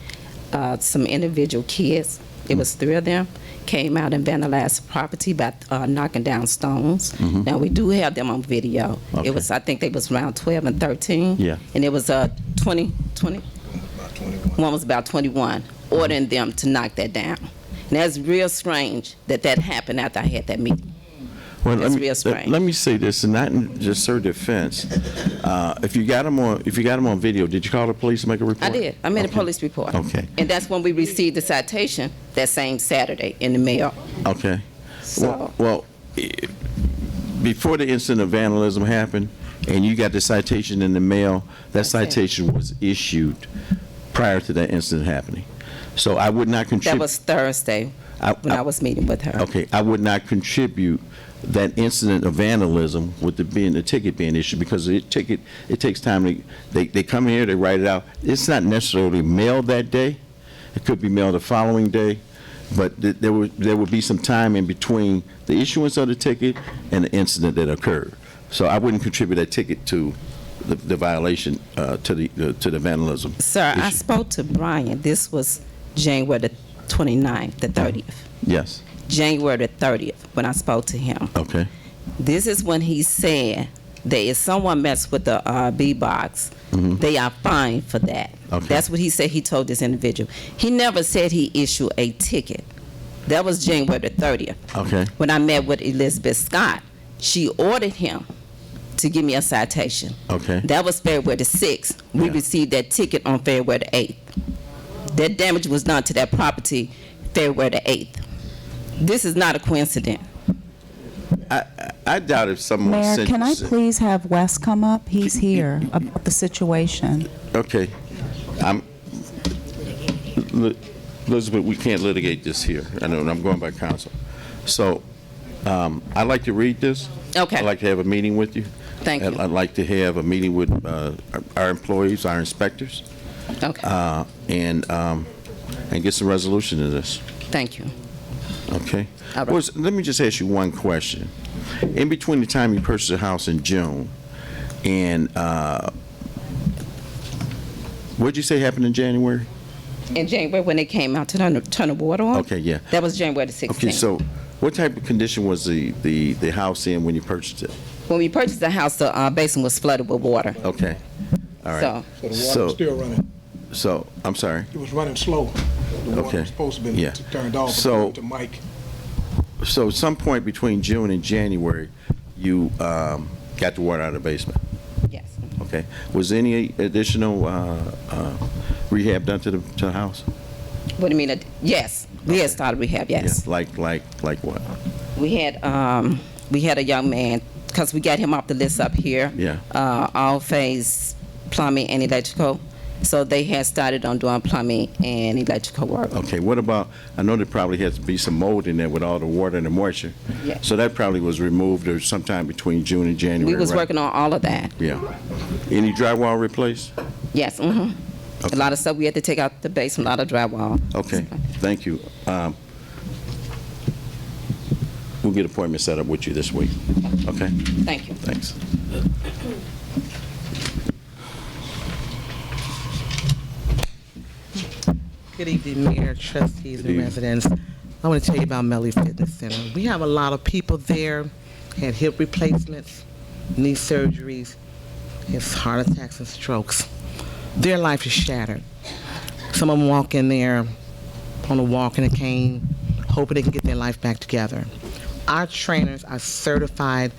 some individual kids, it was 3 of them, came out and vandalized the property by knocking down stones. Now, we do have them on video. Okay. It was, I think they was around 12 and 13. Yeah. And it was 20. One was about 21, ordering them to knock that down. And that's real strange that happened after I had that meeting. Well, That's real strange. let me say this, and not in just her defense. If you got them on video, did you call the police to make a report? I did. I made a police report. Okay. And that's when we received the citation that same Saturday in the mail. Okay. So- Well, before the incident of vandalism happened, and you got the citation in the mail, that citation was issued prior to that incident happening. So I would not contribute. That was Thursday when I was meeting with her. Okay, I would not contribute that incident of vandalism with the ticket being issued, because it takes time. They come here, they write it out. It's not necessarily mailed that day. It could be mailed the following day, but there would be some time in between the issuance of the ticket and the incident that occurred. So I wouldn't contribute that ticket to the violation to the vandalism. Sir, I issue. spoke to Brian. This was January the 29th, the 30th. Yes. January the 30th when I spoke to him. Okay. This is when he said that if someone messed with the B box, they are fined for that. Okay. That's what he said. He told this individual. He never said he issued a ticket. That was January the 30th. Okay. When I met with Elizabeth Scott, she ordered him to give me a citation. Okay. That was February the 6th. We received that ticket on February the 8th. That damage was done to that property February the 8th. This is not a coincidence. I doubt if someone Mayor, sent can I you. please have Wes come up? He's here about the situation. Okay. Elizabeth, we can't litigate this here. I know, and I'm going by counsel. So I'd like to read this. Okay. I'd like to have a meeting with you. Thank you. I'd like to have a meeting with our employees, our inspectors. Okay. And get some resolution to this. Thank you. Okay. All right. Well, let me just ask you one question. In between the time you purchased a house in June and what did you say happened in January? In January when they came out to turn the water on? Okay, yeah. That was January the 16th. Okay, so what type of condition was the house in when you purchased it? When we purchased the house, the basin was flooded with water. Okay. All right. So the water was still running. So, I'm sorry. It was running slow. The water Okay. was supposed to be Yeah. turned off So- to Mike. So some point between June and January, you got the water out of the basement? Yes. Okay. Was any additional rehab done to the house? What do you mean? Yes. We had started rehab, yes. Yeah. Like what? We had a young man, because we got him off the list up here. Yeah. All phase plumbing and electrical. So they had started on doing plumbing and electrical work. Okay, what about, I know there probably has to be some mold in there with all the water and the moisture. Yeah. So that probably was removed or sometime between June and January, We was right? working on all of that. Yeah. Any drywall replaced? Yes, A lot of stuff we had to take out the basement, a lot of drywall. Okay, thank you. We'll get an appointment set up with you this week. Okay? Thank you. Thanks. Good evening, Mayor, trustees, and residents. I want to tell you about Melody Fitness Center. We have a lot of people there, had hip replacements, knee surgeries, has heart attacks and strokes. Their life is shattered. Some of them walk in there on a walking cane, hoping they can get their life back together. Our trainers are certified.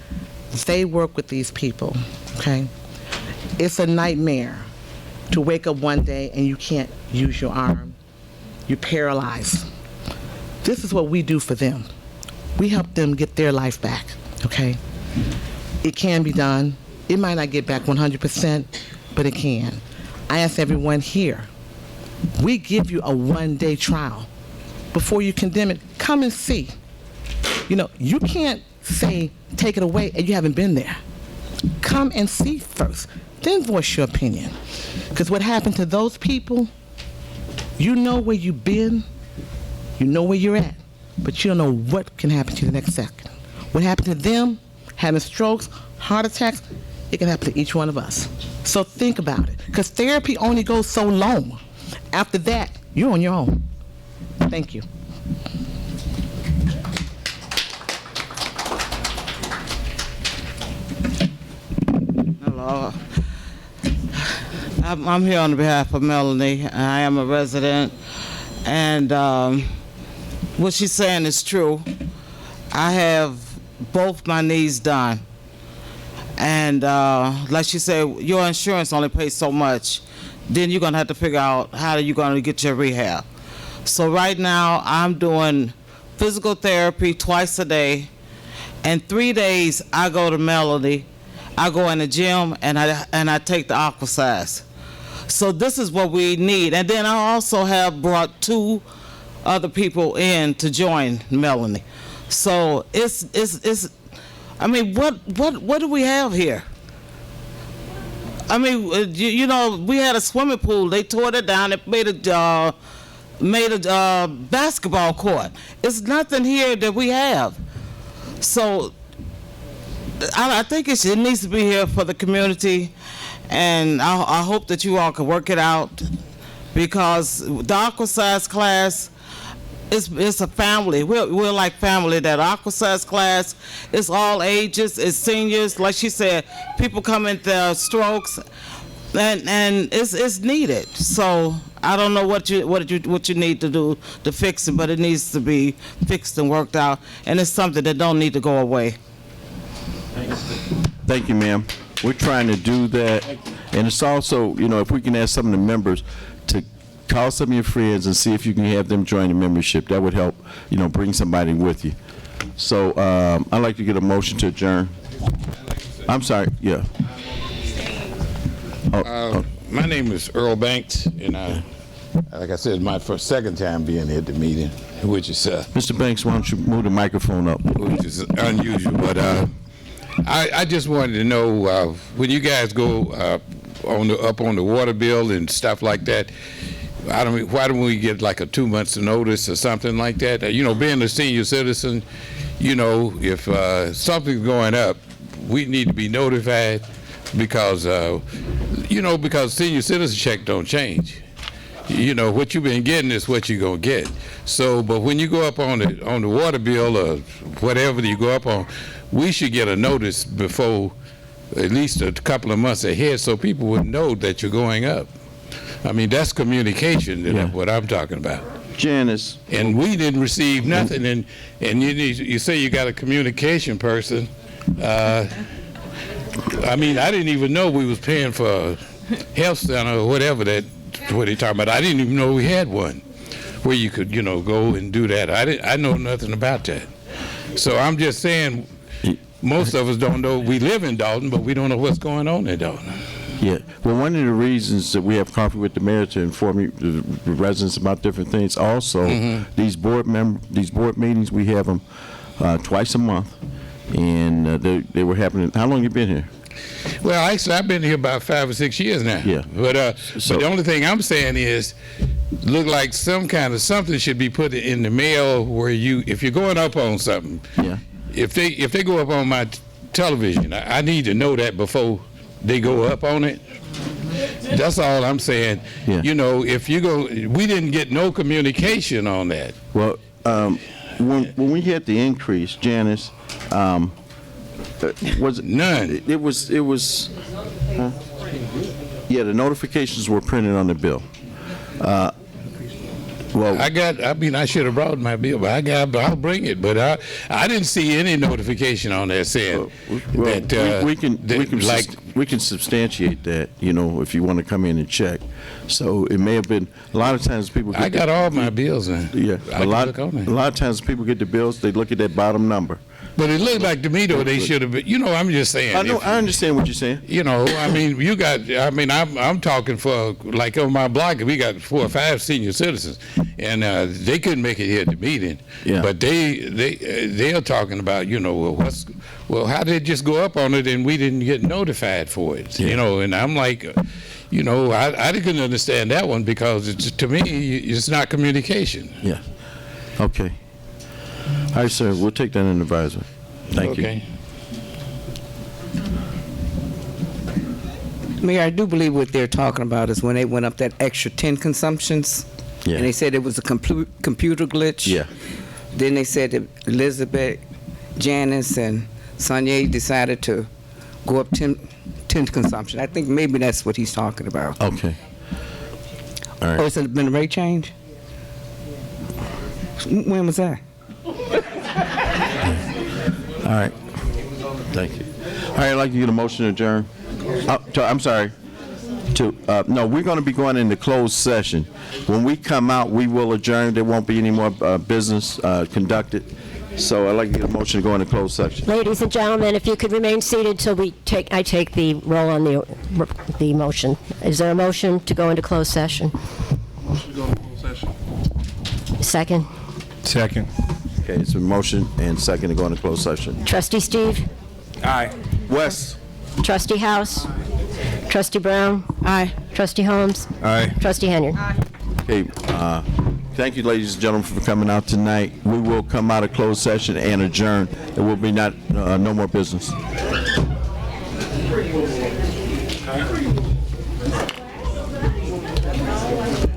They work with these people, okay? It's a nightmare to wake up one day and you can't use your arm. You're paralyzed. This is what we do for them. We help them get their life back, okay? It can be done. It might not get back 100%, but it can. I ask everyone here, we give you a one-day trial. Before you condemn it, come and see. You know, you can't say, take it away, and you haven't been there. Come and see first, then voice your opinion. Because what happened to those people, you know where you've been, you know where you're at, but you don't know what can happen to you the next second. What happened to them, having strokes, heart attacks, it can happen to each one of us. So think about it, because therapy only goes so long. After that, you're on your own. Thank you. Hello. I'm here on behalf of Melanie. I am a resident, and what she's saying is true. I have both my knees done, and like she said, your insurance only pays so much. Then you're gonna have to figure out how you're gonna get your rehab. So right now, I'm doing physical therapy twice a day, and 3 days I go to Melody. I go in the gym and I take the aquasize. So this is what we need. And then I also have brought 2 other people in to join Melanie. So it's I mean, what do we have here? I mean, you know, we had a swimming pool. They tore it down. They made a basketball court. It's nothing here that we have. So I think it needs to be here for the community, and I hope that you all can work it out, because the aquasize class, it's a family. We're like family. That aquasize class, it's all ages, it's seniors. Like she said, people come in their strokes, and it's needed. So I don't know what you need to do to fix it, but it needs to be fixed and worked out, and it's something that don't need to go away. Thank you, ma'am. We're trying to do that, and it's also, you know, if we can ask some of the members to call some of your friends and see if you can have them join the membership, that would help, you know, bring somebody with you. So I'd like to get a motion to adjourn. I'm sorry, yeah. My name is Earl Banks, and like I said, it's my second time being here at the meeting, which is Mr. Banks, why don't you move the microphone up? Which is unusual, but I just wanted to know, when you guys go up on the water bill and stuff like that, why don't we get like a 2 months notice or something like that? You know, being a senior citizen, you know, if something's going up, we need to be notified, because you know, because senior citizen check don't change. You know, what you've been getting is what you're gonna get. So, but when you go up on the water bill or whatever you go up on, we should get a notice before, at least a couple of months ahead, so people would know that you're going up. I mean, that's communication, what I'm talking about. Janice. And we didn't receive nothing, and you say you got a communication person. I mean, I didn't even know we was paying for a health center or whatever what he talking about. I didn't even know we had one where you could, you know, go and do that. I know nothing about that. So I'm just saying, most of us don't know. We live in Dolton, but we don't know what's going on in Dolton. Yeah. Well, one of the reasons that we have coffee with the mayor to inform the residents about different things. Also, these board meetings, we have them twice a month, and they were happening. How long you been here? Well, actually, I've been here about 5 or 6 years now. Yeah. But the only thing I'm saying is, look like something should be put in the mail where if you're going up on something. Yeah. If they go up on my television, I need to know that before they go up on it. That's all I'm saying. Yeah. You know, we didn't get no communication on that. Well, when we had the increase, Janice, was it none? It was. Huh? Yeah, the notifications were printed on the bill. Well, I should have brought my bill, but I'll bring it. But I didn't see any notification on there saying that. We can substantiate that, if you want to come in and check. So it may have been a lot of times people. I got all my bills in. Yeah, a lot of times people get the bills. They look at that bottom number. But it looked like to me though they should have been. I'm just saying. I know. I understand what you're saying. I'm talking for like on my block. We got 4 or 5 senior citizens, and they couldn't make it here at the meeting. Yeah. But they are talking about how did it just go up on it and we didn't get notified for it? Yeah. And I'm like. I couldn't understand that one because to me it's not communication. Yeah. Okay. All right, sir. We'll take that in advisement. Thank you. Mayor, I do believe what they're talking about is when they went up that extra 10 consumptions, Yeah. and they said it was a computer glitch. Yeah. Then they said that Elizabeth, Janice, and Sonia decided to go up 10 consumption. I think maybe that's what he's talking about. Okay. All right. Or has it been a rate change? When was that? All right. Thank you. All right, I'd like to get a motion to adjourn. I'm sorry. No, we're going to be going into closed session. When we come out, we will adjourn. There won't be any more business conducted. So I'd like to get a motion to go into closed session. Ladies and gentlemen, if you could remain seated till I take the roll on the motion. Is there a motion to go into closed session? Motion to go into closed session. Second. Second. Okay, it's a motion and second to go into closed session. Trustee Steve? Aye. Wes? Trustee House? Trustee Brown? Aye. Trustee Holmes? Aye. Trustee Henry? Okay, thank you, ladies and gentlemen, for coming out tonight. We will come out of closed session and adjourn. There will be no more business.